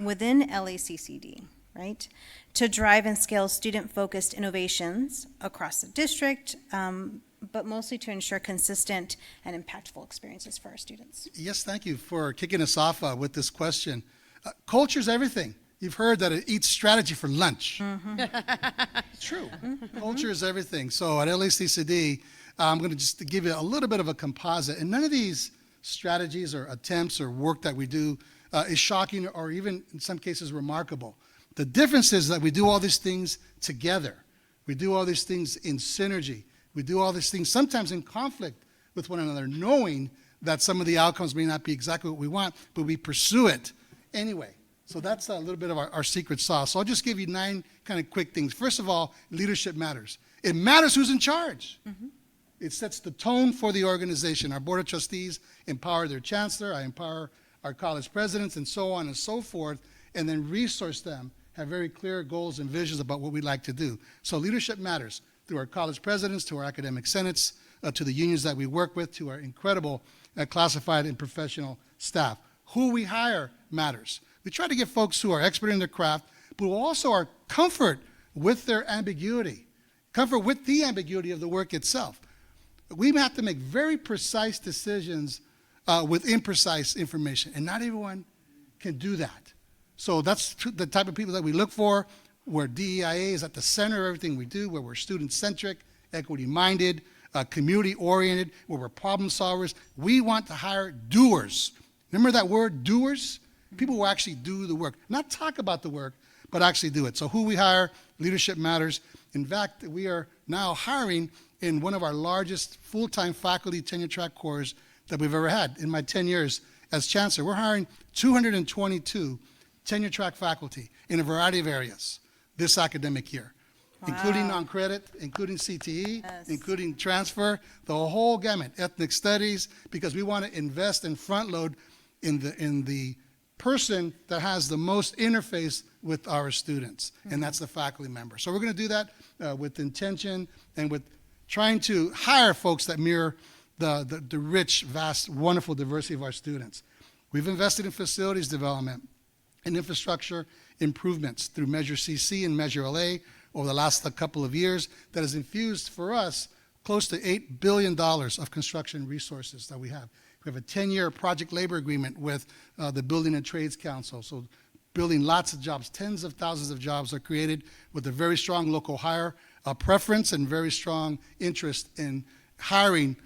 within LACCD right? To drive and scale student-focused innovations across the district, but mostly to ensure consistent and impactful experiences for our students. Yes, thank you for kicking us off with this question. Culture's everything. You've heard that it eats strategy for lunch. It's true. Culture is everything. So at LACCD, I'm going to just give you a little bit of a composite. And none of these strategies or attempts or work that we do is shocking or even in some cases remarkable. The difference is that we do all these things together. We do all these things in synergy. We do all these things sometimes in conflict with one another, knowing that some of the outcomes may not be exactly what we want, but we pursue it anyway. So that's a little bit of our secret sauce. So I'll just give you 9 kind of quick things. First of all, leadership matters. It matters who's in charge. It sets the tone for the organization. Our Board of Trustees empower their chancellor. I empower our college presidents and so on and so forth, and then resource them, have very clear goals and visions about what we'd like to do. So leadership matters through our college presidents, to our academic senates, to the unions that we work with, to our incredible classified and professional staff. Who we hire matters. We try to get folks who are expert in their craft, but who also are comfort with their ambiguity, comfort with the ambiguity of the work itself. We have to make very precise decisions with imprecise information, and not everyone can do that. So that's the type of people that we look for, where DEIA is at the center of everything we do, where we're student-centric, equity-minded, community-oriented, where we're problem solvers. We want to hire doers. Remember that word, doers? People who actually do the work. Not talk about the work, but actually do it. So who we hire, leadership matters. In fact, we are now hiring in one of our largest full-time faculty tenure track corps that we've ever had. In my 10 years as chancellor, we're hiring 222 tenure track faculty in a variety of areas this academic year, including non-credit, including CTE, including transfer, the whole gamut, ethnic studies, because we want to invest and front load in the person that has the most interface with our students, and that's the faculty member. So we're going to do that with intention and with trying to hire folks that mirror the rich, vast, wonderful diversity of our students. We've invested in facilities development and infrastructure improvements through Measure CC and Measure LA over the last couple of years that has infused for us close to $8 billion of construction resources that we have. We have a 10-year project labor agreement with the Building and Trades Council. So building lots of jobs, tens of thousands of jobs are created with a very strong local hire preference and very strong interest in hiring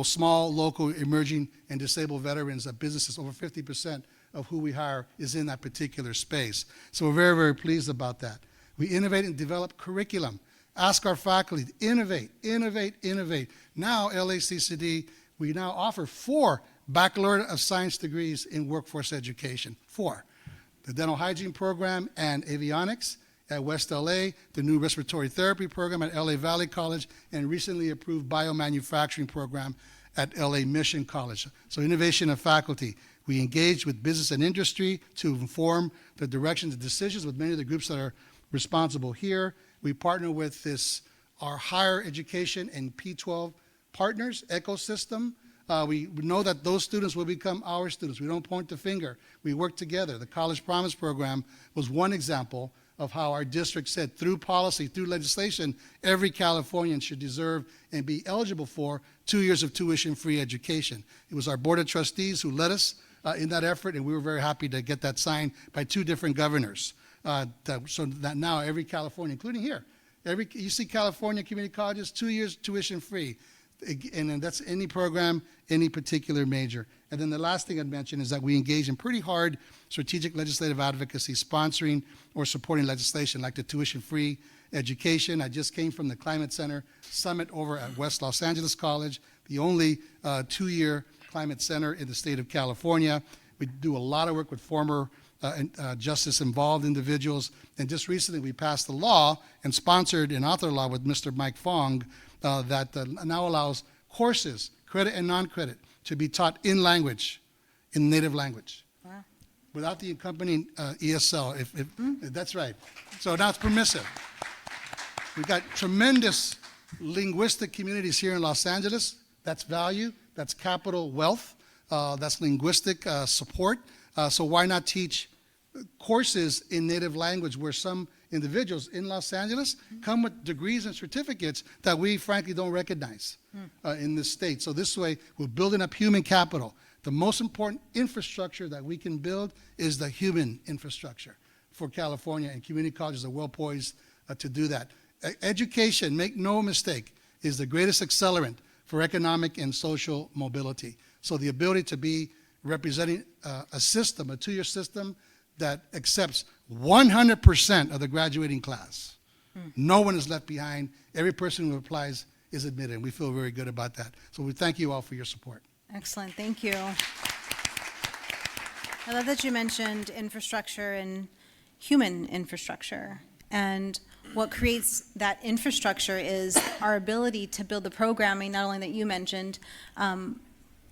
small, local, emerging, and disabled veterans of businesses. Over 50% of who we hire is in that particular space. So we're very, very pleased about that. We innovate and develop curriculum. Ask our faculty to innovate, innovate, innovate. Now, LACCD, we now offer 4 Baccalaureate of Science degrees in workforce education. 4. The dental hygiene program and avionics at West LA, the new respiratory therapy program at LA Valley College, and recently approved biomanufacturing program at LA Mission College. So innovation of faculty. We engage with business and industry to inform the directions and decisions with many of the groups that are responsible here. We partner with our higher education and P12 partners ecosystem. We know that those students will become our students. We don't point the finger. We work together. The College Promise Program was one example of how our district said through policy, through legislation, every Californian should deserve and be eligible for 2 years of tuition-free education. It was our Board of Trustees who led us in that effort, and we were very happy to get that signed by 2 different governors. So that now every Californian, including here, you see California community colleges, 2 years tuition-free. And then that's any program, any particular major. And then the last thing I'd mention is that we engage in pretty hard strategic legislative advocacy, sponsoring or supporting legislation like the tuition-free education. I just came from the Climate Center Summit over at West Los Angeles College, the only 2-year climate center in the state of California. We do a lot of work with former justice-involved individuals. And just recently we passed a law and sponsored an author law with Mr. Mike Fong that now allows courses, credit and non-credit, to be taught in language, in native language, without the accompanying ESL. That's right. So now it's permissive. We've got tremendous linguistic communities here in Los Angeles. That's value. That's capital wealth. That's linguistic support. So why not teach courses in native language where some individuals in Los Angeles come with degrees and certificates that we frankly don't recognize in this state. So this way, we're building up human capital. The most important infrastructure that we can build is the human infrastructure for California, and community colleges are well poised to do that. Education, make no mistake, is the greatest accelerant for economic and social mobility. So the ability to be representing a system, a two-year system that accepts 100% of the graduating class. No one is left behind. Every person who applies is admitted, and we feel very good about that. So we thank you all for your support. Excellent, thank you. I love that you mentioned infrastructure and human infrastructure. And what creates that infrastructure is our ability to build the programming, not only that you mentioned,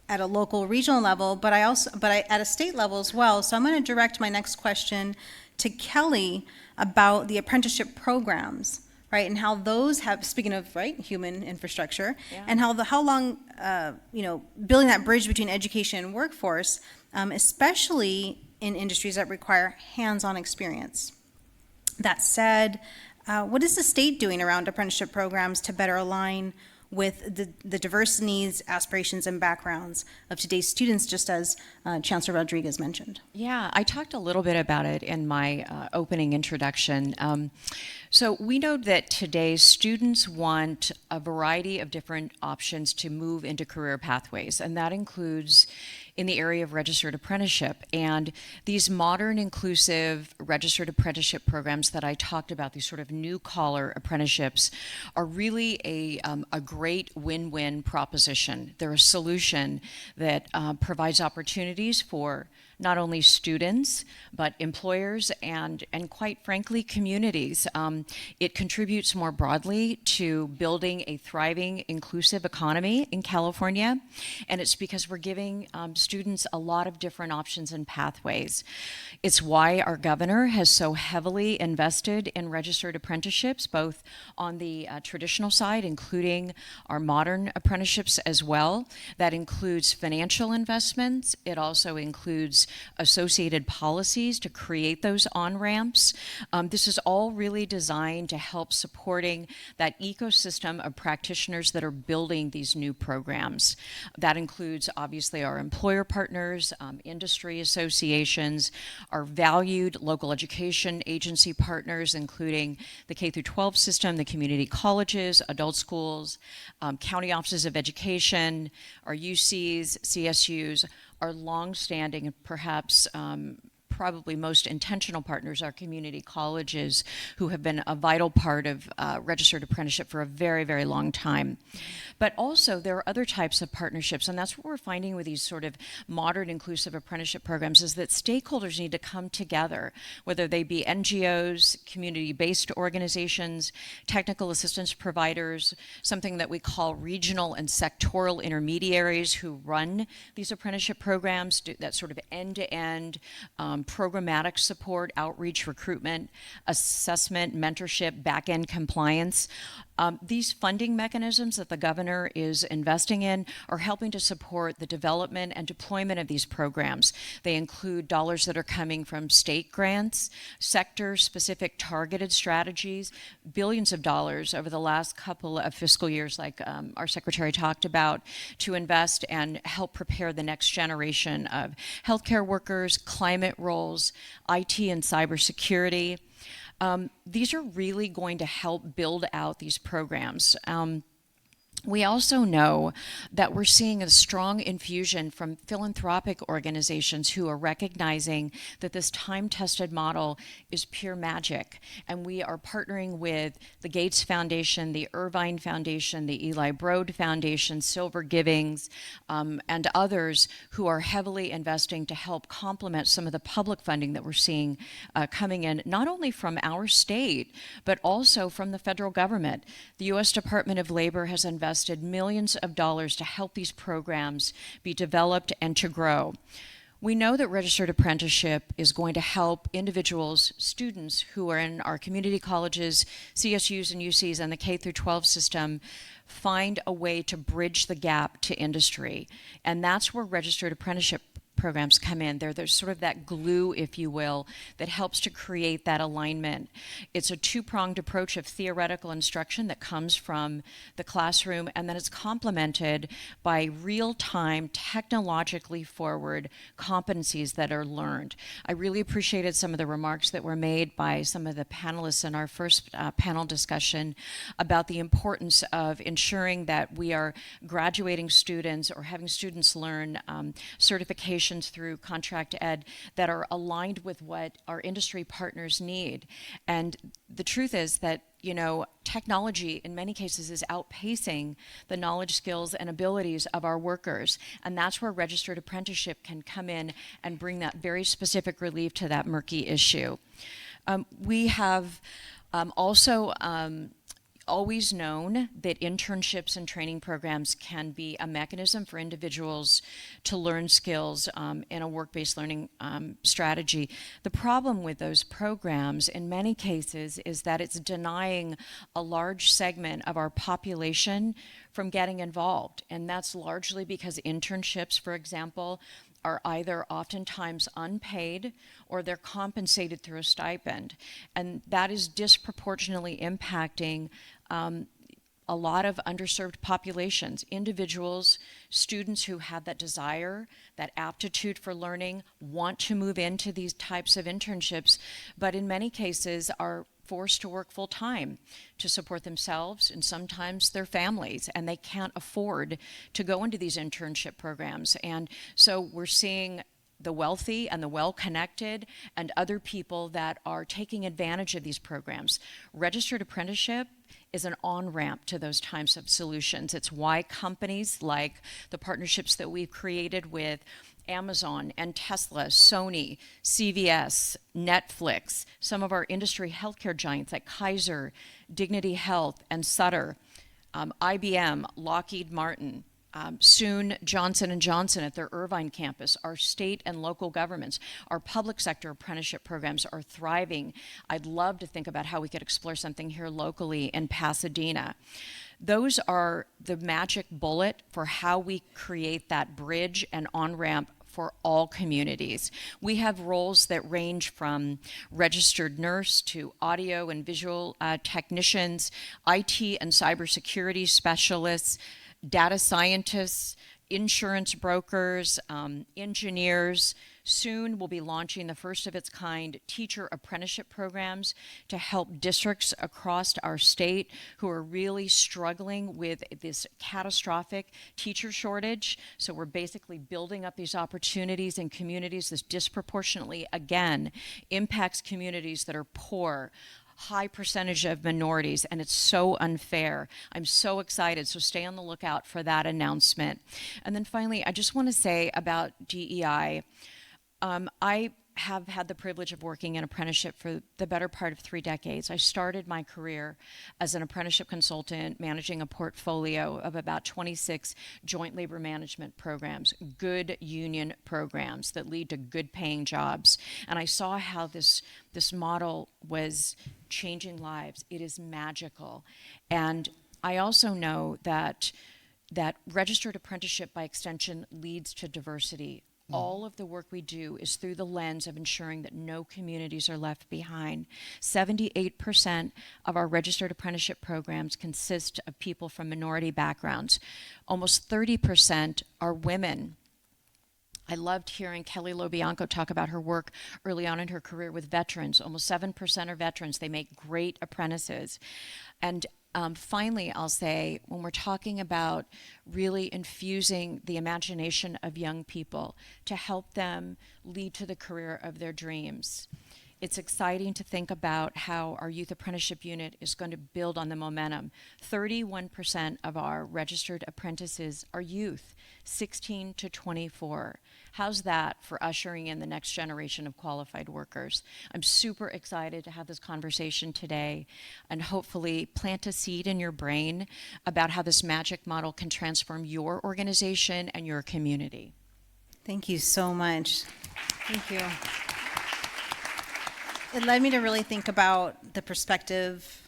at a local, regional level, but at a state level as well. So I'm going to direct my next question to Kelly about the apprenticeship programs, right, and how those have, speaking of, right, human infrastructure, and how long, building that bridge between education and workforce, especially in industries that require hands-on experience. That said, what is the state doing around apprenticeship programs to better align with the diverse needs, aspirations, and backgrounds of today's students, just as Chancellor Rodriguez mentioned? Yeah, I talked a little bit about it in my opening introduction. So we know that today's students want a variety of different options to move into career pathways, and that includes in the area of registered apprenticeship. And these modern, inclusive registered apprenticeship programs that I talked about, these sort of new collar apprenticeships, are really a great win-win proposition. They're a solution that provides opportunities for not only students, but employers and quite frankly, communities. It contributes more broadly to building a thriving, inclusive economy in California, and it's because we're giving students a lot of different options and pathways. It's why our governor has so heavily invested in registered apprenticeships, both on the traditional side, including our modern apprenticeships as well. That includes financial investments. It also includes associated policies to create those on-ramps. This is all really designed to help supporting that ecosystem of practitioners that are building these new programs. That includes obviously our employer partners, industry associations, our valued local education agency partners, including the K-12 system, the community colleges, adult schools, county offices of education, our UCs, CSUs, our long-standing and perhaps probably most intentional partners, our community colleges, who have been a vital part of registered apprenticeship for a very, very long time. But also there are other types of partnerships, and that's what we're finding with these sort of modern inclusive apprenticeship programs, is that stakeholders need to come together, whether they be NGOs, community-based organizations, technical assistance providers, something that we call regional and sectoral intermediaries who run these apprenticeship programs, do that sort of end-to-end programmatic support, outreach, recruitment, assessment, mentorship, back-end compliance. These funding mechanisms that the governor is investing in are helping to support the development and deployment of these programs. They include dollars that are coming from state grants, sector-specific targeted strategies, billions of dollars over the last couple of fiscal years, like our secretary talked about, to invest and help prepare the next generation of healthcare workers, climate roles, IT and cybersecurity. These are really going to help build out these programs. We also know that we're seeing a strong infusion from philanthropic organizations who are recognizing that this time-tested model is pure magic. And we are partnering with the Gates Foundation, the Irvine Foundation, the Eli Broad Foundation, Silver Givings, and others who are heavily investing to help complement some of the public funding that we're seeing coming in, not only from our state, but also from the federal government. The U.S. Department of Labor has invested millions of dollars to help these programs be developed and to grow. We know that registered apprenticeship is going to help individuals, students who are in our community colleges, CSUs and UCs, and the K-12 system find a way to bridge the gap to industry. And that's where registered apprenticeship programs come in. There's sort of that glue, if you will, that helps to create that alignment. It's a two-pronged approach of theoretical instruction that comes from the classroom, and then it's complemented by real-time, technologically forward competencies that are learned. I really appreciated some of the remarks that were made by some of the panelists in our first panel discussion about the importance of ensuring that we are graduating students or having students learn certifications through contract ed that are aligned with what our industry partners need. And the truth is that, you know, technology in many cases is outpacing the knowledge, skills, and abilities of our workers. And that's where registered apprenticeship can come in and bring that very specific relief to that murky issue. We have also always known that internships and training programs can be a mechanism for individuals to learn skills in a work-based learning strategy. The problem with those programs in many cases is that it's denying a large segment of our population from getting involved. And that's largely because internships, for example, are either oftentimes unpaid or they're compensated through a stipend. And that is disproportionately impacting a lot of underserved populations, individuals, students who have that desire, that aptitude for learning, want to move into these types of internships, but in many cases are forced to work full time to support themselves and sometimes their families, and they can't afford to go into these internship programs. And so we're seeing the wealthy and the well-connected and other people that are taking advantage of these programs. Registered apprenticeship is an on-ramp to those types of solutions. It's why companies like the partnerships that we've created with Amazon and Tesla, Sony, CVS, Netflix, some of our industry healthcare giants like Kaiser, Dignity Health, and Sutter, IBM, Lockheed Martin, soon Johnson & Johnson at their Irvine campus, our state and local governments, our public sector apprenticeship programs are thriving. I'd love to think about how we could explore something here locally in Pasadena. Those are the magic bullet for how we create that bridge and on-ramp for all communities. We have roles that range from registered nurse to audio and visual technicians, IT and cybersecurity specialists, data scientists, insurance brokers, engineers. Soon we'll be launching the first of its kind teacher apprenticeship programs to help districts across our state who are really struggling with this catastrophic teacher shortage. So we're basically building up these opportunities in communities. This disproportionately, again, impacts communities that are poor, high percentage of minorities, and it's so unfair. I'm so excited, so stay on the lookout for that announcement. And then finally, I just want to say about DEI, I have had the privilege of working in apprenticeship for the better part of 3 decades. I started my career as an apprenticeship consultant managing a portfolio of about 26 joint labor management programs, good union programs that lead to good paying jobs. And I saw how this model was changing lives. It is magical. And I also know that registered apprenticeship by extension leads to diversity. All of the work we do is through the lens of ensuring that no communities are left behind. 78% of our registered apprenticeship programs consist of people from minority backgrounds. Almost 30% are women. I loved hearing Kelly Lobianco talk about her work early on in her career with veterans. Almost 7% are veterans. They make great apprentices. And finally, I'll say, when we're talking about really infusing the imagination of young people to help them lead to the career of their dreams, it's exciting to think about how our youth apprenticeship unit is going to build on the momentum. 31% of our registered apprentices are youth, 16 to 24. How's that for ushering in the next generation of qualified workers? I'm super excited to have this conversation today and hopefully plant a seed in your brain about how this magic model can transform your organization and your community. Thank you so much. Thank you. It led me to really think about the perspective,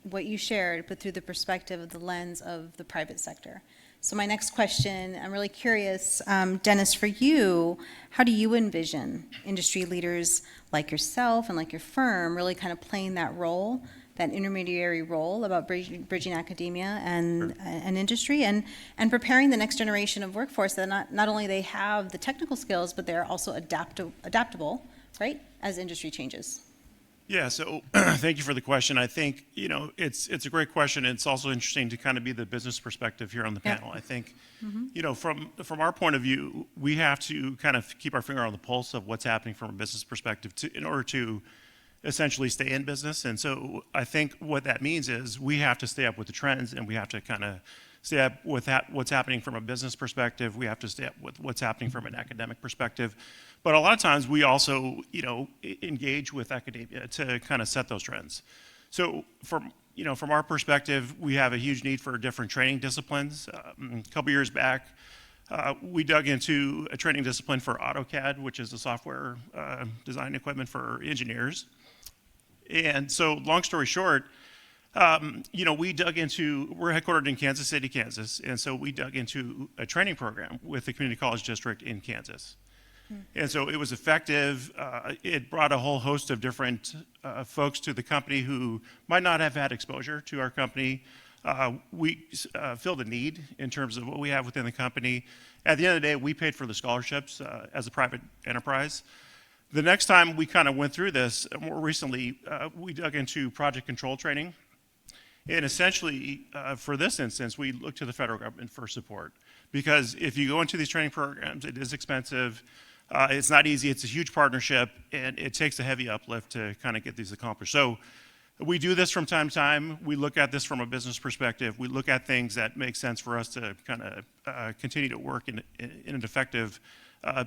what you shared, but through the perspective of the lens of the private sector. So my next question, I'm really curious, Dennis, for you, how do you envision industry leaders like yourself and like your firm really kind of playing that role, that intermediary role about bridging academia and industry, and preparing the next generation of workforce that not only they have the technical skills, but they're also adaptable, right, as industry changes? Yeah, so thank you for the question. I think, it's a great question. It's also interesting to kind of be the business perspective here on the panel. I think, from our point of view, we have to kind of keep our finger on the pulse of what's happening from a business perspective in order to essentially stay in business. And so I think what that means is we have to stay up with the trends, and we have to kind of stay up with what's happening from a business perspective. We have to stay up with what's happening from an academic perspective. But a lot of times we also, engage with academia to kind of set those trends. So from our perspective, we have a huge need for different training disciplines. A couple years back, we dug into a training discipline for AutoCAD, which is a software design equipment for engineers. And so long story short, we're headquartered in Kansas City, Kansas, and so we dug into a training program with the community college district in Kansas. And so it was effective. It brought a whole host of different folks to the company who might not have had exposure to our company. We filled a need in terms of what we have within the company. At the end of the day, we paid for the scholarships as a private enterprise. The next time we kind of went through this, more recently, we dug into project control training. And essentially, for this instance, we looked to the federal government for support. Because if you go into these training programs, it is expensive. It's not easy. It's a huge partnership, and it takes a heavy uplift to kind of get these accomplished. So we do this from time to time. We look at this from a business perspective. We look at things that make sense for us to kind of continue to work in an effective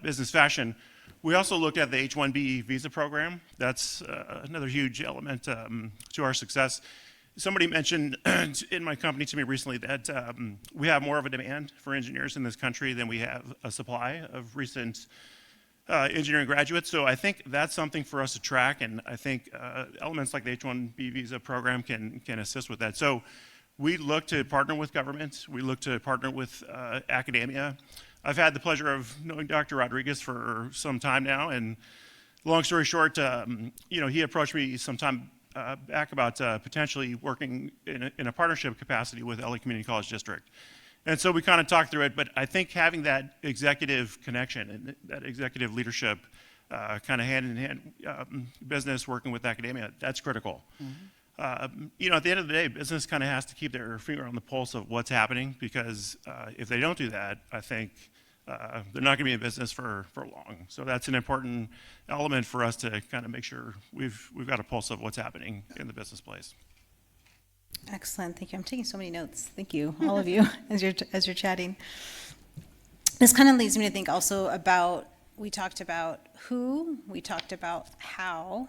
business fashion. We also looked at the H-1B visa program. That's another huge element to our success. Somebody mentioned in my company to me recently that we have more of a demand for engineers in this country than we have a supply of recent engineering graduates. So I think that's something for us to track, and I think elements like the H-1B visa program can assist with that. So we look to partner with government. We look to partner with academia. I've had the pleasure of knowing Dr. Rodriguez for some time now, and long story short, he approached me some time back about potentially working in a partnership capacity with LA Community College District. And so we kind of talked through it, but I think having that executive connection and that executive leadership kind of hand-in-hand business working with academia, that's critical. At the end of the day, business kind of has to keep their finger on the pulse of what's happening, because if they don't do that, I think they're not going to be in business for long. So that's an important element for us to kind of make sure we've got a pulse of what's happening in the business place. Excellent, thank you. I'm taking so many notes. Thank you, all of you, as you're chatting. This kind of leads me to think also about, we talked about who, we talked about how.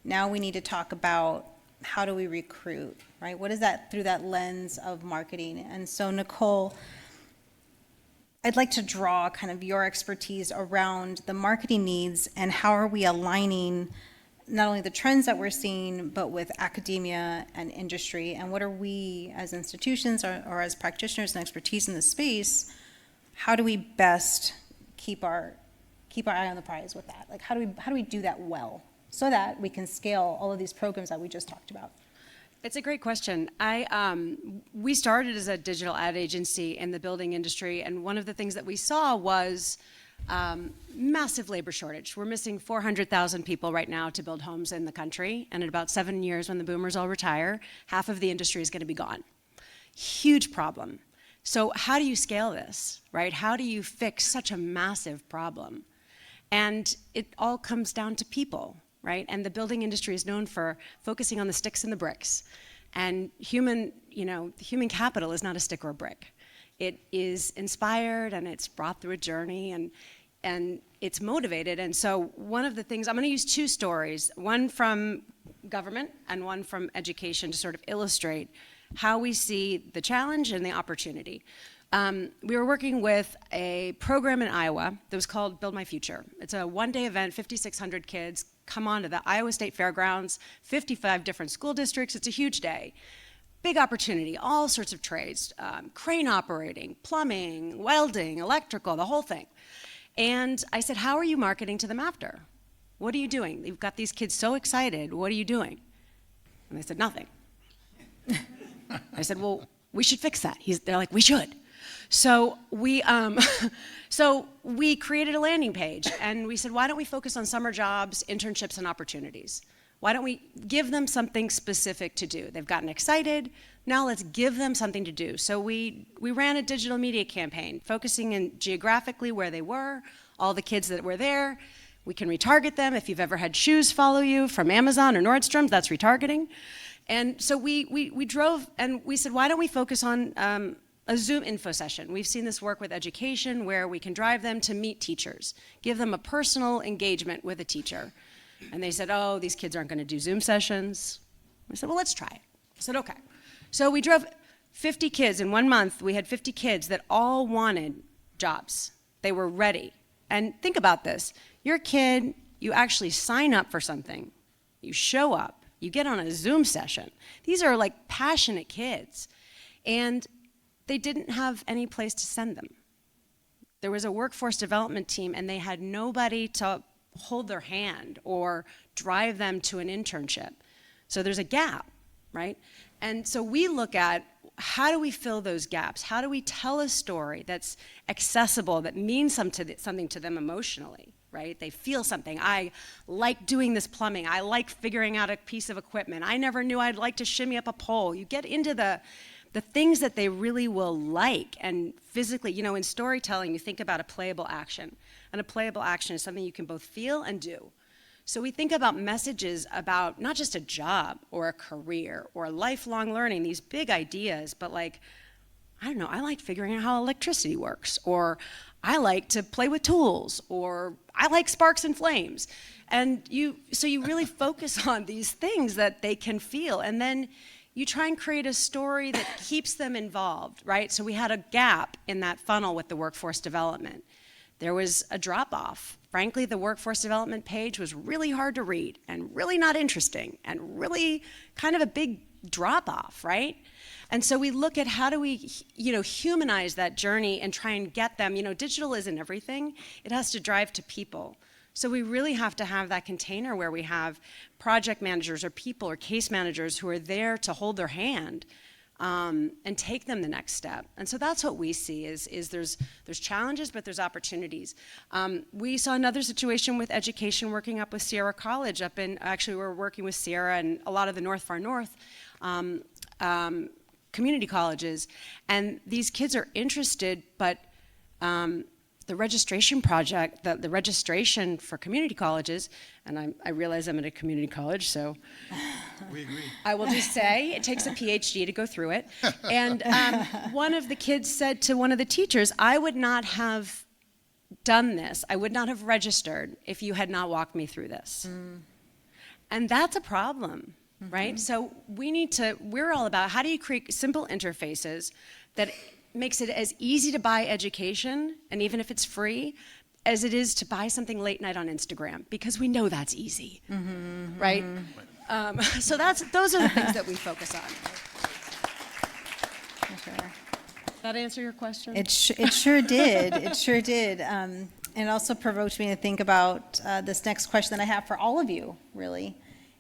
Now we need to talk about how do we recruit, right? What is that through that lens of marketing? And so Nicole, I'd like to draw kind of your expertise around the marketing needs and how are we aligning not only the trends that we're seeing, but with academia and industry, and what are we as institutions or as practitioners and expertise in this space, how do we best keep our eye on the prize with that? Like how do we do that well so that we can scale all of these programs that we just talked about? It's a great question. We started as a digital ad agency in the building industry, and one of the things that we saw was massive labor shortage. We're missing 400,000 people right now to build homes in the country, and in about 7 years, when the boomers all retire, half of the industry is going to be gone. Huge problem. So how do you scale this, right? How do you fix such a massive problem? And it all comes down to people, right? And the building industry is known for focusing on the sticks and the bricks. And human capital is not a stick or a brick. It is inspired, and it's brought through a journey, and it's motivated. And so one of the things, I'm going to use two stories, one from government and one from education, to sort of illustrate how we see the challenge and the opportunity. We were working with a program in Iowa that was called Build My Future. It's a one-day event, 5,600 kids come on to the Iowa State Fairgrounds, 55 different school districts. It's a huge day. big opportunity, all sorts of trades, crane operating, plumbing, welding, electrical, the whole thing. And I said, how are you marketing to them after? What are you doing? You've got these kids so excited. What are you doing? And they said, nothing. I said, well, we should fix that. They're like, we should. So we created a landing page, and we said, why don't we focus on summer jobs, internships, and opportunities? Why don't we give them something specific to do? They've gotten excited. Now let's give them something to do. So we ran a digital media campaign, focusing in geographically where they were, all the kids that were there. We can retarget them. If you've ever had shoes follow you from Amazon or Nordstrom's, that's retargeting. And so we drove, and we said, why don't we focus on a Zoom info session? We've seen this work with education, where we can drive them to meet teachers, give them a personal engagement with a teacher. And they said, oh, these kids aren't going to do Zoom sessions. We said, well, let's try it. I said, okay. So we drove 50 kids. In 1 month, we had 50 kids that all wanted jobs. They were ready. And think about this. You're a kid, you actually sign up for something. You show up. You get on a Zoom session. These are like passionate kids. And they didn't have any place to send them. There was a workforce development team, and they had nobody to hold their hand or drive them to an internship. So there's a gap, right? And so we look at, how do we fill those gaps? How do we tell a story that's accessible, that means something to them emotionally, right? They feel something. I like doing this plumbing. I like figuring out a piece of equipment. I never knew I'd like to shimmy up a pole. You get into the things that they really will like, and physically, you know, in storytelling, you think about a playable action. And a playable action is something you can both feel and do. So we think about messages about not just a job or a career or lifelong learning, these big ideas, but like, I don't know, I like figuring out how electricity works, or I like to play with tools, or I like sparks and flames. And so you really focus on these things that they can feel, and then you try and create a story that keeps them involved, right? So we had a gap in that funnel with the workforce development. There was a drop-off. Frankly, the workforce development page was really hard to read and really not interesting and really kind of a big drop-off, right? And so we look at how do we, humanize that journey and try and get them, digital isn't everything. It has to drive to people. So we really have to have that container where we have project managers or people or case managers who are there to hold their hand and take them the next step. And so that's what we see is there's challenges, but there's opportunities. We saw another situation with education working up with Sierra College actually we're working with Sierra and a lot of the Far North community colleges. And these kids are interested, but the registration project, the registration for community colleges, and I realize I'm at a community college, so we agree. I will just say it takes a PhD to go through it. And one of the kids said to one of the teachers, I would not have done this, I would not have registered if you had not walked me through this. And that's a problem, right? So we're all about how do you create simple interfaces that makes it as easy to buy education, and even if it's free, as it is to buy something late night on Instagram, because we know that's easy, right? So those are the things that we focus on. That answer your question? It sure did. It sure did. And it also provoked me to think about this next question that I have for all of you, really,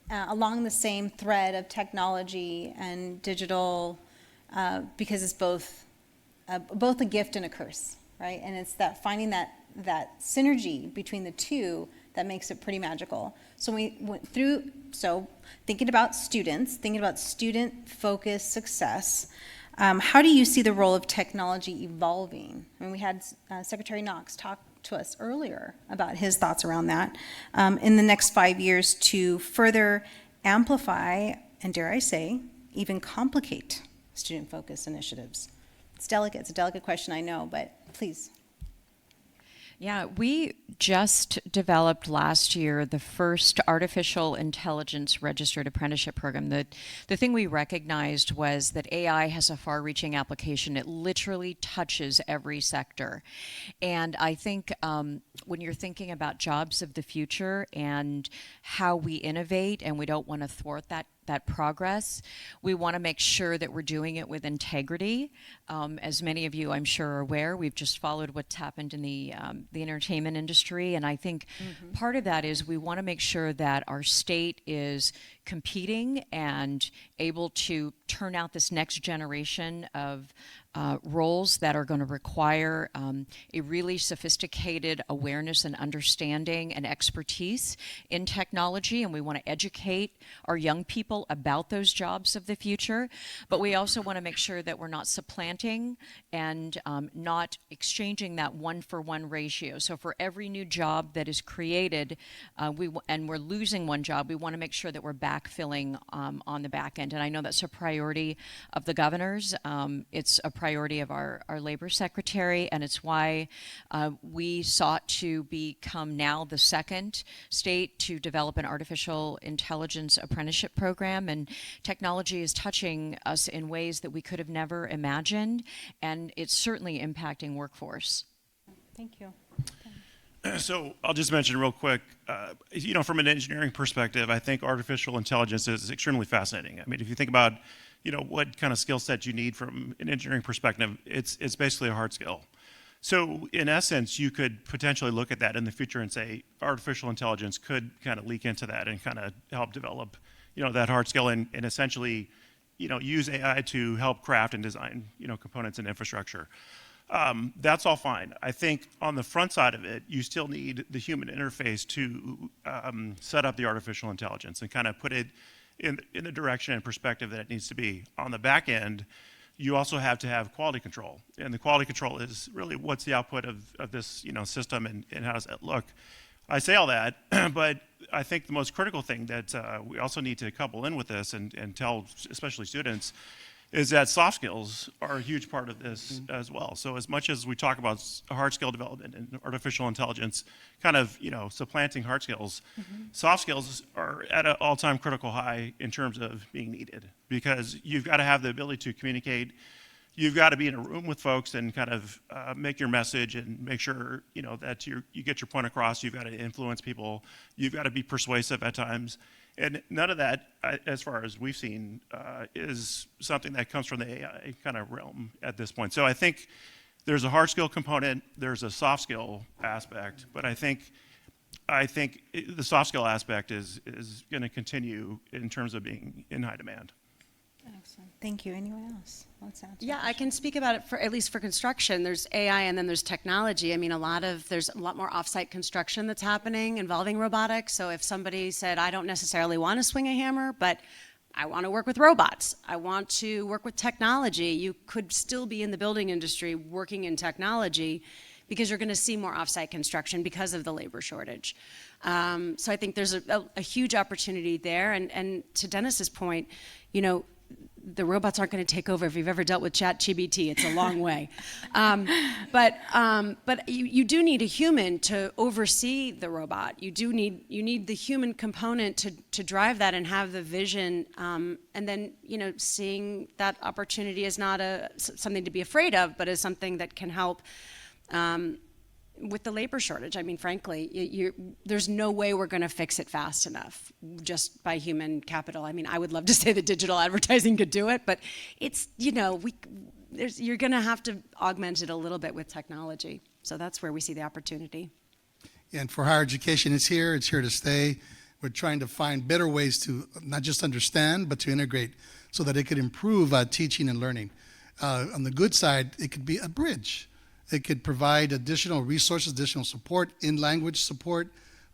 along the same thread of technology and digital, because it's both a gift and a curse, right? And it's that finding that synergy between the two that makes it pretty magical. So we went through, thinking about student-focused success, how do you see the role of technology evolving? I mean, we had Secretary Knox talk to us earlier about his thoughts around that in the next 5 years to further amplify, and dare I say, even complicate student-focused initiatives. It's delicate. It's a delicate question, I know, but please. Yeah, we just developed last year the first artificial intelligence registered apprenticeship program. The thing we recognized was that AI has a far-reaching application. It literally touches every sector. And I think when you're thinking about jobs of the future and how we innovate, and we don't want to thwart that that progress. We want to make sure that we're doing it with integrity. As many of you, I'm sure, are aware, we've just followed what's happened in the entertainment industry, and I think part of that is we want to make sure that our state is competing and able to turn out this next generation of roles that are going to require a really sophisticated awareness and understanding and expertise in technology, and we want to educate our young people about those jobs of the future. But we also want to make sure that we're not supplanting and not exchanging that one-for-one ratio. So for every new job that is created, and we're losing one job, we want to make sure that we're backfilling on the back end. And I know that's a priority of the governors. It's a priority of our labor secretary, and it's why we sought to become now the second state to develop an artificial intelligence apprenticeship program. And technology is touching us in ways that we could have never imagined, and it's certainly impacting workforce. Thank you. So I'll just mention real quick, from an engineering perspective, I think artificial intelligence is extremely fascinating. I mean, if you think about, what kind of skill set you need from an engineering perspective, it's basically a hard skill. So in essence, you could potentially look at that in the future and say artificial intelligence could kind of leak into that and kind of help develop, that hard skill and essentially, use AI to help craft and design, components and infrastructure. That's all fine. I think on the front side of it, you still need the human interface to set up the artificial intelligence and kind of put it in the direction and perspective that it needs to be. On the back end, you also have to have quality control. And the quality control is really what's the output of this system and how does it look. I say all that, but I think the most critical thing that we also need to couple in with this and tell especially students is that soft skills are a huge part of this as well. So as much as we talk about hard skill development and artificial intelligence kind of, supplanting hard skills, soft skills are at an all-time critical high in terms of being needed because you've got to have the ability to communicate. You've got to be in a room with folks and kind of make your message and make sure, that you get your point across. You've got to influence people. You've got to be persuasive at times. And none of that, as far as we've seen, is something that comes from the AI kind of realm at this point. So I think there's a hard skill component, there's a soft skill aspect, but I think the soft skill aspect is going to continue in terms of being in high demand. Excellent. Thank you. Anyone else wants to answer? Yeah, I can speak about it for at least for construction. There's AI and then there's technology. I mean, there's a lot more offsite construction that's happening involving robotics. So if somebody said, I don't necessarily want to swing a hammer, but I want to work with robots, I want to work with technology, you could still be in the building industry working in technology because you're going to see more offsite construction because of the labor shortage. So I think there's a huge opportunity there. And to Dennis's point, the robots aren't going to take over. If you've ever dealt with ChatGPT, it's a long way. But you do need a human to oversee the robot. You need the human component to drive that and have the vision. And then seeing that opportunity is not something to be afraid of, but as something that can help. With the labor shortage, I mean, frankly, there's no way we're going to fix it fast enough just by human capital. I mean, I would love to say that digital advertising could do it, but it's, you're going to have to augment it a little bit with technology. So that's where we see the opportunity. And for higher education, it's here to stay. We're trying to find better ways to not just understand, but to integrate so that it could improve teaching and learning. On the good side, it could be a bridge. It could provide additional resources, additional support, in-language support,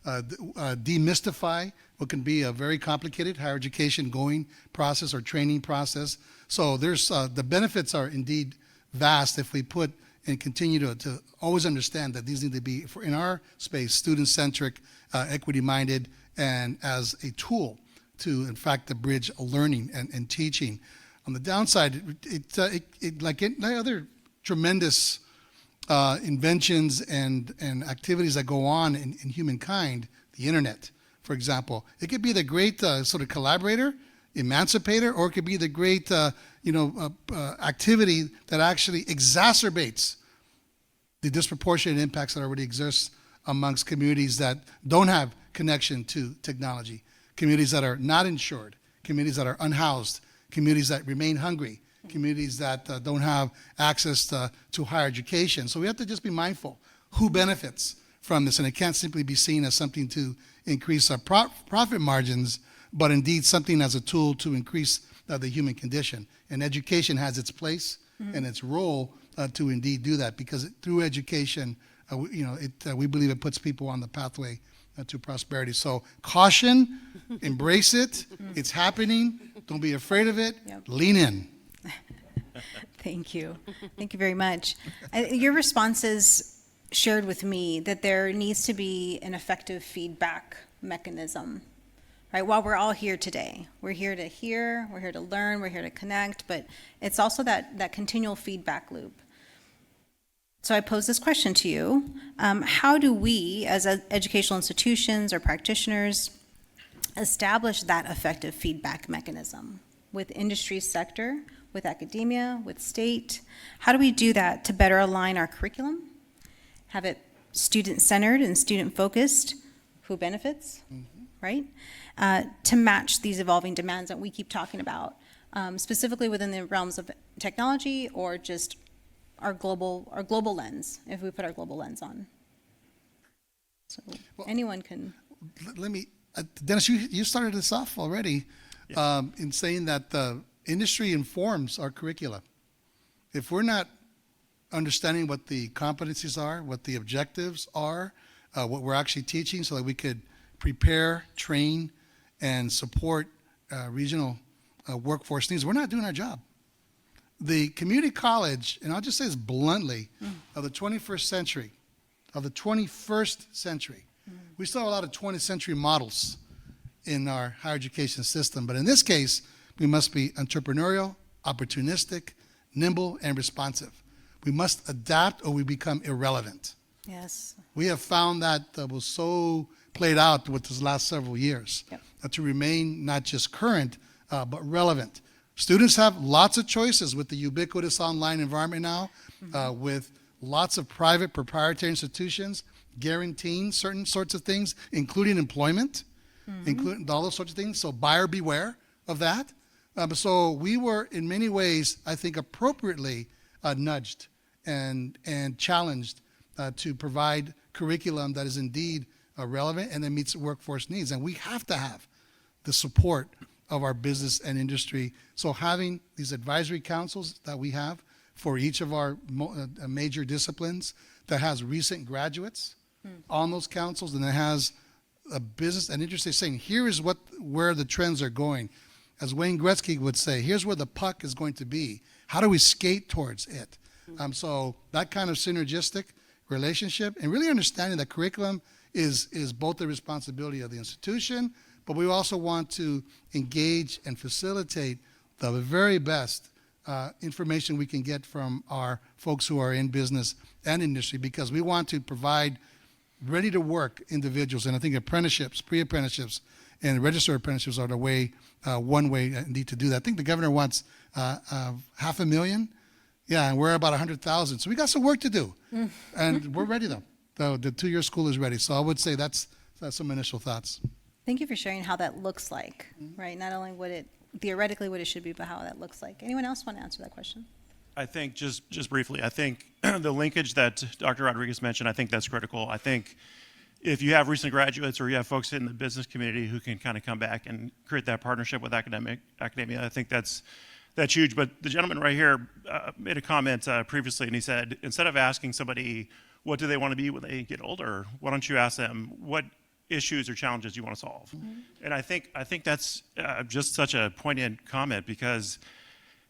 demystify what can be a very complicated higher education going process or training process. So there's the benefits are indeed vast if we put and continue to always understand that these need to be, in our space, student-centric, equity-minded, and as a tool to, in fact, to bridge learning and teaching. On the downside, it like other tremendous inventions and activities that go on in humankind, the internet, for example. It could be the great sort of collaborator, emancipator, or it could be the great activity that actually exacerbates the disproportionate impacts that already exist amongst communities that don't have connection to technology, communities that are not insured, communities that are unhoused, communities that remain hungry, communities that don't have access to higher education. So we have to just be mindful who benefits from this, and it can't simply be seen as something to increase our profit margins, but indeed something as a tool to increase the human condition. And education has its place and its role to indeed do that, because through education, we believe it puts people on the pathway to prosperity. So caution, embrace it. It's happening. Don't be afraid of it. Lean in. Thank you. Thank you very much. Your responses shared with me that there needs to be an effective feedback mechanism, right? While we're all here today, we're here to hear, we're here to learn, we're here to connect, but it's also that continual feedback loop. So I pose this question to you. How do we, as educational institutions or practitioners, establish that effective feedback mechanism with industry sector, with academia, with state? How do we do that to better align our curriculum, have it student-centered and student-focused, who benefits, right? To match these evolving demands that we keep talking about, specifically within the realms of technology or just our global lens, if we put our global lens on. So anyone can. Let me, Dennis, you started this off already in saying that the industry informs our curricula. If we're not understanding what the competencies are, what the objectives are, what we're actually teaching, so that we could prepare, train, and support regional workforce needs, we're not doing our job. The community college, and I'll just say this bluntly, of the 21st century, we still have a lot of 20th century models in our higher education system, but in this case, we must be entrepreneurial, opportunistic, nimble, and responsive. We must adapt or we become irrelevant. Yes. We have found that was so played out with this last several years, to remain not just current, but relevant. Students have lots of choices with the ubiquitous online environment now, with lots of private proprietary institutions guaranteeing certain sorts of things, including employment, including all those sorts of things. So buyer beware of that. So we were, in many ways, I think, appropriately nudged and challenged to provide curriculum that is indeed relevant and that meets workforce needs. And we have to have the support of our business and industry. So having these advisory councils that we have for each of our major disciplines, that has recent graduates on those councils, and that has a business and industry saying, here is where the trends are going. As Wayne Gretzky would say, here's where the puck is going to be. How do we skate towards it? So that kind of synergistic relationship, and really understanding that curriculum is both the responsibility of the institution, but we also want to engage and facilitate the very best information we can get from our folks who are in business and industry, because we want to provide ready-to-work individuals. And I think apprenticeships, pre-apprenticeships, and registered apprenticeships are the way, one way indeed to do that. I think the governor wants 500,000. Yeah, and we're about 100,000. So we got some work to do. And we're ready, though. The two-year school is ready. So I would say that's some initial thoughts. Thank you for sharing how that looks like, right? Not only theoretically what it should be, but how that looks like. Anyone else want to answer that question? I think, just briefly, I think the linkage that Dr. Rodriguez mentioned, I think that's critical. I think if you have recent graduates or you have folks in the business community who can kind of come back and create that partnership with academia, I think that's huge. But the gentleman right here made a comment previously, and he said, instead of asking somebody, what do they want to be when they get older, why don't you ask them, what issues or challenges you want to solve? And I think that's just such a poignant comment, because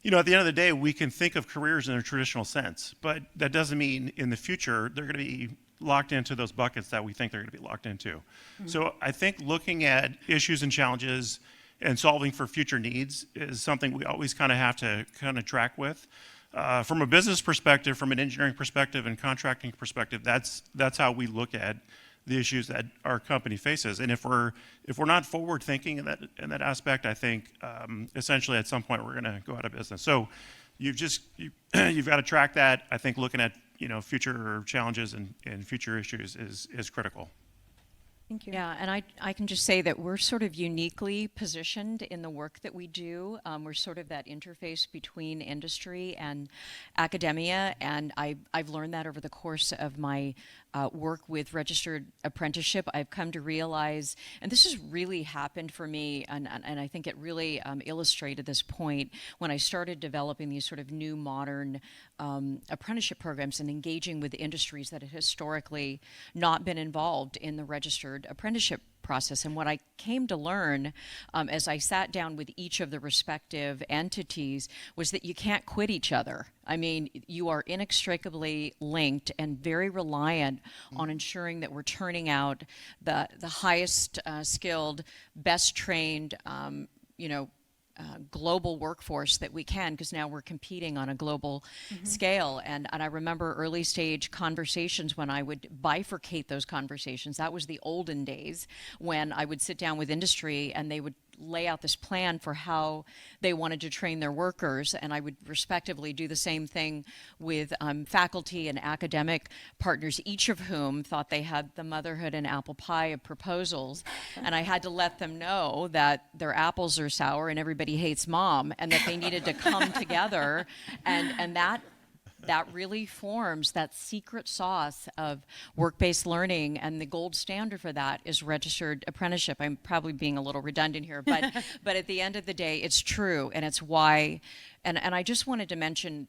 at the end of the day, we can think of careers in a traditional sense, but that doesn't mean in the future they're going to be locked into those buckets that we think they're going to be locked into. So I think looking at issues and challenges and solving for future needs is something we always kind of have to kind of track with. From a business perspective, from an engineering perspective and contracting perspective, that's how we look at the issues that our company faces. And if we're not forward thinking in that aspect, I think essentially at some point we're going to go out of business. So you've got to track that. I think looking at future challenges and future issues is critical. Thank you. Yeah, and I can just say that we're sort of uniquely positioned in the work that we do. We're sort of that interface between industry and academia, and I've learned that over the course of my work with registered apprenticeship. I've come to realize, and this has really happened for me, and I think it really illustrated this point when I started developing these sort of new modern apprenticeship programs and engaging with industries that had historically not been involved in the registered apprenticeship process. And what I came to learn as I sat down with each of the respective entities was that you can't quit each other. I mean, you are inextricably linked and very reliant on ensuring that we're turning out the highest skilled, best trained, global workforce that we can, because now we're competing on a global scale. And I remember early stage conversations when I would bifurcate those conversations. That was the olden days when I would sit down with industry and they would lay out this plan for how they wanted to train their workers, and I would respectively do the same thing with faculty and academic partners, each of whom thought they had the motherhood and apple pie of proposals, and I had to let them know that their apples are sour and everybody hates mom, and that they needed to come together, and that really forms that secret sauce of work-based learning, and the gold standard for that is registered apprenticeship. I'm probably being a little redundant here, but at the end of the day, it's true, and it's why. And I just wanted to mention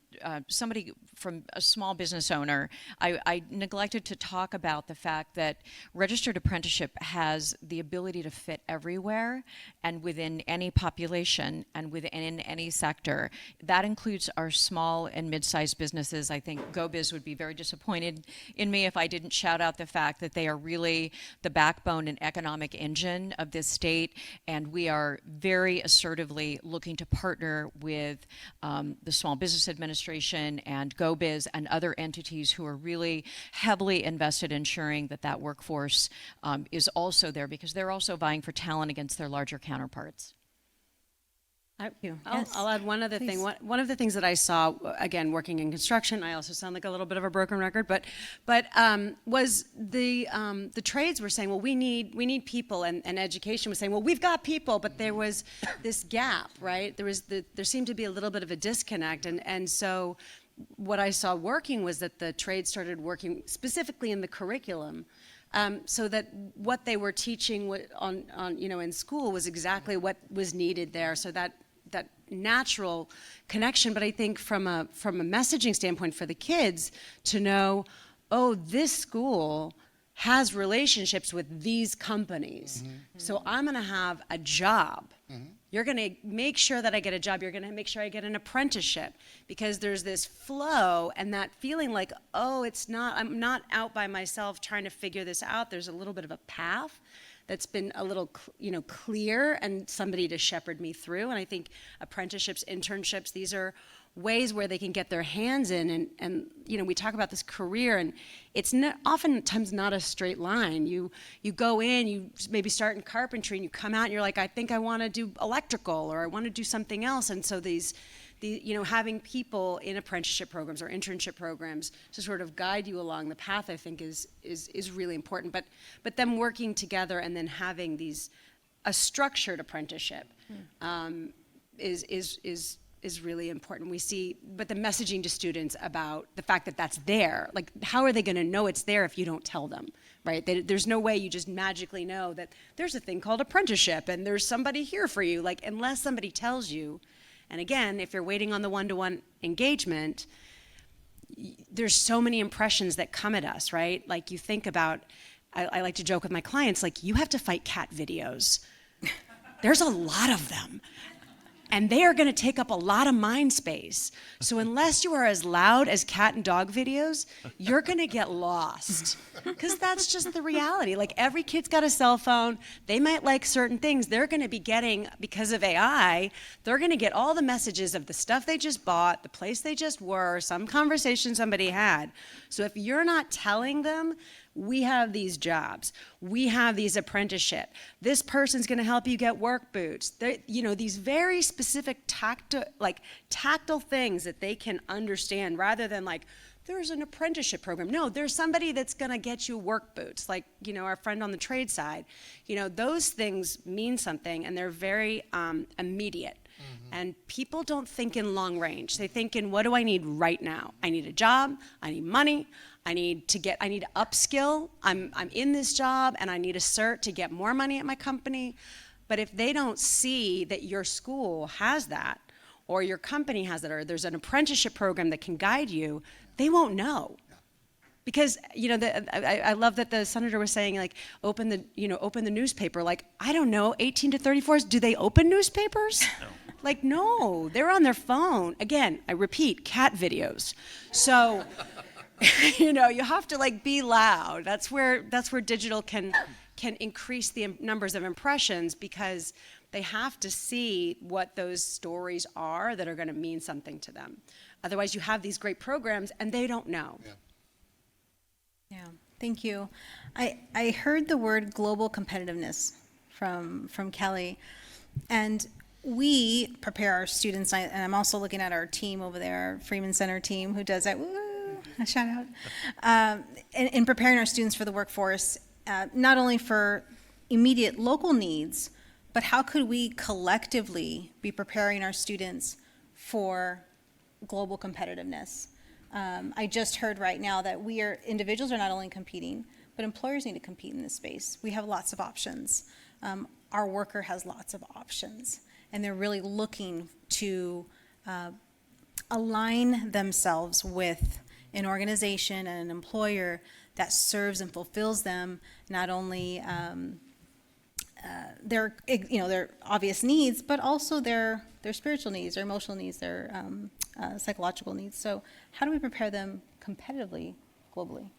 somebody from a small business owner. I neglected to talk about the fact that registered apprenticeship has the ability to fit everywhere and within any population and within any sector. That includes our small and mid-sized businesses. I think GoBiz would be very disappointed in me if I didn't shout out the fact that they are really the backbone and economic engine of this state, and we are very assertively looking to partner with the Small Business Administration and GoBiz and other entities who are really heavily invested in ensuring that that workforce is also there, because they're also vying for talent against their larger counterparts. I'll add one other thing. One of the things that I saw, again, working in construction, I also sound like a little bit of a broken record, but was the trades were saying, well, we need people, and education was saying, well, we've got people, but there was this gap, right? There seemed to be a little bit of a disconnect, and so what I saw working was that the trades started working specifically in the curriculum. So that what they were teaching on in school was exactly what was needed there. So that natural connection. But I think from a messaging standpoint for the kids to know, oh, this school has relationships with these companies. So I'm going to have a job. You're going to make sure that I get a job. You're going to make sure I get an apprenticeship, because there's this flow and that feeling like, oh, I'm not out by myself trying to figure this out. There's a little bit of a path that's been a little, clear, and somebody to shepherd me through. And I think apprenticeships, internships, these are ways where they can get their hands in, and we talk about this career, and it's oftentimes not a straight line. You go in, you maybe start in carpentry, and you come out and you're like, I think I want to do electrical, or I want to do something else. And so having people in apprenticeship programs or internship programs to sort of guide you along the path, I think is really important. But them working together and then having a structured apprenticeship is really important. We see, but the messaging to students about the fact that that's there, like how are they going to know it's there if you don't tell them, right? There's no way you just magically know that there's a thing called apprenticeship and there's somebody here for you, like unless somebody tells you. And again, if you're waiting on the one-to-one engagement, there's so many impressions that come at us, right? Like you think about, I like to joke with my clients, like you have to fight cat videos. There's a lot of them. And they are going to take up a lot of mind space. So unless you are as loud as cat and dog videos, you're going to get lost. Because that's just the reality. Like every kid's got a cell phone. They might like certain things. They're going to be getting, because of AI, they're going to get all the messages of the stuff they just bought, the place they just were, some conversation somebody had. So if you're not telling them, we have these jobs, we have these apprenticeship, this person's going to help you get work boots, these very specific tactile things that they can understand, rather than like, there's an apprenticeship program. No, there's somebody that's going to get you work boots, like, our friend on the trade side. Those things mean something, and they're very immediate. And people don't think in long range. They think in, what do I need right now? I need a job, I need money, I need to upskill. I'm in this job and I need a cert to get more money at my company. But if they don't see that your school has that, or your company has it, or there's an apprenticeship program that can guide you, they won't know. Because I love that the senator was saying, like, open the newspaper. Like, I don't know, 18 to 34s, do they open newspapers? No. Like, no, they're on their phone. Again, I repeat, cat videos. So, you have to be loud. That's where digital can increase the numbers of impressions, because they have to see what those stories are that are going to mean something to them. Otherwise, you have these great programs and they don't know. Yeah, thank you. I heard the word global competitiveness from Kelly, and we prepare our students, and I'm also looking at our team over there, our Freeman Center team, who does that, woo, a shout out, in preparing our students for the workforce, not only for immediate local needs, but how could we collectively be preparing our students for global competitiveness? I just heard right now that individuals are not only competing, but employers need to compete in this space. We have lots of options. Our worker has lots of options, and they're really looking to align themselves with an organization and an employer that serves and fulfills them, not only their obvious needs, but also their spiritual needs, their emotional needs, their psychological needs. So how do we prepare them competitively globally?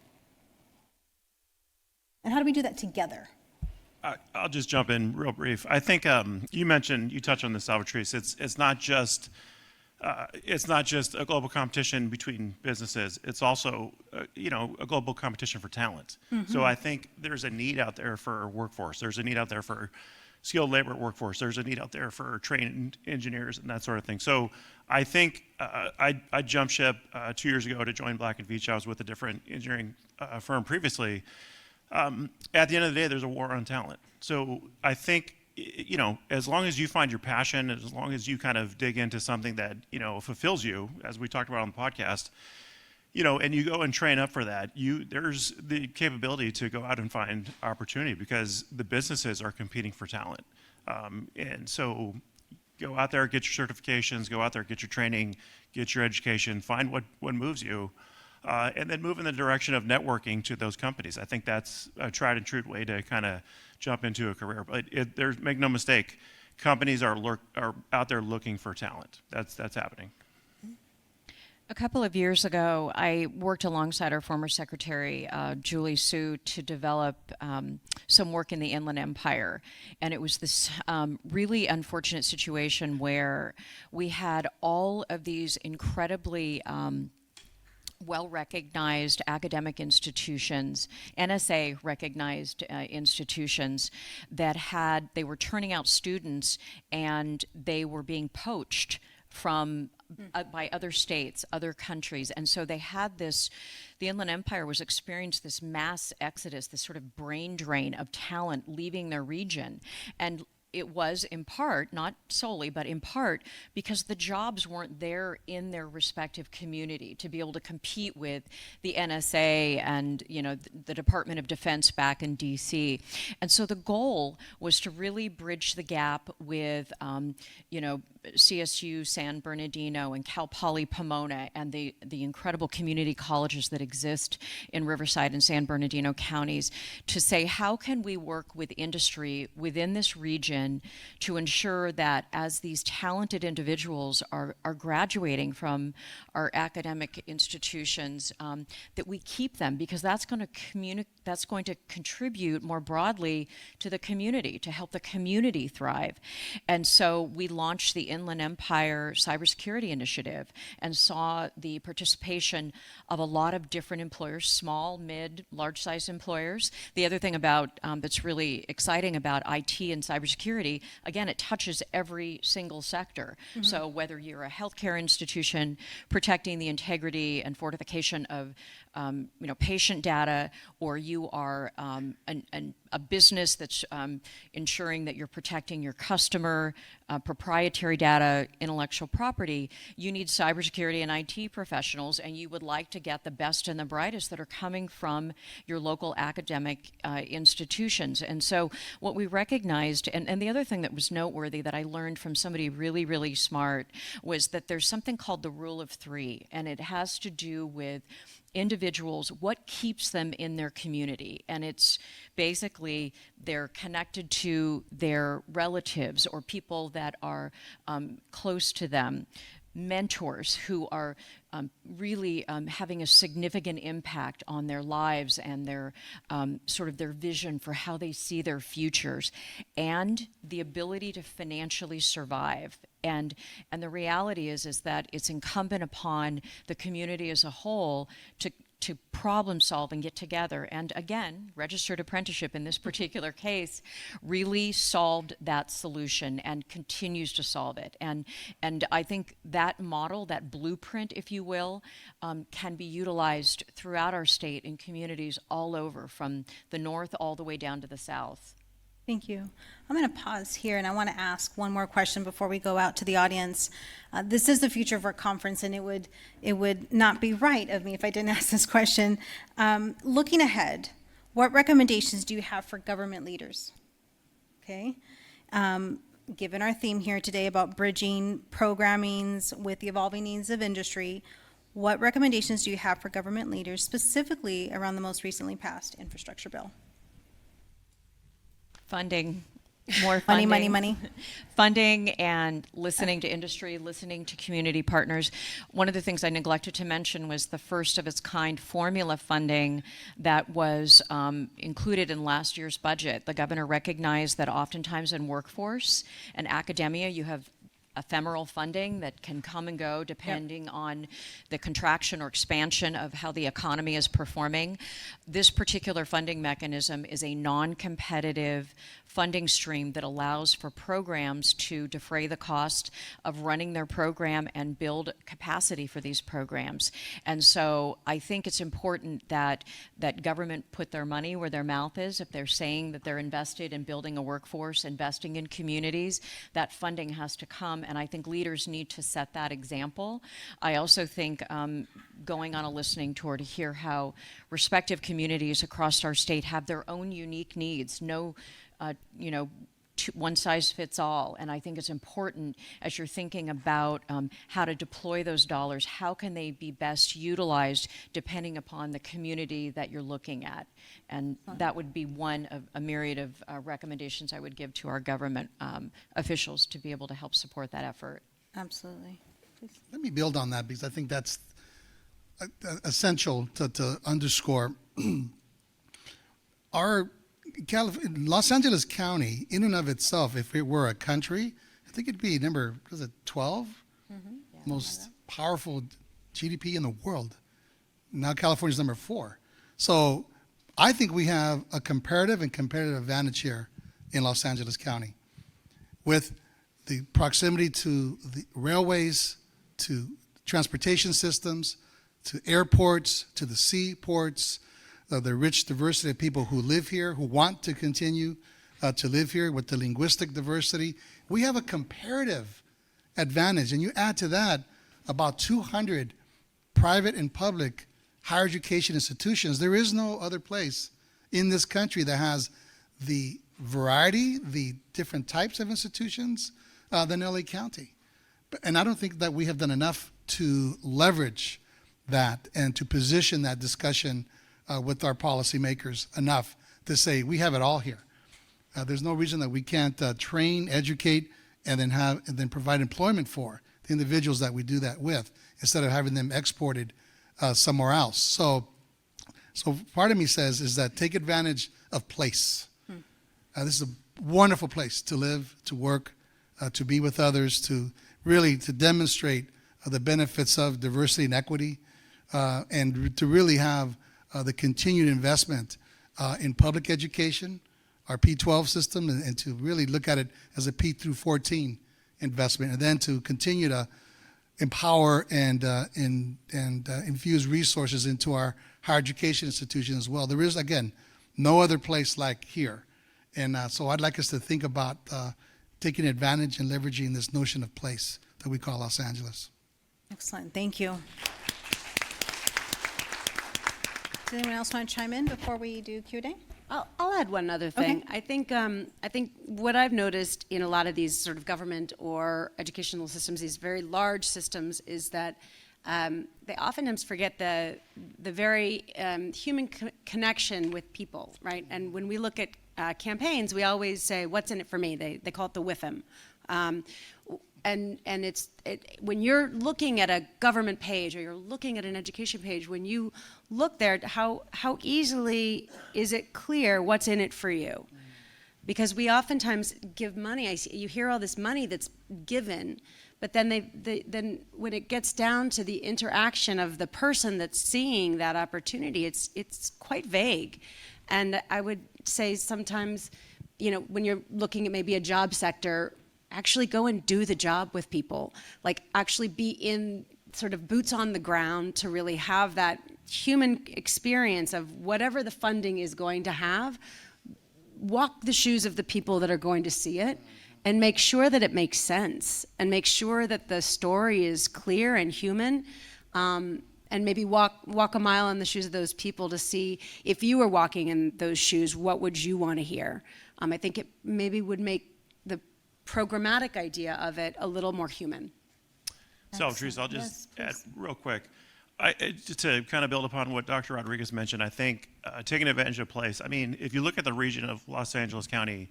And how do we do that together? I'll just jump in real brief. I think you touched on this, Salvatrice. It's not just a global competition between businesses. It's also a global competition for talent. Mm-hmm. So I think there's a need out there for workforce. There's a need out there for skilled labor workforce. There's a need out there for trained engineers and that sort of thing. So I think I jumped ship 2 years ago to join Black & Veatch. I was with a different engineering firm previously. At the end of the day, there's a war on talent. So I think, as long as you find your passion, as long as you kind of dig into something that, fulfills you, as we talked about on the podcast, and you go and train up for that, there's the capability to go out and find opportunity, because the businesses are competing for talent. And so go out there, get your certifications, go out there, get your training, get your education, find what moves you. And then move in the direction of networking to those companies. I think that's a tried and true way to kind of jump into a career. But make no mistake, companies are out there looking for talent. That's happening. A couple of years ago, I worked alongside our former secretary, Julie Sue, to develop some work in the Inland Empire. And it was this really unfortunate situation where we had all of these incredibly well-recognized academic institutions, NSA-recognized institutions they were turning out students, and they were being poached from by other states, other countries. And so they had the Inland Empire was experiencing this mass exodus, this sort of brain drain of talent leaving their region. And it was in part, not solely, but in part, because the jobs weren't there in their respective community to be able to compete with the NSA and the Department of Defense back in DC. And so the goal was to really bridge the gap with CSU San Bernardino and Cal Poly Pomona and the incredible community colleges that exist in Riverside and San Bernardino counties, to say, how can we work with industry within this region to ensure that as these talented individuals are graduating from our academic institutions, that we keep them, because that's going to contribute more broadly to the community, to help the community thrive. And so we launched the Inland Empire Cybersecurity Initiative and saw the participation of a lot of different employers, small, mid, large-sized employers. The other thing about that's really exciting about IT and cybersecurity cybersecurity, again, it touches every single sector. So whether you're a healthcare institution protecting the integrity and fortification of patient data, or you are a business that's ensuring that you're protecting your customer, proprietary data, intellectual property, you need cybersecurity and IT professionals, and you would like to get the best and the brightest that are coming from your local academic institutions. And so what we recognized, and the other thing that was noteworthy that I learned from somebody really, really smart, was that there's something called the rule of three, and it has to do with individuals, what keeps them in their community. And it's basically they're connected to their relatives or people that are close to them, mentors who are really having a significant impact on their lives and their sort of their vision for how they see their futures, and the ability to financially survive. And the reality is that it's incumbent upon the community as a whole to problem solve and get together. And again, registered apprenticeship in this particular case really solved that solution and continues to solve it. And I think that model, that blueprint, if you will, can be utilized throughout our state in communities all over, from the north all the way down to the south. Thank you. I'm going to pause here, and I want to ask one more question before we go out to the audience. This is the Future of Work Conference, and it would not be right of me if I didn't ask this question. Looking ahead, what recommendations do you have for government leaders? Okay. Given our theme here today about bridging programmings with the evolving needs of industry, what recommendations do you have for government leaders, specifically around the most recently passed infrastructure bill? Funding, more funding. Money. Funding and listening to industry, listening to community partners. One of the things I neglected to mention was the first of its kind formula funding that was included in last year's budget. The governor recognized that oftentimes in workforce and academia, you have ephemeral funding that can come and go depending on the contraction or expansion of how the economy is performing. This particular funding mechanism is a non-competitive funding stream that allows for programs to defray the cost of running their program and build capacity for these programs. And so I think it's important that government put their money where their mouth is. If they're saying that they're invested in building a workforce, investing in communities, that funding has to come, and I think leaders need to set that example. I also think going on a listening tour to hear how respective communities across our state have their own unique needs. No one size fits all. And I think it's important as you're thinking about how to deploy those dollars, how can they be best utilized depending upon the community that you're looking at. And that would be one of a myriad of recommendations I would give to our government officials to be able to help support that effort. Absolutely. Please. Let me build on that, because I think that's essential to underscore. Los Angeles County, in and of itself, if it were a country, I think it'd be number, 12? Most powerful GDP in the world. Now California's number 4. So I think we have a comparative advantage here in Los Angeles County, with the proximity to the railways, to transportation systems, to airports, to the seaports, the rich diversity of people who live here, who want to continue to live here, with the linguistic diversity. We have a comparative advantage. And you add to that about 200 private and public higher education institutions. There is no other place in this country that has the variety, the different types of institutions than LA County. And I don't think that we have done enough to leverage that and to position that discussion with our policymakers enough to say we have it all here. There's no reason that we can't train, educate, and then provide employment for the individuals that we do that with, instead of having them exported somewhere else. So part of me says is that take advantage of place. This is a wonderful place to live, to work, to be with others, to demonstrate the benefits of diversity and equity, and to really have the continued investment in public education, our P12 system and to really look at it as a P through 14 investment, and then to continue to empower and infuse resources into our higher education institution as well. There is, again, no other place like here. And so I'd like us to think about taking advantage and leveraging this notion of place that we call Los Angeles. Excellent, thank you. Does anyone else want to chime in before we do Q&A? I'll add one other thing. I think what I've noticed in a lot of these sort of government or educational systems, these very large systems, is that they oftentimes forget the very human connection with people, right? And when we look at campaigns, we always say, "What's in it for me?" They call it the WIFM. And when you're looking at a government page or you're looking at an education page, when you look there, how easily is it clear what's in it for you? Because we oftentimes give money. You hear all this money that's given, but then then when it gets down to the interaction of the person that's seeing that opportunity, it's quite vague. And I would say sometimes, when you're looking at maybe a job sector, actually go and do the job with people, like actually be in sort of boots on the ground to really have that human experience of whatever the funding is going to have. Walk the shoes of the people that are going to see it and make sure that it makes sense and make sure that the story is clear and human, and maybe walk a mile in the shoes of those people to see if you were walking in those shoes, what would you want to hear? I think it maybe would make the programmatic idea of it a little more human. So, Teresa, I'll just add real quick. Just to kind of build upon what Dr. Rodriguez mentioned, I think taking advantage of place, I mean, if you look at the region of Los Angeles County,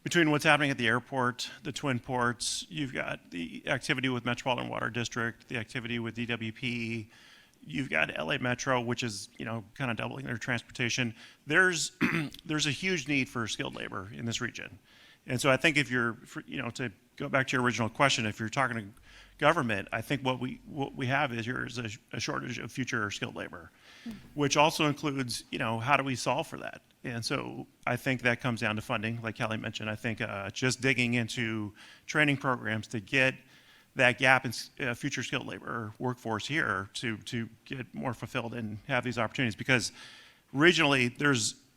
between what's happening at the airport, the Twin Ports, you've got the activity with Metropolitan Water District, the activity with DWP, you've got LA Metro, which is, kind of doubling their transportation. There's a huge need for skilled labor in this region. And so I think if you're, to go back to your original question, if you're talking to government, I think what we have is a shortage of future skilled labor, which also includes, how do we solve for that? And so I think that comes down to funding, like Kelly mentioned. I think just digging into training programs to get that gap in future skilled labor workforce here to get more fulfilled and have these opportunities. Because regionally,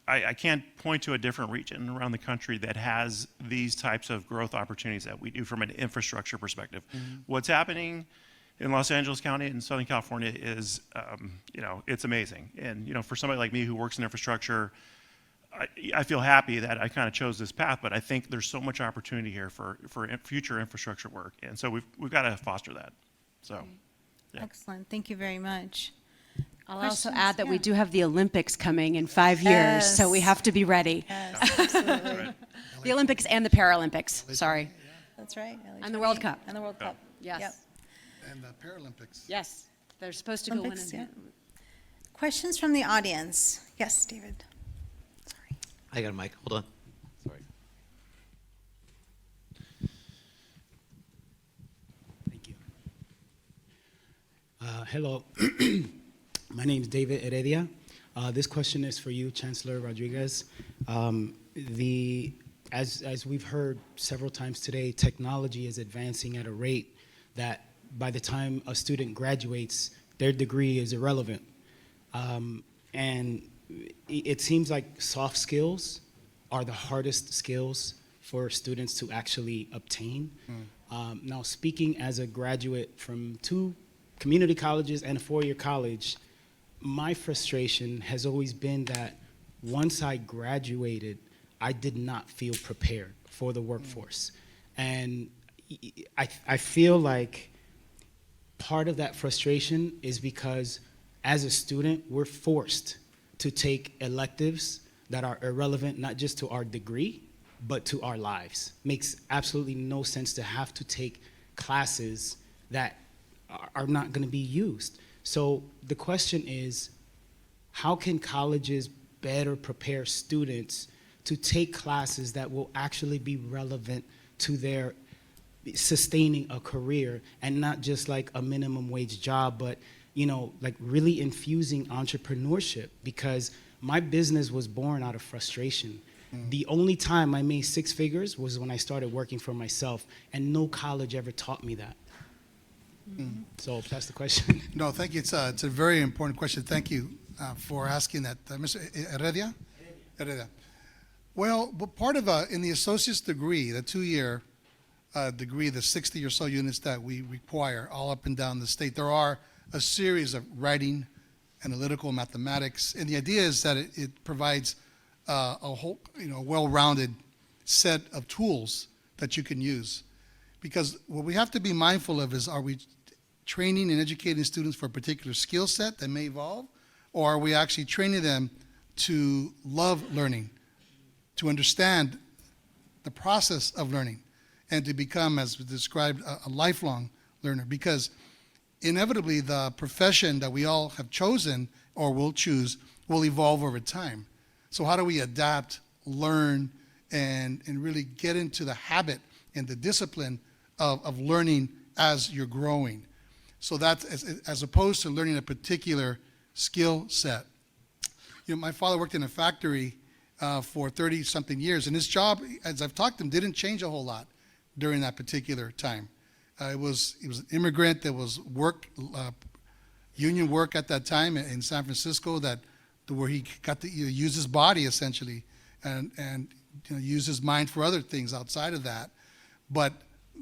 I can't point to a different region around the country that has these types of growth opportunities that we do from an infrastructure perspective. Mm-hmm. What's happening in Los Angeles County and Southern California is, it's amazing. And, for somebody like me who works in infrastructure, I feel happy that I kind of chose this path, but I think there's so much opportunity here for future infrastructure work. And so we've got to foster that. So, yeah. Excellent. Thank you very much. I'll also add that we do have the Olympics coming in 5 years, so we have to be ready. Yes, absolutely. Right. The Olympics and the Paralympics, sorry. That's right. And the World Cup. And the World Cup. Yes. Yep. And the Paralympics. Yes, they're supposed to go in. Yeah. Questions from the audience? Yes, David. Sorry. I got a mic. Hold on. Sorry. Thank you. Hello. My name is David Heredia. This question is for you, Chancellor Rodriguez. As we've heard several times today, technology is advancing at a rate that by the time a student graduates, their degree is irrelevant. And it seems like soft skills are the hardest skills for students to actually obtain. Now, speaking as a graduate from 2 community colleges and a 4-year college, my frustration has always been that once I graduated, I did not feel prepared for the workforce. And I feel like part of that frustration is because as a student, we're forced to take electives that are irrelevant not just to our degree, but to our lives. Makes absolutely no sense to have to take classes that are not going to be used. So the question is, how can colleges better prepare students to take classes that will actually be relevant to their sustaining a career and not just like a minimum wage job, but like really infusing entrepreneurship? Because my business was born out of frustration. The only time I made six figures was when I started working for myself, and no college ever taught me that. So that's the question. No, thank you. It's a very important question. Thank you for asking that. Mr. Heredia? Heredia. Well, part of in the associate's degree, the 2-year degree, the 60 or so units that we require all up and down the state, there are a series of writing, analytical, mathematics, and the idea is that it provides a whole, well-rounded set of tools that you can use. Because what we have to be mindful of is, are we training and educating students for a particular skill set that may evolve, or are we actually training them to love learning, to understand the process of learning, and to become, as described, a lifelong learner? Because inevitably the profession that we all have chosen or will choose will evolve over time. So how do we adapt, learn, and really get into the habit and the discipline of learning as you're growing? So that's as opposed to learning a particular skill set. My father worked in a factory for 30-something years, and his job, as I've talked to him, didn't change a whole lot during that particular time. He was an immigrant. There was union work at that time in San Francisco where he got to use his body essentially and use his mind for other things outside of that. But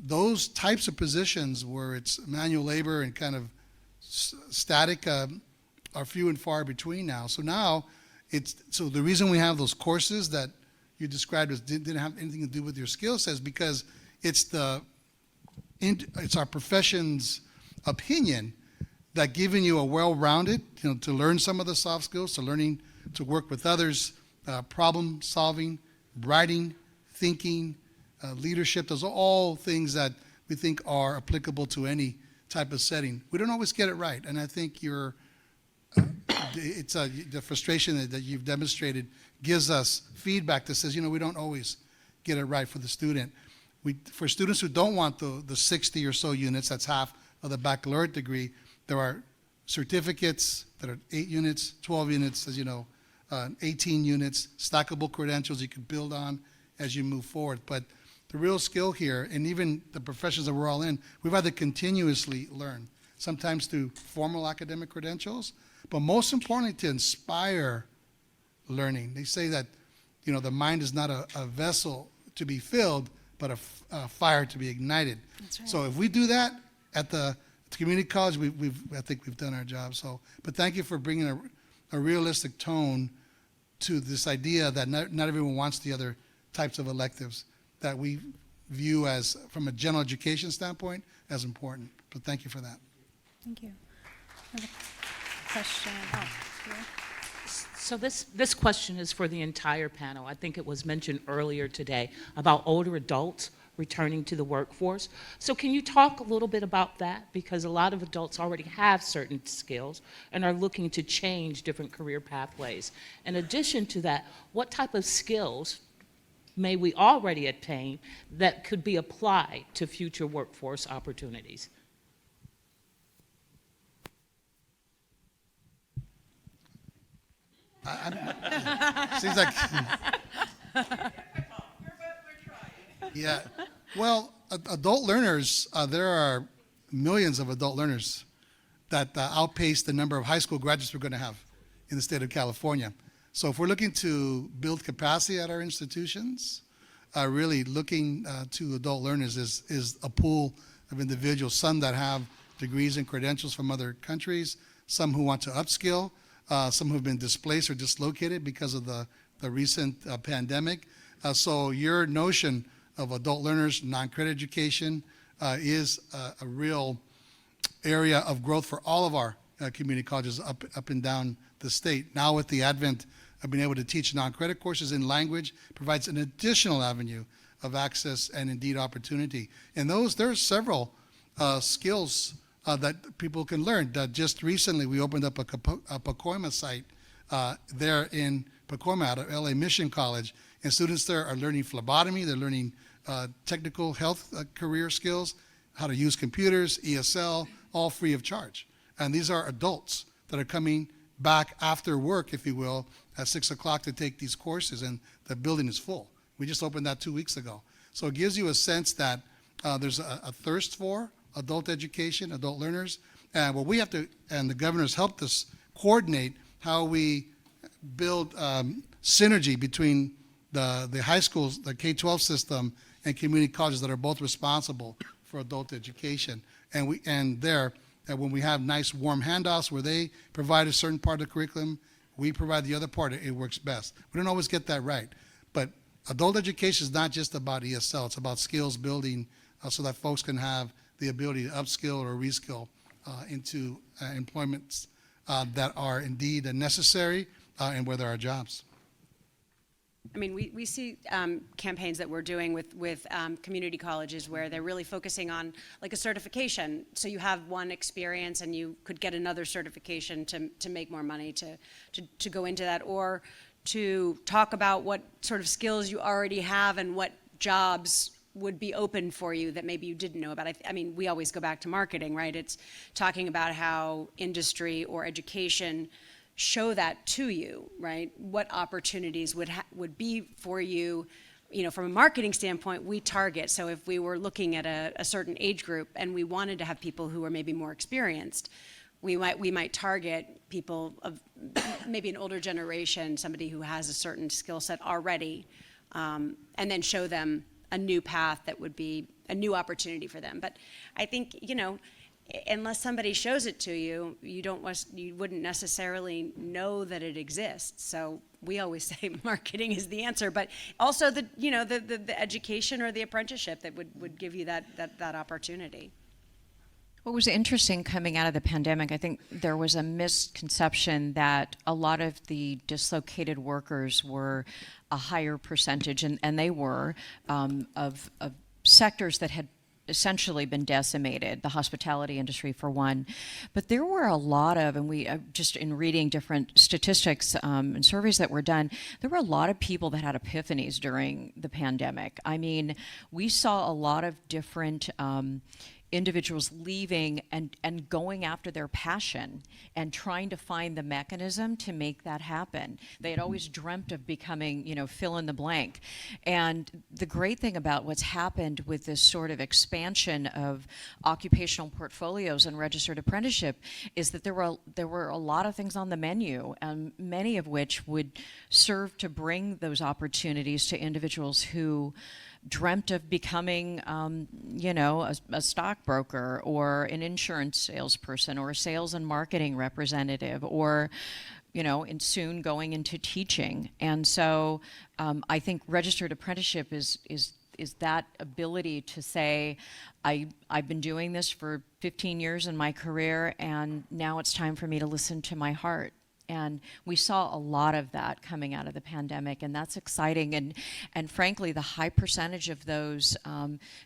those types of positions where it's manual labor and kind of static are few and far between now. So now so the reason we have those courses that you described as didn't have anything to do with your skill sets, because it's our profession's opinion that giving you a well-rounded, to learn some of the soft skills, to learning to work with others, problem solving, writing, thinking, leadership, those are all things that we think are applicable to any type of setting. We don't always get it right, and I think the frustration that you've demonstrated gives us feedback that says, we don't always get it right for the student. For students who don't want the 60 or so units, that's half of the baccalaureate degree, there are certificates that are 8 units, 12 units, as you know, 18 units, stackable credentials you can build on as you move forward. But the real skill here, and even the professions that we're all in, we've had to continuously learn, sometimes through formal academic credentials, but most importantly to inspire learning. They say that, the mind is not a vessel to be filled, but a fire to be ignited. That's right. So if we do that at the community college, I think we've done our job. So, but thank you for bringing a realistic tone to this idea that not everyone wants the other types of electives that we view as, from a general education standpoint, as important. But thank you for that. Thank you. I have a question. Here. So this question is for the entire panel. I think it was mentioned earlier today about older adults returning to the workforce. So can you talk a little bit about that? Because a lot of adults already have certain skills and are looking to change different career pathways. In addition to that, what type of skills may we already attain that could be applied to future workforce opportunities? Seems like, yeah. Well, adult learners, there are millions of adult learners that outpace the number of high school graduates we're going to have in the state of California. So if we're looking to build capacity at our institutions, really looking to adult learners is a pool of individuals, some that have degrees and credentials from other countries, some who want to upskill, some who have been displaced or dislocated because of the recent pandemic. So your notion of adult learners, non-credit education, is a real area of growth for all of our community colleges up and down the state. Now with the advent of being able to teach non-credit courses in language provides an additional avenue of access and indeed opportunity. And there are several skills that people can learn. Just recently we opened up a Pacoima site there in Pacoima out of LA Mission College, and students there are learning phlebotomy, they're learning technical health career skills, how to use computers, ESL, all free of charge. And these are adults that are coming back after work, if you will, at 6 o'clock to take these courses, and the building is full. We just opened that 2 weeks ago. So it gives you a sense that there's a thirst for adult education, adult learners. And what we have to, and the governor's helped us coordinate how we build synergy between the high schools, the K-12 system, and community colleges that are both responsible for adult education. And that when we have nice warm handoffs where they provide a certain part of the curriculum, we provide the other part, it works best. We don't always get that right. But adult education is not just about ESL, it's about skills building so that folks can have the ability to upskill or reskill into employments that are indeed necessary and where there are jobs. I mean, we see campaigns that we're doing with community colleges where they're really focusing on like a certification. So you have one experience and you could get another certification to make more money to go into that, or to talk about what sort of skills you already have and what jobs would be open for you that maybe you didn't know about. I mean, we always go back to marketing, right? It's talking about how industry or education show that to you, right? What opportunities would be for you, you know, from a marketing standpoint. We target. So if we were looking at a certain age group and we wanted to have people who are maybe more experienced, we might target people of maybe an older generation, somebody who has a certain skill set already, and then show them a new path that would be a new opportunity for them. But I think, you know, unless somebody shows it to you, you wouldn't necessarily know that it exists. So we always say marketing is the answer, but also the education or the apprenticeship that would give you that opportunity. What was interesting coming out of the pandemic, I think there was a misconception that a lot of the dislocated workers were a higher percentage, and they were, of sectors that had essentially been decimated, the hospitality industry for one. But there were a lot of, and we just in reading different statistics and surveys that were done, there were a lot of people that had epiphanies during the pandemic. I mean, we saw a lot of different individuals leaving and going after their passion and trying to find the mechanism to make that happen. They had always dreamt of becoming, you know, fill in the blank. And the great thing about what's happened with this sort of expansion of occupational portfolios and registered apprenticeship is that there were a lot of things on the menu, many of which would serve to bring those opportunities to individuals who dreamt of becoming, a stockbroker or an insurance salesperson or a sales and marketing representative, or, and soon going into teaching. And so I think registered apprenticeship is that ability to say, I've been doing this for 15 years in my career, and now it's time for me to listen to my heart. And we saw a lot of that coming out of the pandemic, and that's exciting. And frankly, the high percentage of those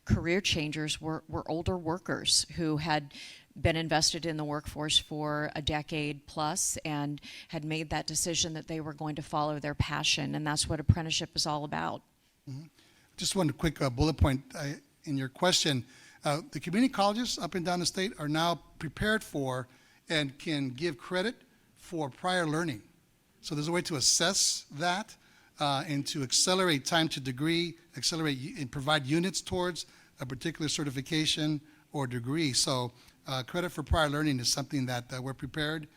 career changers were older workers who had been invested in the workforce for a decade plus and had made that decision that they were going to follow their passion, and that's what apprenticeship is all about. Mm-hmm. Just one quick bullet point in your question. The community colleges up and down the state are now prepared for and can give credit for prior learning. So there's a way to assess that and to accelerate time to degree, accelerate and provide units towards a particular certification or degree. So credit for prior learning is something that we're prepared.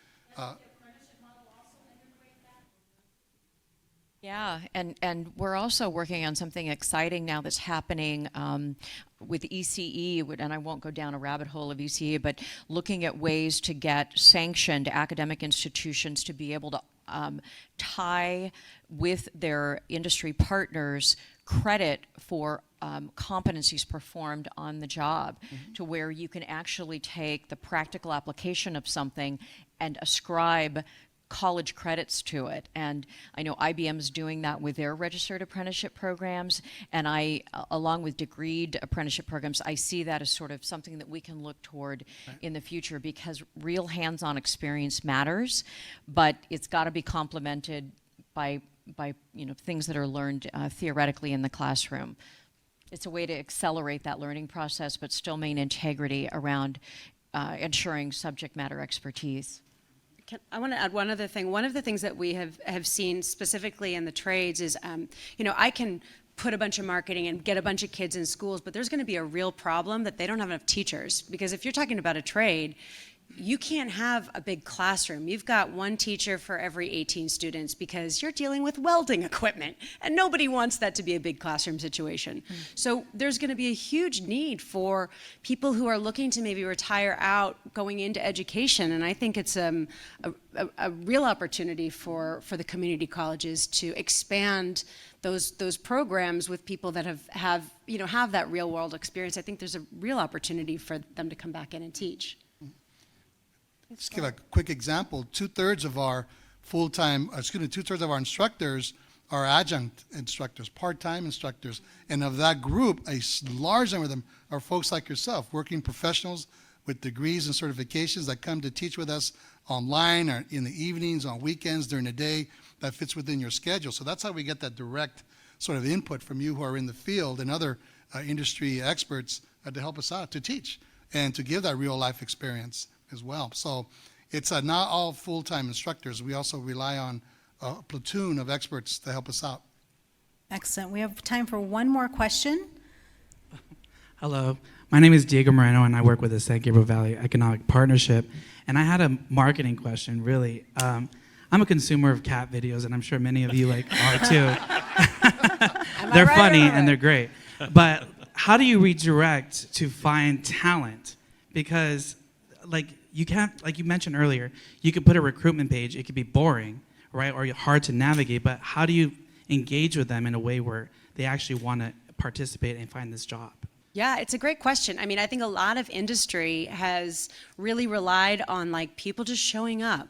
Yeah, and we're also working on something exciting now that's happening with ECE, and I won't go down a rabbit hole of ECE, but looking at ways to get sanctioned academic institutions to be able to tie with their industry partners credit for competencies performed on the job, to where you can actually take the practical application of something and ascribe college credits to it. And I know IBM's doing that with their registered apprenticeship programs, and I, along with degreed apprenticeship programs, I see that as sort of something that we can look toward in the future, because real hands-on experience matters, but it's got to be complemented by things that are learned theoretically in the classroom. It's a way to accelerate that learning process, but still maintain integrity around ensuring subject matter expertise. I want to add one other thing. One of the things that we have seen specifically in the trades is, I can put a bunch of marketing and get a bunch of kids in schools, but there's going to be a real problem that they don't have enough teachers. Because if you're talking about a trade, you can't have a big classroom. You've got one teacher for every 18 students because you're dealing with welding equipment, and nobody wants that to be a big classroom situation. So there's going to be a huge need for people who are looking to maybe retire out going into education, and I think it's a real opportunity for the community colleges to expand those programs with people that have that real world experience. I think there's a real opportunity for them to come back in and teach. Just give a quick example. Two-thirds of our instructors are adjunct instructors, part-time instructors. And of that group, a large number of them are folks like yourself, working professionals with degrees and certifications that come to teach with us online or in the evenings, on weekends, during the day, that fits within your schedule. So that's how we get that direct sort of input from you who are in the field and other industry experts to help us out, to teach and to give that real-life experience as well. So it's not all full-time instructors. We also rely on a platoon of experts to help us out. Excellent. We have time for one more question. Hello, my name is Diego Moreno, and I work with the San Gabriel Valley Economic Partnership. And I had a marketing question, really. I'm a consumer of cat videos, and I'm sure many of you are too. They're funny and they're great. But how do you redirect to find talent? Because you can't, like you mentioned earlier, you could put a recruitment page, it could be boring, right, or hard to navigate, but how do you engage with them in a way where they actually want to participate and find this job? Yeah, it's a great question. I mean, I think a lot of industry has really relied on people just showing up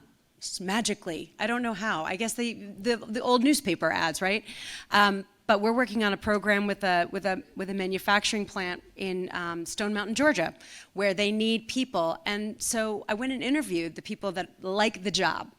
magically. I don't know how. I guess the old newspaper ads, right? But we're working on a program with a manufacturing plant in Stone Mountain, Georgia, where they need people. And so I went and interviewed the people that like the job.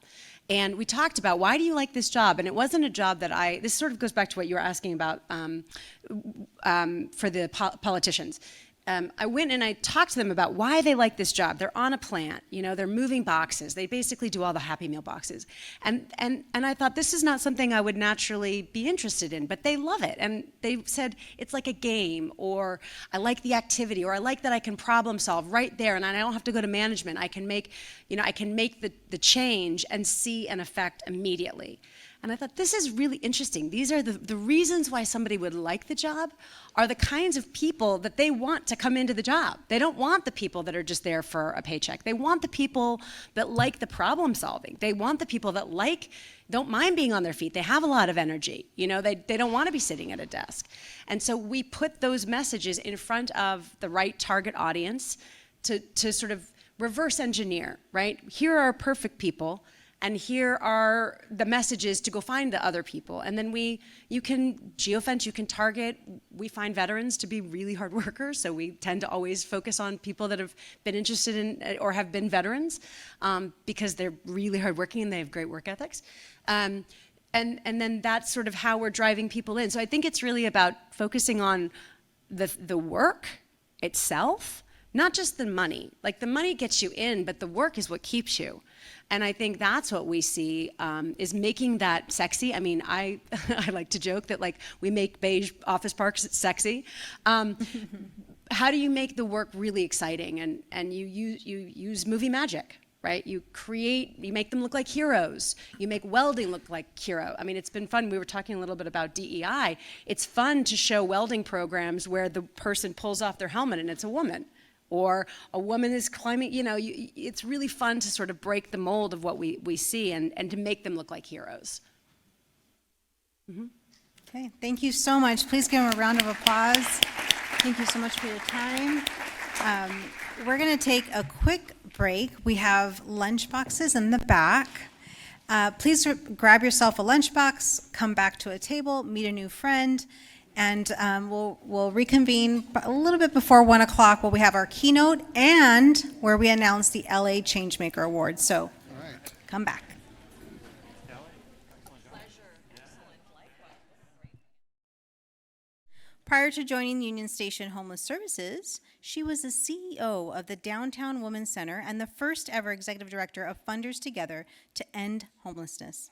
And we talked about, why do you like this job? And it wasn't a job that this sort of goes back to what you were asking about for the politicians. I went and I talked to them about why they like this job. They're on a plant, they're moving boxes. They basically do all the Happy Meal boxes. And I thought, this is not something I would naturally be interested in, but they love it. And they said, it's like a game, or I like the activity, or I like that I can problem solve right there, and I don't have to go to management. I can make the change and see an effect immediately. And I thought, this is really interesting. These are the reasons why somebody would like the job are the kinds of people that they want to come into the job. They don't want the people that are just there for a paycheck. They want the people that like the problem solving. They want the people that don't mind being on their feet. They have a lot of energy. They don't want to be sitting at a desk. And so we put those messages in front of the right target audience to sort of reverse engineer, right? Here are perfect people. And here are the messages to go find the other people. And then you can geofence, you can target. We find veterans to be really hard workers, so we tend to always focus on people that have been interested in or have been veterans because they're really hardworking and they have great work ethics. And then that's sort of how we're driving people in. So I think it's really about focusing on the work itself, not just the money. The money gets you in, but the work is what keeps you. And I think that's what we see is making that sexy. I mean, I like to joke that we make beige office parks sexy. How do you make the work really exciting? And you use movie magic, right? You make them look like heroes. You make welding look like hero. I mean, it's been fun. We were talking a little bit about DEI. It's fun to show welding programs where the person pulls off their helmet and it's a woman. Or a woman is climbing, it's really fun to sort of break the mold of what we see and to make them look like heroes. Mm-hmm. Okay, thank you so much. Please give them a round of applause. Thank you so much for your time. We're going to take a quick break. We have lunch boxes in the back. Please grab yourself a lunchbox, come back to a table, meet a new friend, and we'll reconvene a little bit before 1 o'clock where we have our keynote and where we announce the LA Changemaker Award. So come back. Prior to joining Union Station Homeless Services, she was the CEO of the Downtown Women's Center and the first ever executive director of Funders Together to End Homelessness.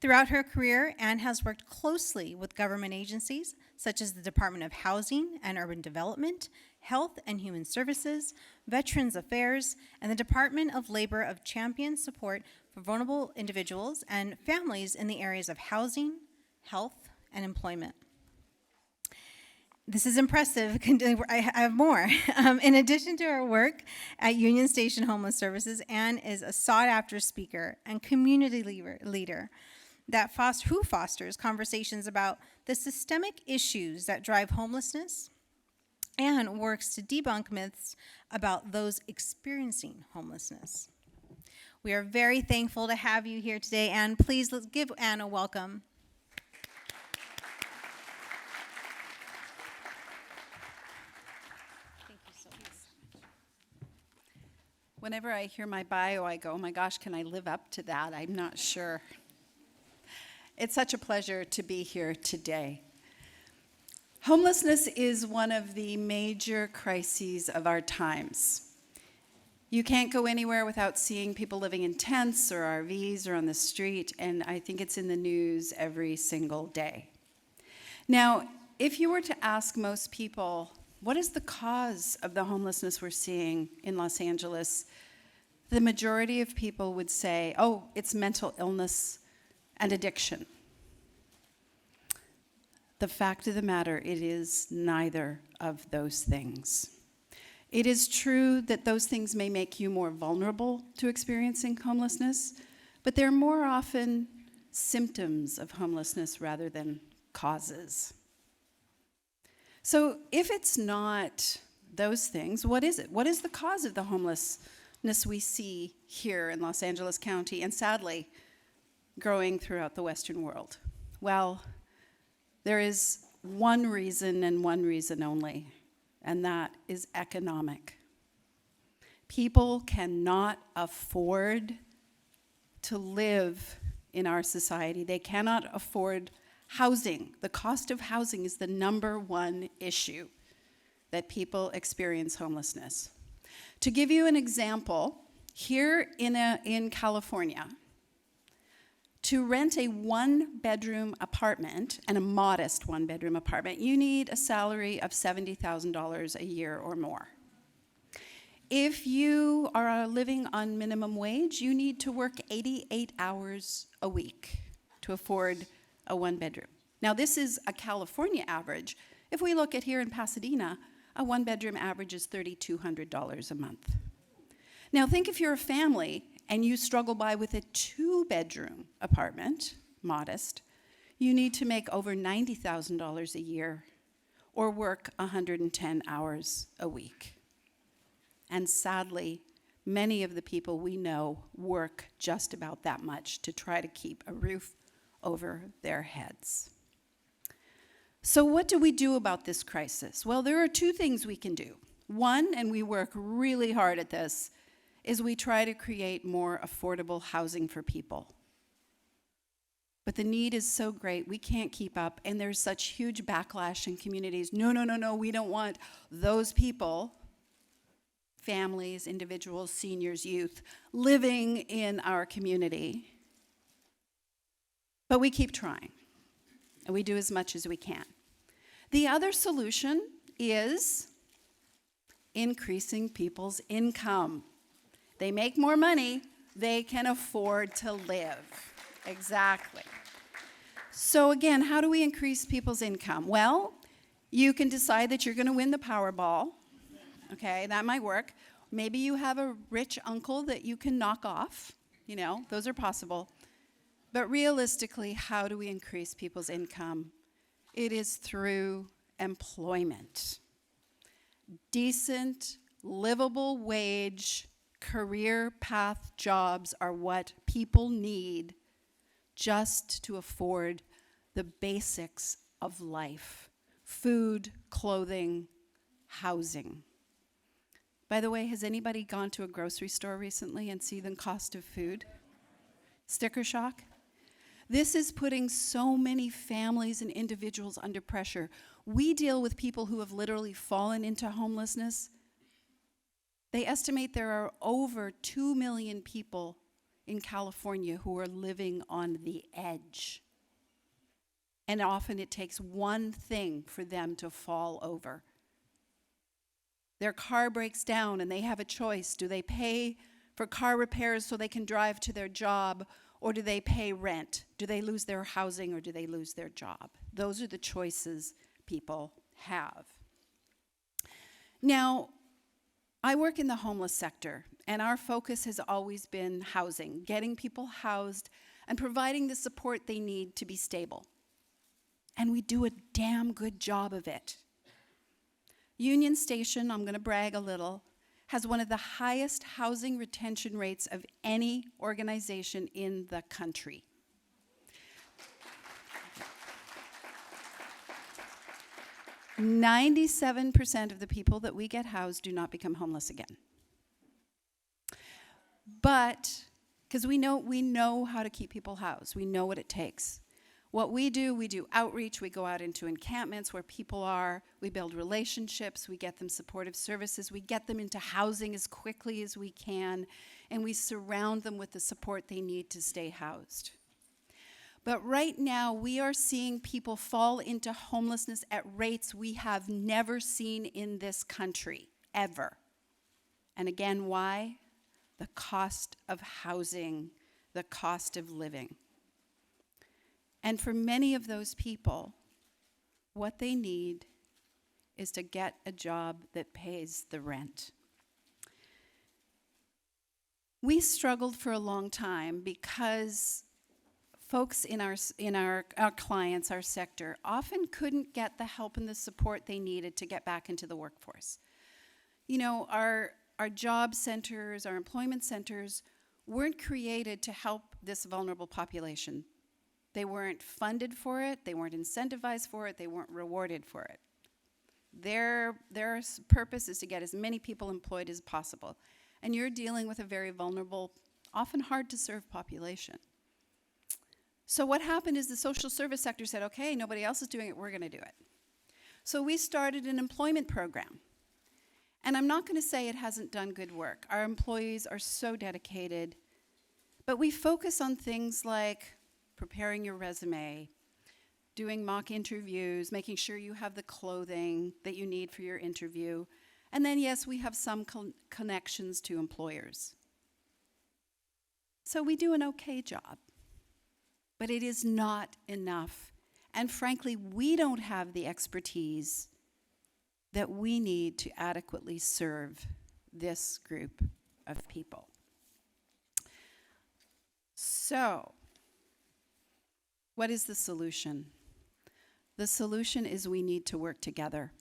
Throughout her career, Ann has worked closely with government agencies such as the Department of Housing and Urban Development, Health and Human Services, Veterans Affairs, and the Department of Labor of champion support for vulnerable individuals and families in the areas of housing, health, and employment. This is impressive. I have more. In addition to her work at Union Station Homeless Services, Ann is a sought-after speaker and community leader who fosters conversations about the systemic issues that drive homelessness and works to debunk myths about those experiencing homelessness. We are very thankful to have you here today, and please let's give Ann a welcome. Whenever I hear my bio, I go, oh my gosh, can I live up to that? I'm not sure. It's such a pleasure to be here today. Homelessness is one of the major crises of our times. You can't go anywhere without seeing people living in tents or RVs or on the street, and I think it's in the news every single day. Now, if you were to ask most people, what is the cause of the homelessness we're seeing in Los Angeles? The majority of people would say, oh, it's mental illness and addiction. The fact of the matter, it is neither of those things. It is true that those things may make you more vulnerable to experiencing homelessness, but they're more often symptoms of homelessness rather than causes. So if it's not those things, what is it? What is the cause of the homelessness we see here in Los Angeles County and sadly growing throughout the Western world? Well, there is one reason and one reason only, and that is economic. People cannot afford to live in our society. They cannot afford housing. The cost of housing is the number one issue that people experience homelessness. To give you an example, here in California, to rent a one-bedroom apartment, and a modest one-bedroom apartment, you need a salary of $70,000 a year or more. If you are living on minimum wage, you need to work 88 hours a week to afford a one-bedroom. Now, this is a California average. If we look at here in Pasadena, a one-bedroom average is $3,200 a month. Now, think if you're a family and you struggle by with a two-bedroom apartment, modest, you need to make over $90,000 a year or work 110 hours a week. And sadly, many of the people we know work just about that much to try to keep a roof over their heads. So what do we do about this crisis? Well, there are two things we can do. One, and we work really hard at this, is we try to create more affordable housing for people. But the need is so great, we can't keep up, and there's such huge backlash in communities. No, we don't want those people, families, individuals, seniors, youth, living in our community. But we keep trying, and we do as much as we can. The other solution is increasing people's income. They make more money, they can afford to live. Exactly. So again, how do we increase people's income? Well, you can decide that you're going to win the Powerball. Okay, that might work. Maybe you have a rich uncle that you can knock off. You know, those are possible. But realistically, how do we increase people's income? It is through employment. Decent, livable wage, career path jobs are what people need just to afford the basics of life: food, clothing, housing. By the way, has anybody gone to a grocery store recently and seen the cost of food? Sticker shock? This is putting so many families and individuals under pressure. We deal with people who have literally fallen into homelessness. They estimate there are over 2 million people in California who are living on the edge. And often it takes one thing for them to fall over. Their car breaks down and they have a choice. Do they pay for car repairs so they can drive to their job, or do they pay rent? Do they lose their housing, or do they lose their job? Those are the choices people have. Now, I work in the homeless sector, and our focus has always been housing, getting people housed and providing the support they need to be stable. And we do a damn good job of it. Union Station, I'm going to brag a little, has one of the highest housing retention rates of any organization in the country. "97% of the people that we get housed do not become homeless again." But, because we know how to keep people housed. We know what it takes. What we do outreach, we go out into encampments where people are, we build relationships, we get them supportive services, we get them into housing as quickly as we can, and we surround them with the support they need to stay housed. But right now, we are seeing people fall into homelessness at rates we have never seen in this country, ever. And again, why? The cost of housing, the cost of living. And for many of those people, what they need is to get a job that pays the rent. We struggled for a long time because folks in our clients, our sector, often couldn't get the help and the support they needed to get back into the workforce. You know, our job centers, our employment centers weren't created to help this vulnerable population. They weren't funded for it, they weren't incentivized for it, they weren't rewarded for it. Their purpose is to get as many people employed as possible. And you're dealing with a very vulnerable, often hard to serve population. So what happened is the social service sector said, okay, nobody else is doing it, we're gonna do it. So we started an employment program. And I'm not gonna say it hasn't done good work. Our employees are so dedicated, but we focus on things like preparing your resume, doing mock interviews, making sure you have the clothing that you need for your interview. And then, yes, we have some connections to employers. So we do an okay job, but it is not enough. And frankly, we don't have the expertise that we need to adequately serve this group of people. So, what is the solution? The solution is we need to work together.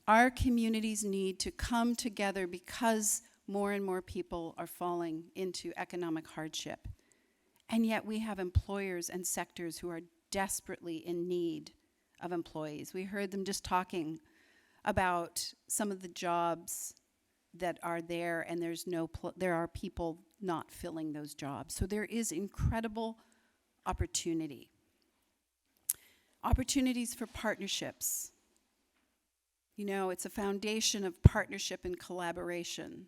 Our communities need to come together because more and more people are falling into economic hardship. And yet we have employers and sectors who are desperately in need of employees. We heard them just talking about some of the jobs that are there, and there are people not filling those jobs. So there is incredible opportunity. Opportunities for partnerships. You know, it's a foundation of partnership and collaboration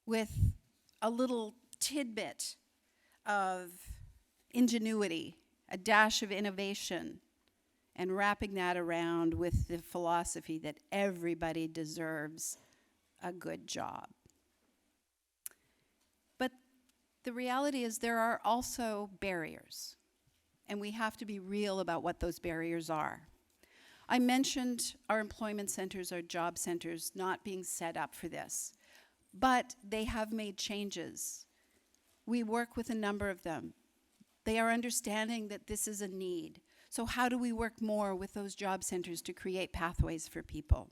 with a little tidbit of ingenuity, a dash of innovation, and wrapping that around with the philosophy that everybody deserves a good job. But the reality is there are also barriers, and we have to be real about what those barriers are. I mentioned our employment centers, our job centers, not being set up for this, but they have made changes. We work with a number of them. They are understanding that this is a need. So how do we work more with those job centers to create pathways for people?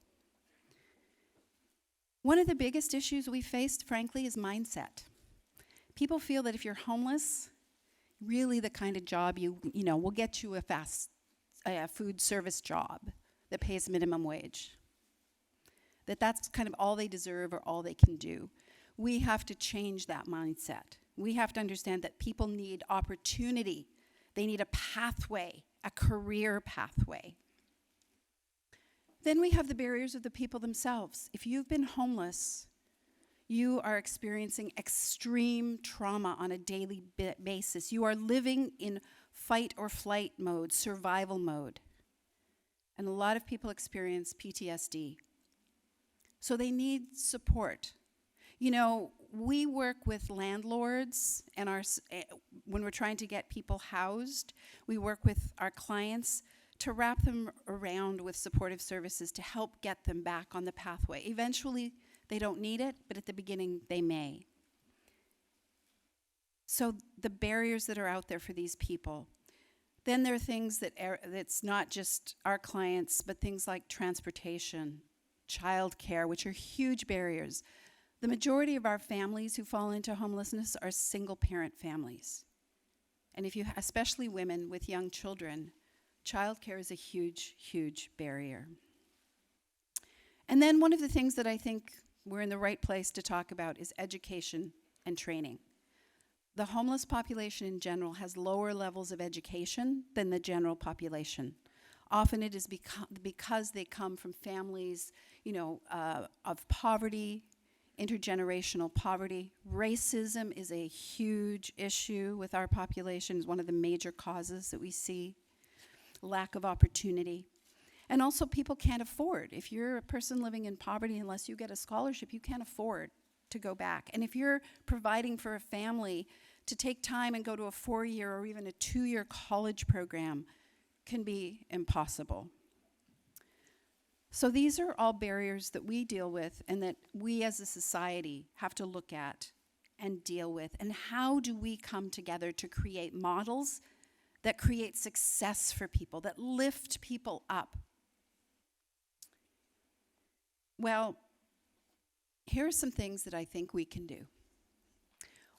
One of the biggest issues we faced, frankly, is mindset. People feel that if you're homeless, really the kind of job you know will get you a food service job that pays minimum wage. That's kind of all they deserve or all they can do. We have to change that mindset. We have to understand that people need opportunity. They need a pathway, a career pathway. Then we have the barriers of the people themselves. If you've been homeless, you are experiencing extreme trauma on a daily basis. You are living in fight or flight mode, survival mode. And a lot of people experience PTSD. So they need support. You know, we work with landlords and when we're trying to get people housed, we work with our clients to wrap them around with supportive services to help get them back on the pathway. Eventually, they don't need it, but at the beginning, they may. So the barriers that are out there for these people. Then there are things that's not just our clients, but things like transportation, childcare, which are huge barriers. The majority of our families who fall into homelessness are single-parent families. And if you, especially women with young children, childcare is a huge, huge barrier. And then one of the things that I think we're in the right place to talk about is education and training. The homeless population in general has lower levels of education than the general population. Often it is because they come from families, of poverty, intergenerational poverty. Racism is a huge issue with our population, is one of the major causes that we see. Lack of opportunity. And also people can't afford. If you're a person living in poverty, unless you get a scholarship, you can't afford to go back. And if you're providing for a family, to take time and go to a 4-year or even a 2-year college program can be impossible. So these are all barriers that we deal with and that we as a society have to look at and deal with. And how do we come together to create models that create success for people, that lift people up? Well, here are some things that I think we can do.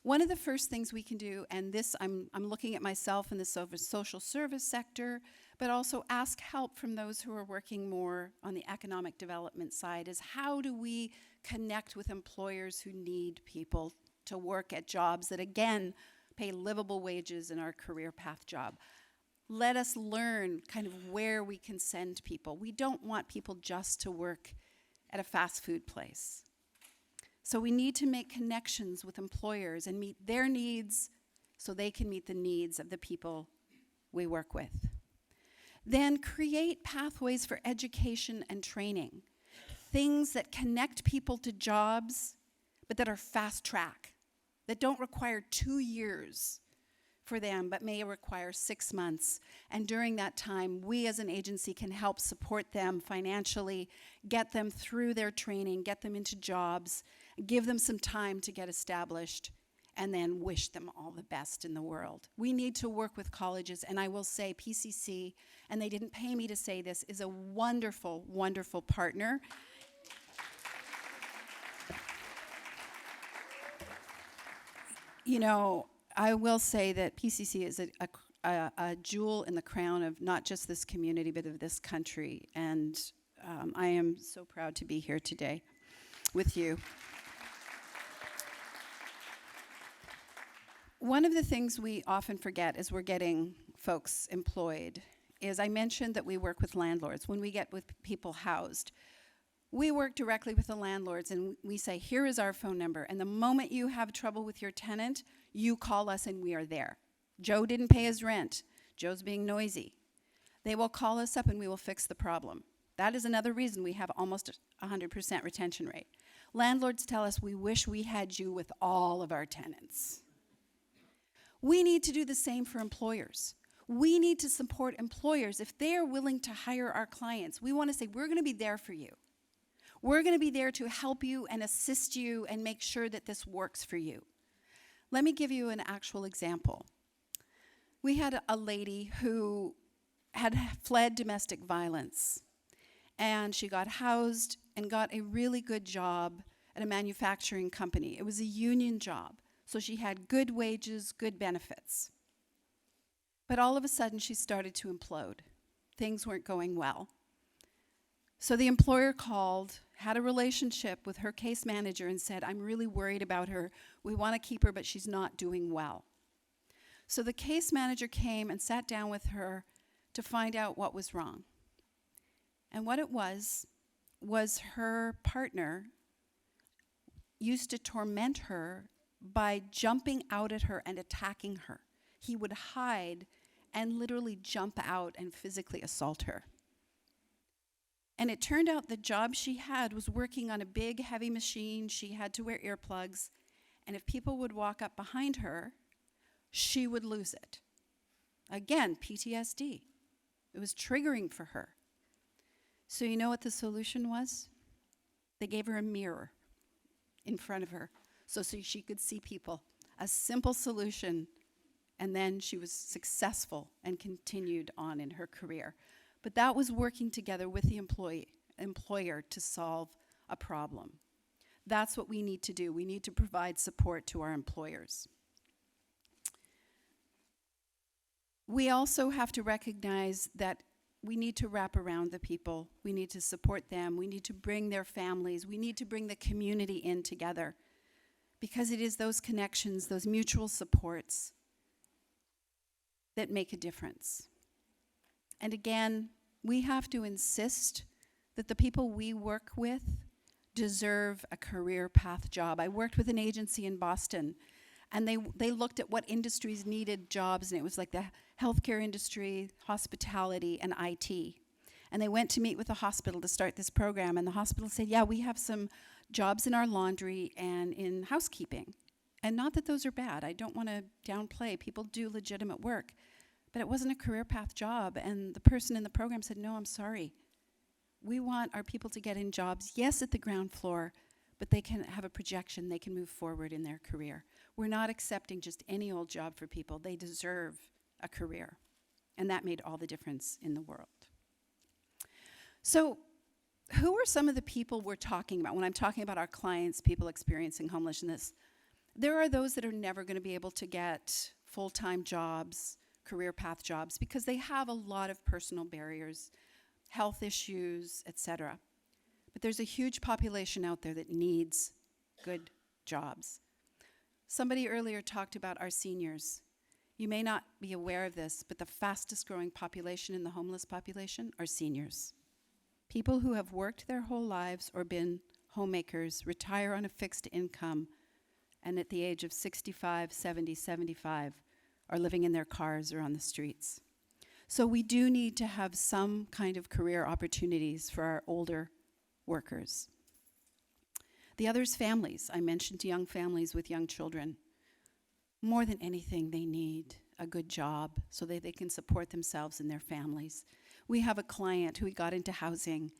One of the first things we can do, and this I'm looking at myself in the social service sector, but also ask help from those who are working more on the economic development side, is how do we connect with employers who need people to work at jobs that, again, pay livable wages in our career path job. Let us learn kind of where we can send people. We don't want people just to work at a fast food place. So we need to make connections with employers and meet their needs so they can meet the needs of the people we work with. Then create pathways for education and training. Things that connect people to jobs, but that are fast track, that don't require 2 years for them, but may require 6 months. And during that time, we as an agency can help support them financially, get them through their training, get them into jobs, give them some time to get established, and then wish them all the best in the world. We need to work with colleges, and I will say PCC, and they didn't pay me to say this, is a wonderful, wonderful partner. You know, I will say that PCC is a jewel in the crown of not just this community, but of this country. And I am so proud to be here today with you. One of the things we often forget as we're getting folks employed is I mentioned that we work with landlords. When we get with people housed, we work directly with the landlords and we say, here is our phone number. And the moment you have trouble with your tenant, you call us and we are there. Joe didn't pay his rent. Joe's being noisy. They will call us up and we will fix the problem. That is another reason we have almost 100% retention rate. Landlords tell us we wish we had you with all of our tenants. We need to do the same for employers. We need to support employers. If they are willing to hire our clients, we want to say, we're going to be there for you. We're going to be there to help you and assist you and make sure that this works for you. Let me give you an actual example. We had a lady who had fled domestic violence, and she got housed and got a really good job at a manufacturing company. It was a union job, so she had good wages, good benefits. But all of a sudden, she started to implode. Things weren't going well. So the employer called had a relationship with her case manager and said, I'm really worried about her. We want to keep her, but she's not doing well. So the case manager came and sat down with her to find out what was wrong. And what it was her partner used to torment her by jumping out at her and attacking her. He would hide and literally jump out and physically assault her. And it turned out the job she had was working on a big, heavy machine. She had to wear earplugs. And if people would walk up behind her, she would lose it. Again, PTSD. It was triggering for her. So you know what the solution was? They gave her a mirror in front of her so she could see people. A simple solution. And then she was successful and continued on in her career. But that was working together with the employer to solve a problem. That's what we need to do. We need to provide support to our employers. We also have to recognize that we need to wrap around the people. We need to support them. We need to bring their families. We need to bring the community in together, because it is those connections, those mutual supports that make a difference. And again, we have to insist that the people we work with deserve a career path job. I worked with an agency in Boston, and they looked at what industries needed jobs, and it was like the healthcare industry, hospitality, and IT. And they went to meet with the hospital to start this program, and the hospital said, yeah, we have some jobs in our laundry and in housekeeping. And not that those are bad. I don't want to downplay. People do legitimate work. But it wasn't a career path job. And the person in the program said, no, I'm sorry. We want our people to get in jobs, yes, at the ground floor, but they can have a projection. They can move forward in their career. We're not accepting just any old job for people. They deserve a career. And that made all the difference in the world. So who are some of the people we're talking about? When I'm talking about our clients, people experiencing homelessness, there are those that are never going to be able to get full-time jobs, career path jobs, because they have a lot of personal barriers, health issues, etc. But there's a huge population out there that needs good jobs. Somebody earlier talked about our seniors. You may not be aware of this, but the fastest growing population in the homeless population are seniors. People who have worked their whole lives or been homemakers, retire on a fixed income, and at the age of 65, 70, 75, are living in their cars or on the streets. So we do need to have some kind of career opportunities for our older workers. The other is families. I mentioned young families with young children. More than anything, they need a good job so that they can support themselves and their families. We have a client who got into housing.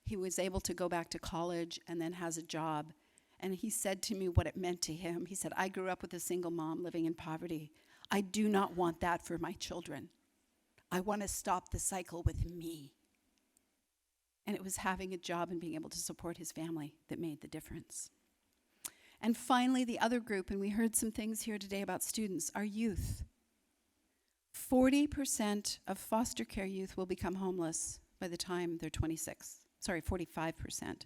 He was able to go back to college and then has a job. And he said to me what it meant to him. He said, I grew up with a single mom living in poverty. I do not want that for my children. I want to stop the cycle with me. And it was having a job and being able to support his family that made the difference. And finally, the other group, and we heard some things here today about students, our youth. 40% of foster care youth will become homeless by the time they're 26. Sorry, 45%.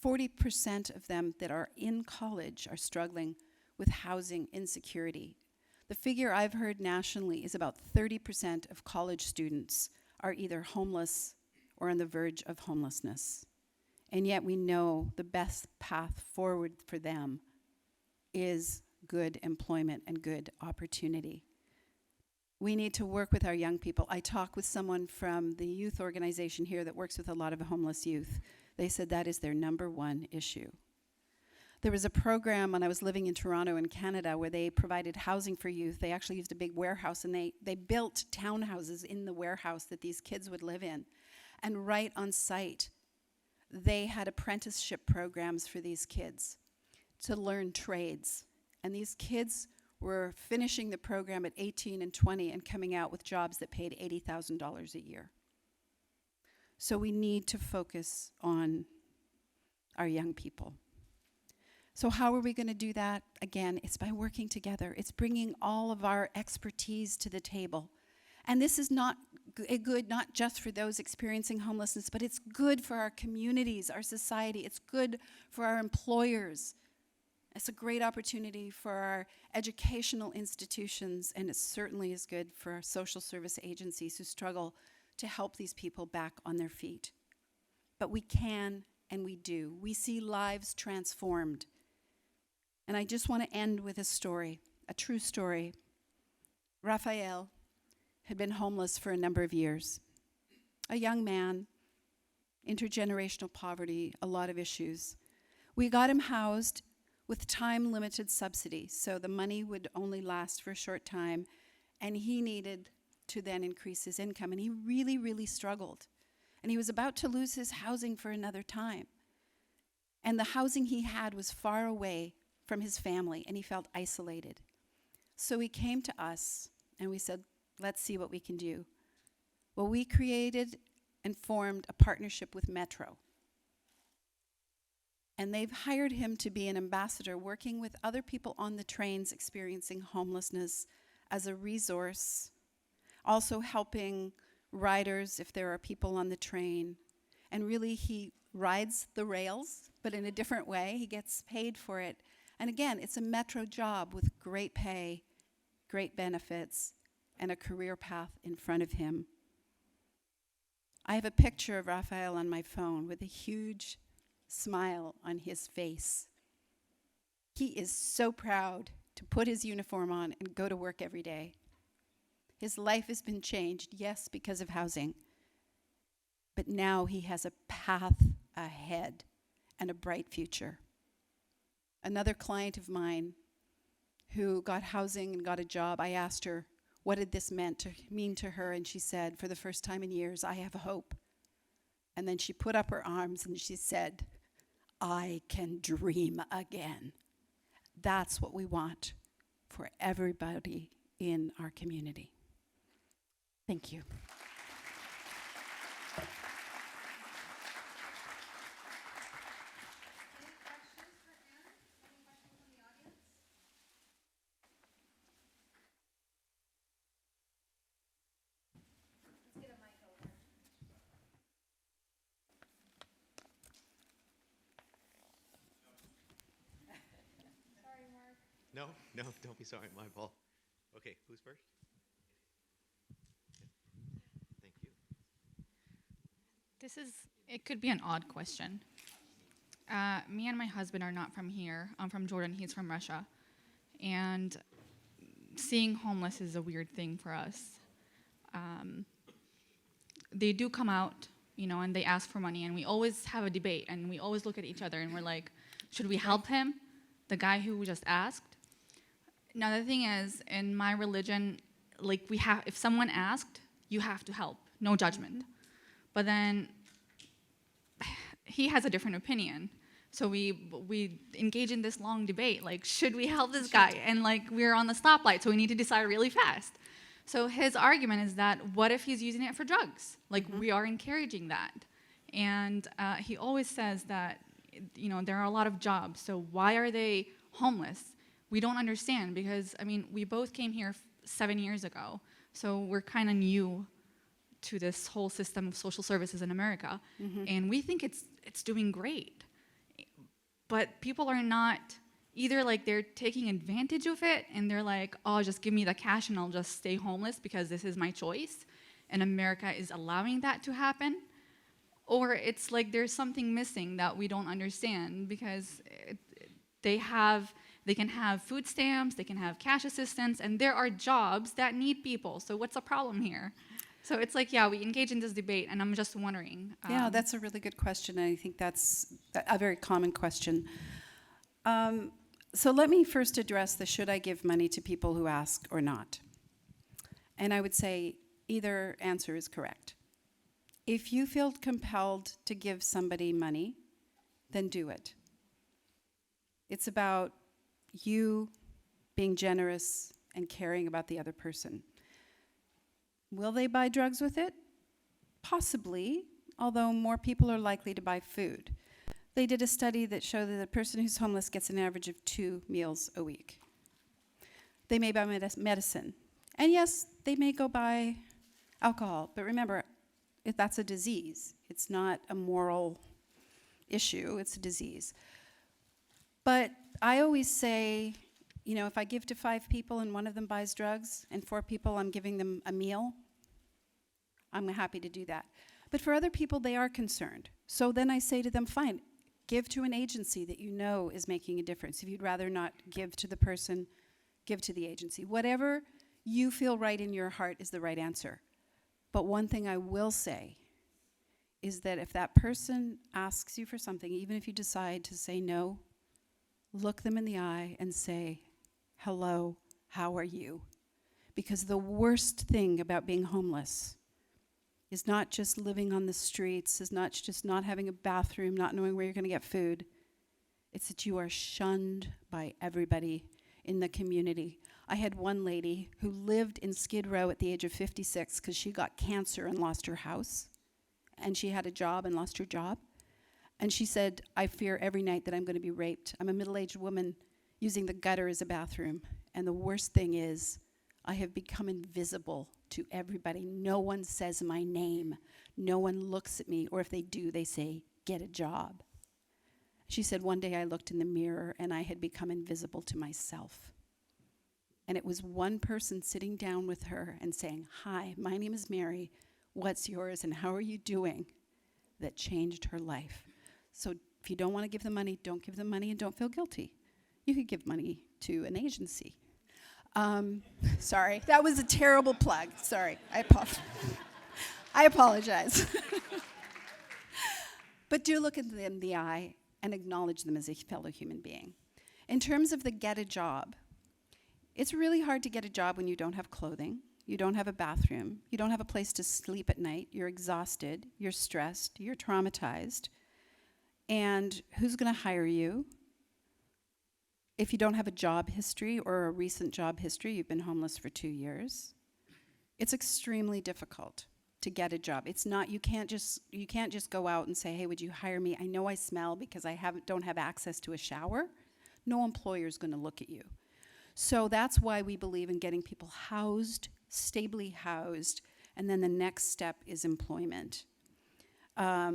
40% of them that are in college are struggling with housing insecurity. The figure I've heard nationally is about 30% of college students are either homeless or on the verge of homelessness. And yet we know the best path forward for them is good employment and good opportunity. We need to work with our young people. I talked with someone from the youth organization here that works with a lot of homeless youth. They said that is their number one issue. There was a program when I was living in Toronto in Canada where they provided housing for youth. They actually used a big warehouse, and they built townhouses in the warehouse that these kids would live in. And right on site, they had apprenticeship programs for these kids to learn trades. And these kids were finishing the program at 18 and 20 and coming out with jobs that paid $80,000 a year. So we need to focus on our young people. So how are we going to do that? Again, it's by working together. It's bringing all of our expertise to the table And this is not good not just for those experiencing homelessness, but it's good for our communities, our society. It's good for our employers. It's a great opportunity for our educational institutions, and it certainly is good for our social service agencies who struggle to help these people back on their feet. But we can and we do. We see lives transformed. And I just want to end with a story, a true story. Raphael had been homeless for a number of years. A young man, intergenerational poverty, a lot of issues. We got him housed with time-limited subsidy, so the money would only last for a short time, and he needed to then increase his income, and he really, really struggled. And he was about to lose his housing for another time. And the housing he had was far away from his family, and he felt isolated. So he came to us, and we said, let's see what we can do. Well, we created and formed a partnership with Metro. And they've hired him to be an ambassador working with other people on the trains experiencing homelessness as a resource, also helping riders if there are people on the train. And really, he rides the rails, but in a different way. He gets paid for it. And again, it's a Metro job with great pay, great benefits, and a career path in front of him. I have a picture of Raphael on my phone with a huge smile on his face. He is so proud to put his uniform on and go to work every day. His life has been changed, yes, because of housing, but now he has a path ahead and a bright future. Another client of mine who got housing and got a job, I asked her, what did this mean to her? And she said, for the first time in years, I have hope. And then she put up her arms and she said, I can dream again. That's what we want for everybody in our community. Thank you. No, don't be sorry, my fault. Okay, who's first? Thank you. It could be an odd question. Me and my husband are not from here. I'm from Jordan, he's from Russia. And seeing homeless is a weird thing for us. They do come out, and they ask for money, and we always have a debate, and we always look at each other, and we're like, should we help him, the guy who just asked? Now, the thing is, in my religion, if someone asked, you have to help, no judgment. But then he has a different opinion. So we engage in this long debate, should we help this guy? And we're on the stoplight, so we need to decide really fast. So his argument is that, what if he's using it for drugs? We are encouraging that. And he always says that, there are a lot of jobs, so why are they homeless? We don't understand because, we both came here 7 years ago, so we're kind of new to this whole system of social services in America, and we think it's doing great. But people are not, either they're taking advantage of it, and they're like, oh, just give me the cash and I'll just stay homeless because this is my choice, and America is allowing that to happen, or it's there's something missing that we don't understand because they can have food stamps, they can have cash assistance, and there are jobs that need people. So what's the problem here? So it's we engage in this debate, and I'm just wondering. Yeah, that's a really good question, and I think that's a very common question. So let me first address the should I give money to people who ask or not. And I would say either answer is correct. If you feel compelled to give somebody money, then do it. It's about you being generous and caring about the other person. Will they buy drugs with it? Possibly, although more people are likely to buy food. They did a study that showed that a person who's homeless gets an average of 2 meals a week. They may buy medicine. And yes, they may go buy alcohol. But remember, if that's a disease. It's not a moral issue, it's a disease. But I always say, you know, if I give to 5 people and one of them buys drugs, and 4 people I'm giving them a meal, I'm happy to do that. But for other people, they are concerned. So then I say to them, fine, give to an agency that you know is making a difference. If you'd rather not give to the person, give to the agency. Whatever you feel right in your heart is the right answer. But one thing I will say is that if that person asks you for something, even if you decide to say no, look them in the eye and say, hello, how are you? Because the worst thing about being homeless is not just living on the streets, is not just not having a bathroom, not knowing where you're going to get food. It's that you are shunned by everybody in the community. I had one lady who lived in Skid Row at the age of 56 because she got cancer and lost her house. And she had a job and lost her job. And she said, I fear every night that I'm going to be raped. I'm a middle-aged woman using the gutter as a bathroom. And the worst thing is, I have become invisible to everybody. No one says my name. No one looks at me. Or if they do, they say, get a job. She said, one day I looked in the mirror and I had become invisible to myself. And it was one person sitting down with her and saying, hi, my name is Mary. What's yours and how are you doing? That changed her life. So if you don't want to give them money, don't give them money and don't feel guilty. You could give money to an agency. Sorry, that was a terrible plug. Sorry, I apologize. But do look at them in the eye and acknowledge them as a fellow human being. In terms of the get a job, it's really hard to get a job when you don't have clothing, you don't have a bathroom, you don't have a place to sleep at night, you're exhausted, you're stressed, you're traumatized. And who's going to hire you? If you don't have a job history or a recent job history, you've been homeless for 2 years, it's extremely difficult to get a job. It's not, you can't just go out and say, hey, would you hire me? I know I smell because I don't have access to a shower. No employer is going to look at you. So that's why we believe in getting people housed, stably housed, and then the next step is employment. But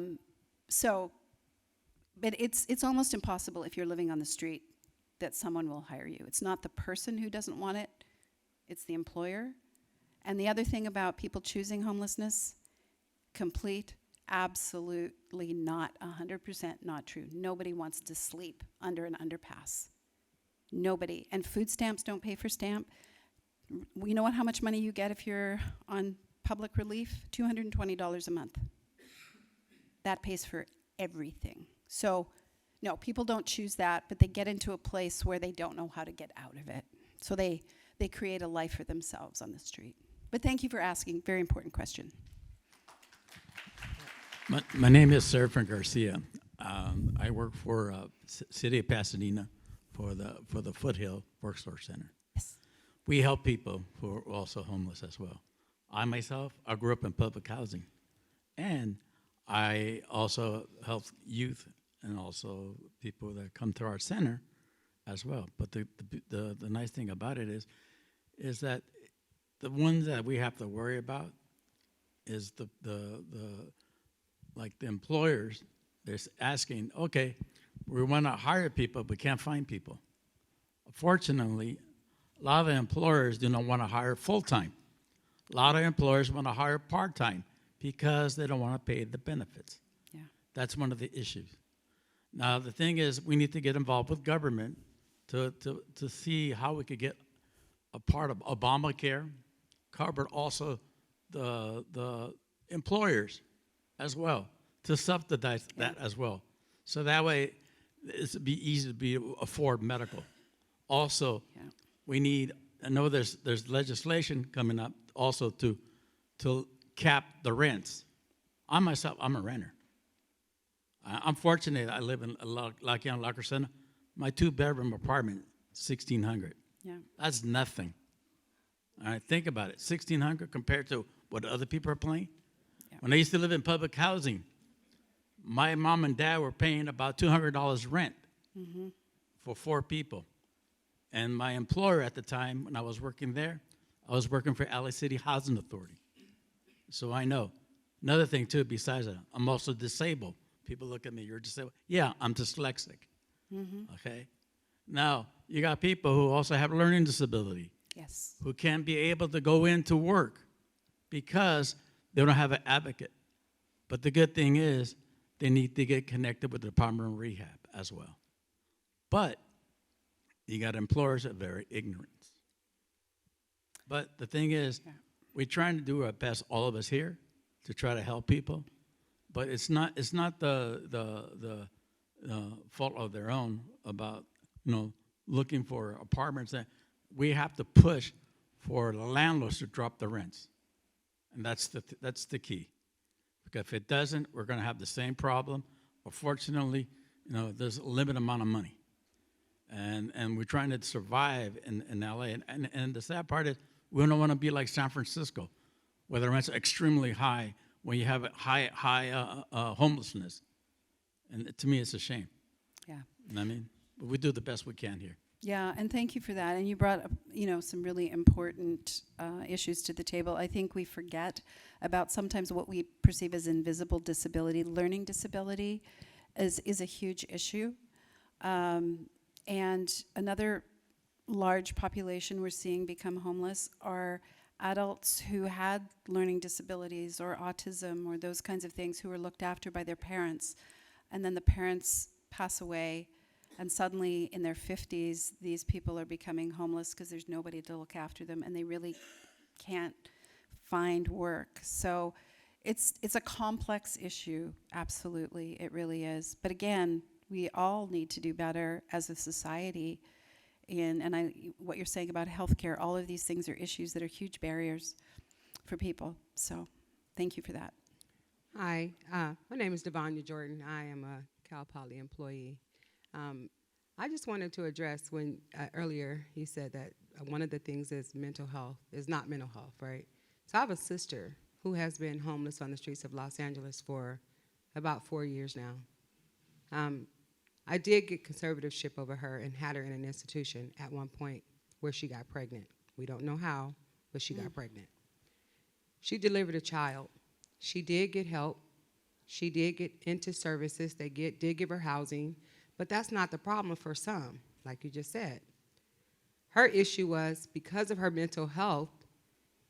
it's almost impossible if you're living on the street that someone will hire you. It's not the person who doesn't want it, it's the employer. And the other thing about people choosing homelessness, complete, absolutely not, 100% not true. Nobody wants to sleep under an underpass. Nobody. And food stamps don't pay for stamp. You know how much money you get if you're on public relief? $220 a month. That pays for everything. So, no, people don't choose that, but they get into a place where they don't know how to get out of it. So they create a life for themselves on the street. But thank you for asking. Very important question. My name is Serafin Garcia. I work for City of Pasadena for the Foothill Workforce Center. Yes. We help people who are also homeless as well. I myself, I grew up in public housing, and I also help youth and also people that come to our center as well. But the nice thing about it is that the ones that we have to worry about is the employers. They're asking, okay, we want to hire people, but can't find people. Fortunately, a lot of the employers do not want to hire full-time. A lot of employers want to hire part-time because they don't want to pay the benefits. Yeah. That's one of the issues. Now, the thing is, we need to get involved with government to see how we could get a part of Obamacare, cover also the employers as well, to subsidize that as well. So that way, it'd be easy to afford medical. Also, we need, I know there's legislation coming up also to cap the rents. I myself, I'm a renter. I'm fortunate I live in La Crescenta. My 2-bedroom apartment, $1,600. Yeah. That's nothing. All right, think about it. $1,600 compared to what other people are paying. Yeah. When I used to live in public housing, my mom and dad were paying about $200 rent for 4 people. And my employer at the time, when I was working there, I was working for LA City Housing Authority. So I know. Another thing, too, besides that, I'm also disabled. People look at me, you're disabled. Yeah, I'm dyslexic. Okay? Now, you got people who also have learning disability, Yes. who can't be able to go into work because they don't have an advocate. But the good thing is they need to get connected with the Department of Rehab as well. But you got employers that are very ignorant. But the thing is, we're trying to do our best, all of us here, to try to help people. But it's not the fault of their own about looking for apartments. That we have to push for the landlords to drop the rents, and that's the key. Because if it doesn't, we're going to have the same problem. Unfortunately, there's a limited amount of money, and we're trying to survive in LA. And the sad part is, we don't want to be like San Francisco, where the rents are extremely high when you have a high homelessness. And to me, it's a shame. Yeah. You know what I mean? But we do the best we can here. Yeah, and thank you for that. And you brought up, some really important issues to the table. I think we forget about sometimes what we perceive as invisible disability. Learning disability is a huge issue. And another large population we're seeing become homeless are adults who had learning disabilities or autism or those kinds of things who were looked after by their parents. And then the parents pass away, and suddenly in their 50s, these people are becoming homeless because there's nobody to look after them, and they really can't find work. So it's a complex issue, absolutely, it really is. But again, we all need to do better as a society. What you're saying about healthcare, all of these things are issues that are huge barriers for people. So thank you for that. Hi, my name is Devanya Jordan. I am a Cal Poly employee. I just wanted to address when earlier you said that one of the things is mental health, is not mental health, right? So I have a sister who has been homeless on the streets of Los Angeles for about 4 years now. I did get conservatorship over her and had her in an institution at one point where she got pregnant. We don't know how, but she got pregnant. She delivered a child. She did get help. She did get into services. They did give her housing, but that's not the problem for some, like you just said. Her issue was because of her mental health,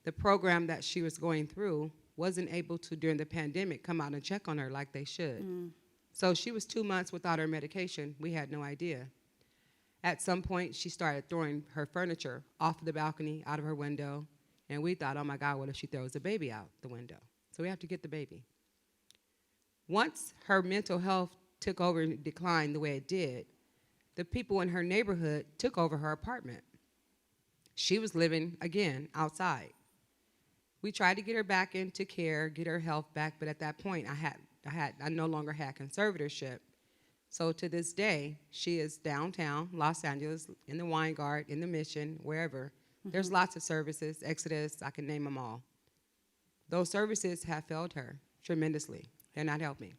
the program that she was going through wasn't able to, during the pandemic, come out and check on her like they should. So she was 2 months without her medication. We had no idea. At some point, she started throwing her furniture off the balcony, out of her window, and we thought, oh my God, what if she throws the baby out the window? So we have to get the baby. Once her mental health took over and declined the way it did, the people in her neighborhood took over her apartment. She was living, again, outside. We tried to get her back into care, get her health back, but at that point, I no longer had conservatorship. So to this day, she is downtown Los Angeles, in the Weingart, in the Mission, wherever. There's lots of services, Exodus, I can name them all. Those services have failed her tremendously. They're not helping.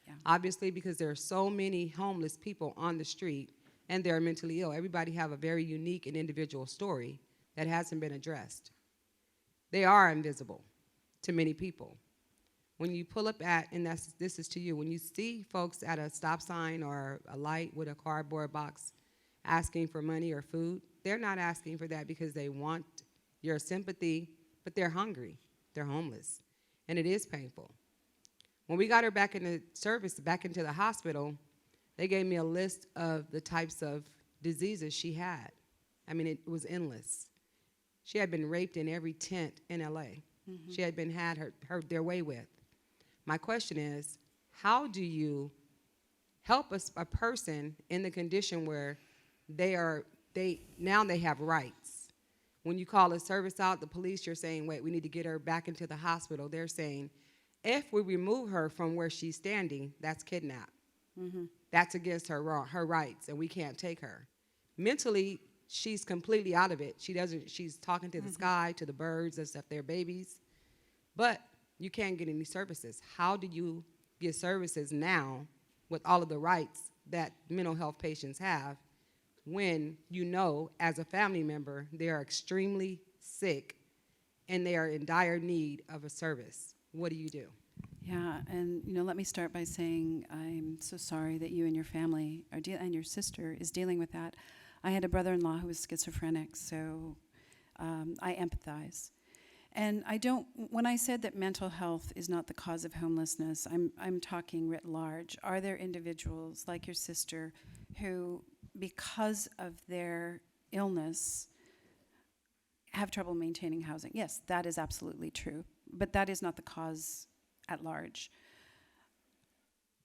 Yeah. Obviously, because there are so many homeless people on the street and they're mentally ill. Everybody have a very unique and individual story that hasn't been addressed. They are invisible to many people. When you pull up at, and this is to you, when you see folks at a stop sign or a light with a cardboard box asking for money or food, they're not asking for that because they want your sympathy, but they're hungry. They're homeless. And it is painful. When we got her back into service, back into the hospital, they gave me a list of the types of diseases she had. I mean, it was endless. She had been raped in every tent in LA. She had been had their way with. My question is, how do you help a person in the condition where they have rights? When you call a service out, the police, you're saying, wait, we need to get her back into the hospital. They're saying, if we remove her from where she's standing, that's kidnap. That's against her rights, and we can't take her. Mentally, she's completely out of it. She's talking to the sky, to the birds as if they're babies. But you can't get any services. How do you get services now with all of the rights that mental health patients have when you know, as a family member, they are extremely sick and they are in dire need of a service. What do you do? Yeah, and let me start by saying I'm so sorry that you and your family are and your sister is dealing with that. I had a brother-in-law who was schizophrenic, so I empathize. And when I said that mental health is not the cause of homelessness, I'm talking writ large. Are there individuals like your sister who, because of their illness, have trouble maintaining housing? Yes, that is absolutely true, but that is not the cause at large.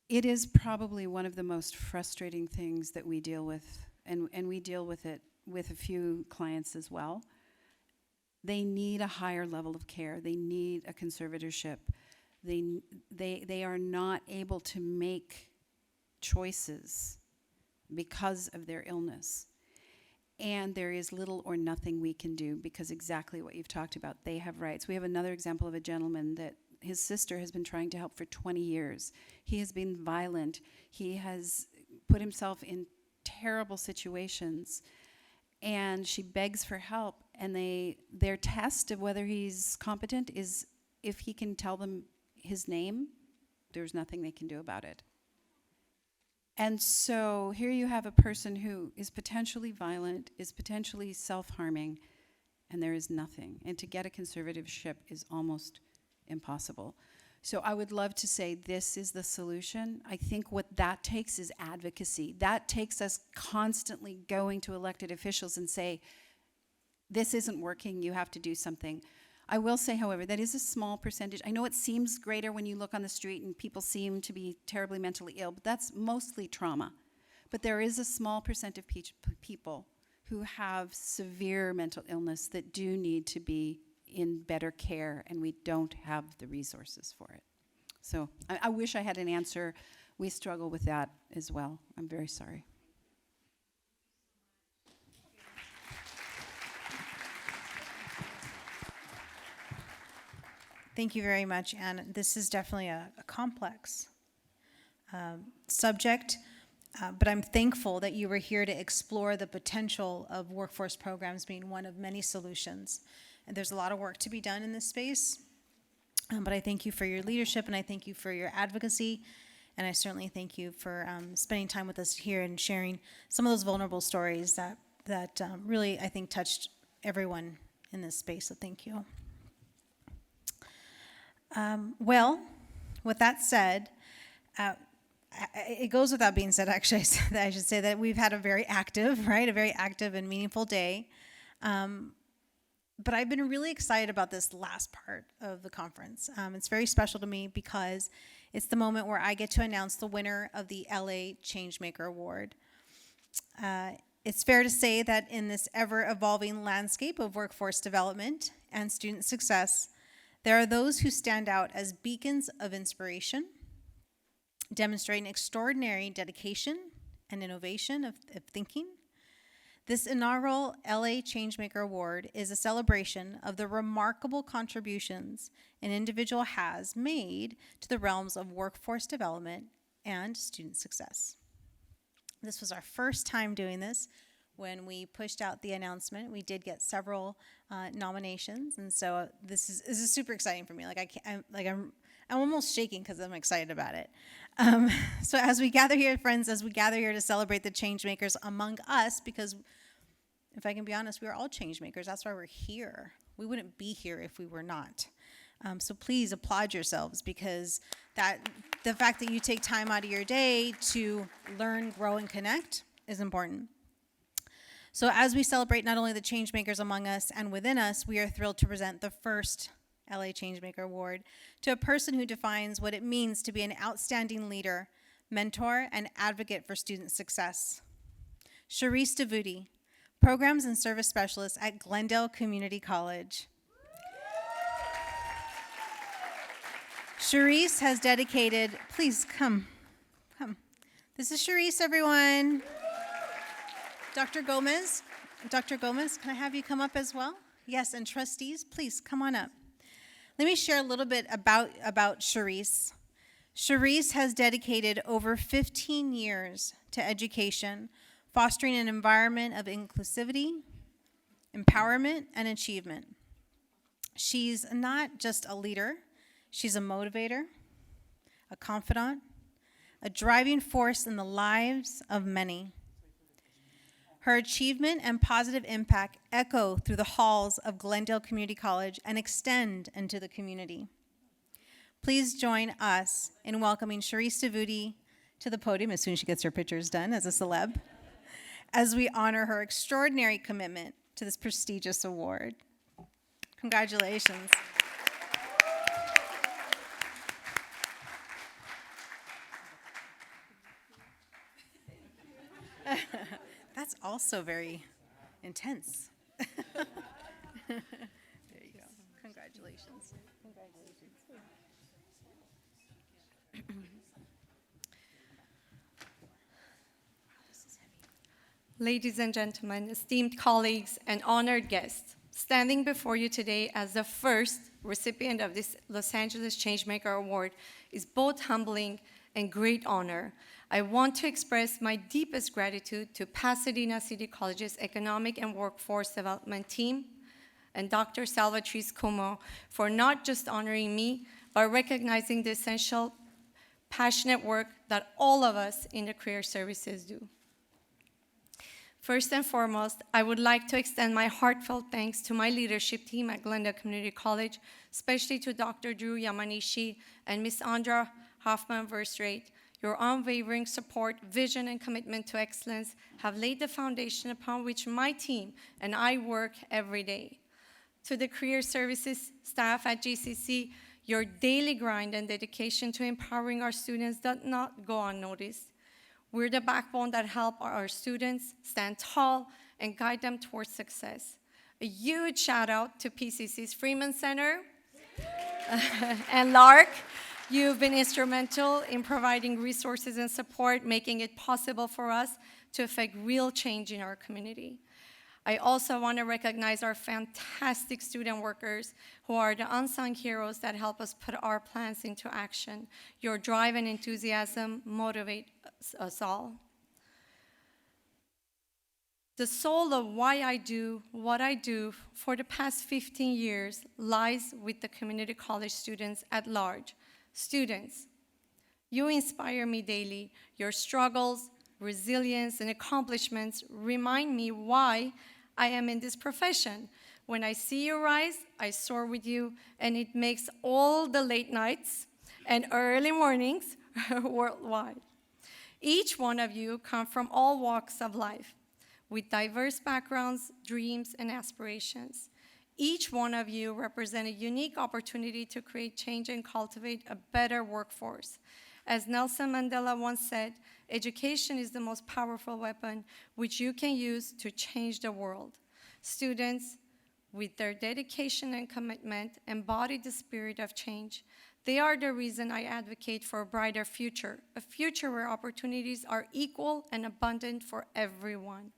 It is probably one of the most frustrating things that we deal with, and we deal with it with a few clients as well. They need a higher level of care. They need a conservatorship. They are not able to make choices because of their illness. And there is little or nothing we can do because exactly what you've talked about, they have rights. We have another example of a gentleman that his sister has been trying to help for 20 years. He has been violent. He has put himself in terrible situations, and she begs for help, and their test of whether he's competent is if he can tell them his name, there's nothing they can do about it. And so here you have a person who is potentially violent, is potentially self-harming, and there is nothing. And to get a conservatorship is almost impossible. So I would love to say this is the solution. I think what that takes is advocacy. That takes us constantly going to elected officials and say, this isn't working, you have to do something. I will say, however, that is a small percentage. I know it seems greater when you look on the street and people seem to be terribly mentally ill, but that's mostly trauma. But there is a small percent of people who have severe mental illness that do need to be in better care, and we don't have the resources for it. So I wish I had an answer. We struggle with that as well. I'm very sorry. Thank you very much, Anne. This is definitely a complex subject, but I'm thankful that you were here to explore the potential of workforce programs being one of many solutions. And there's a lot of work to be done in this space, but I thank you for your leadership, and I thank you for your advocacy, and I certainly thank you for spending time with us here and sharing some of those vulnerable stories that really, I think, touched everyone in this space, so thank you. Well, with that said, it goes without being said, actually, I should say that we've had a very active and meaningful day. But I've been really excited about this last part of the conference. It's very special to me because it's the moment where I get to announce the winner of the LA Changemaker Award. It's fair to say that in this ever-evolving landscape of workforce development and student success, there are those who stand out as beacons of inspiration, demonstrating extraordinary dedication and innovation of thinking. This inaugural LA Changemaker Award is a celebration of the remarkable contributions an individual has made to the realms of workforce development and student success. This was our first time doing this. When we pushed out the announcement, we did get several nominations, and so this is super exciting for me. I'm almost shaking because I'm excited about it. So as we gather here, friends, to celebrate the change makers among us, because if I can be honest, we are all change makers. That's why we're here. We wouldn't be here if we were not. So please applaud yourselves, because the fact that you take time out of your day to learn, grow, and connect is important. So as we celebrate not only the change makers among us and within us, we are thrilled to present the first LA Changemaker Award to a person who defines what it means to be an outstanding leader, mentor, and advocate for student success. Charisse DeVuti, Programs and Service Specialist at Glendale Community College. Charisse has dedicated, please come. This is Charisse, everyone. Dr. Gomez, can I have you come up as well? Yes, and trustees, please come on up. Let me share a little bit about Charisse. Charisse has dedicated over 15 years to education, fostering an environment of inclusivity, empowerment, and achievement. She's not just a leader, she's a motivator, a confidant, a driving force in the lives of many. Her achievement and positive impact echo through the halls of Glendale Community College and extend into the community. Please join us in welcoming Sharice Davuti to the podium as soon as she gets her pictures done as a celeb, as we honor her extraordinary commitment to this prestigious award. Congratulations. That's also very intense. There you go. Congratulations. Congratulations. Ladies and gentlemen, esteemed colleagues, and honored guests, standing before you today as the first recipient of this Los Angeles Changemaker Award is both humbling and great honor. I want to express my deepest gratitude to Pasadena City College's Economic and Workforce Development team and Dr. Salvatrice Cuomo for not just honoring me, but recognizing the essential, passionate work that all of us in the career services do. First and foremost, I would like to extend my heartfelt thanks to my leadership team at Glendale Community College, especially to Dr. Drew Yamanishi and Ms. Andra Hoffman-Verstraete. Your unwavering support, vision, and commitment to excellence have laid the foundation upon which my team and I work every day. To the career services staff at GCC, your daily grind and dedication to empowering our students does not go unnoticed. We're the backbone that help our students stand tall and guide them towards success. A huge shout out to PCC's Freeman Center and LARC. You've been instrumental in providing resources and support, making it possible for us to affect real change in our community. I also want to recognize our fantastic student workers who are the unsung heroes that help us put our plans into action. Your drive and enthusiasm motivate us all. The soul of why I do what I do for the past 15 years lies with the community college students at large. Students, you inspire me daily. Your struggles, resilience, and accomplishments remind me why I am in this profession. When I see you rise, I soar with you, and it makes all the late nights and early mornings worldwide. Each one of you come from all walks of life, with diverse backgrounds, dreams, and aspirations. Each one of you represent a unique opportunity to create change and cultivate a better workforce. As Nelson Mandela once said, education is the most powerful weapon which you can use to change the world. Students, with their dedication and commitment, embody the spirit of change. They are the reason I advocate for a brighter future, a future where opportunities are equal and abundant for everyone.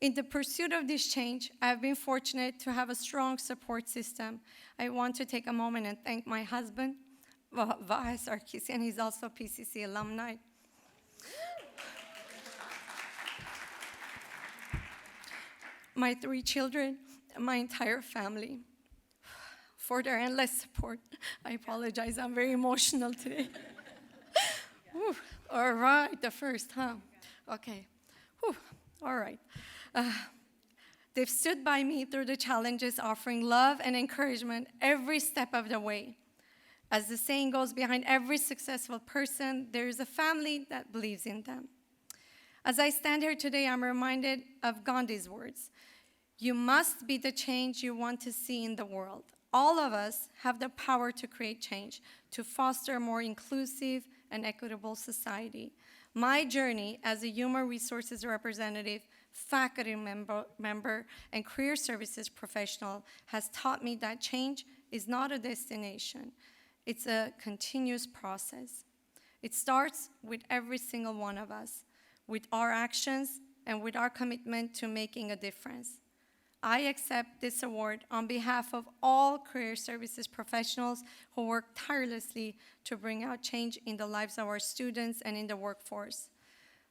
In the pursuit of this change, I have been fortunate to have a strong support system. I want to take a moment and thank my husband, Vahe Sarkisian. He's also a PCC alumni. My 3 children, and my entire family, for their endless support. I apologize, I'm very emotional today. Whew. All right, the first, huh? Okay. Whew. All right. They've stood by me through the challenges, offering love and encouragement every step of the way. As the saying goes, behind every successful person, there is a family that believes in them. As I stand here today, I'm reminded of Gandhi's words. You must be the change you want to see in the world. All of us have the power to create change, to foster a more inclusive and equitable society. My journey as a human resources representative, faculty member, and career services professional has taught me that change is not a destination. It's a continuous process. It starts with every single one of us, with our actions and with our commitment to making a difference. I accept this award on behalf of all career services professionals who work tirelessly to bring out change in the lives of our students and in the workforce.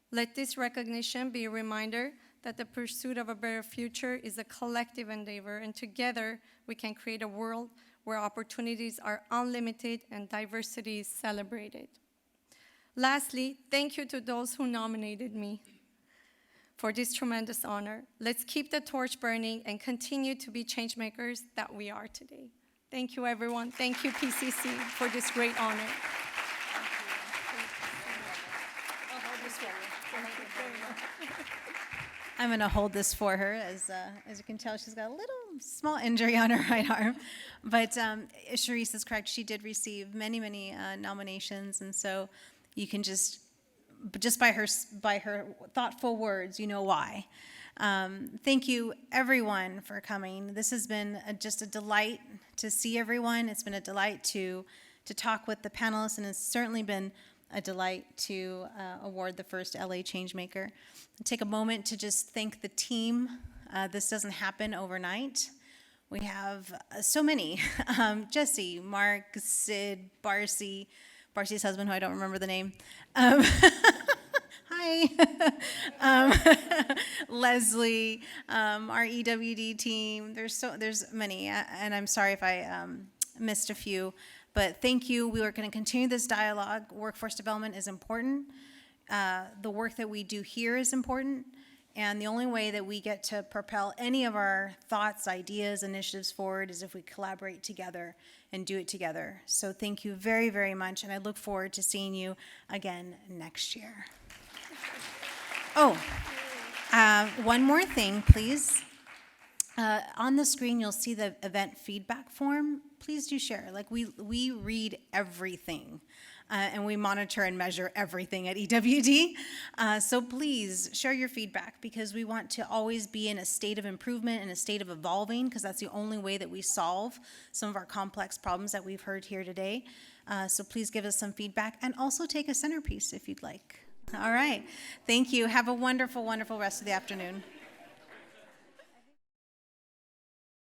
Let this recognition be a reminder that the pursuit of a better future is a collective endeavor, and together we can create a world where opportunities are unlimited and diversity is celebrated. Lastly, thank you to those who nominated me for this tremendous honor. Let's keep the torch burning and continue to be change makers that we are today. Thank you, everyone. Thank you, PCC, for this great honor. I'm going to hold this for her. As you can tell, she's got a little small injury on her right arm. But Charisse is correct. She did receive many, many nominations. And so you can just by her thoughtful words, you know why. Thank you, everyone, for coming. This has been just a delight to see everyone. It's been a delight to talk with the panelists, and it's certainly been a delight to award the first LA Changemaker. Take a moment to just thank the team. This doesn't happen overnight. We have so many. Jesse, Mark, Sid, Barcy's husband, who I don't remember the name. Hi. Leslie, our EWD team. There's many, and I'm sorry if I missed a few. But thank you. We are going to continue this dialogue. Workforce development is important. The work that we do here is important. And the only way that we get to propel any of our thoughts, ideas, initiatives forward is if we collaborate together and do it together. So thank you very, very much. And I look forward to seeing you again next year. Oh, one more thing, please. On the screen, you'll see the event feedback form. Please do share. Like, we read everything, and we monitor and measure everything at EWD. So please share your feedback, because we want to always be in a state of improvement and a state of evolving, because that's the only way that we solve some of our complex problems that we've heard here today. So please give us some feedback, and also take a centerpiece if you'd like. All right. Thank you. Have a wonderful, wonderful rest of the afternoon.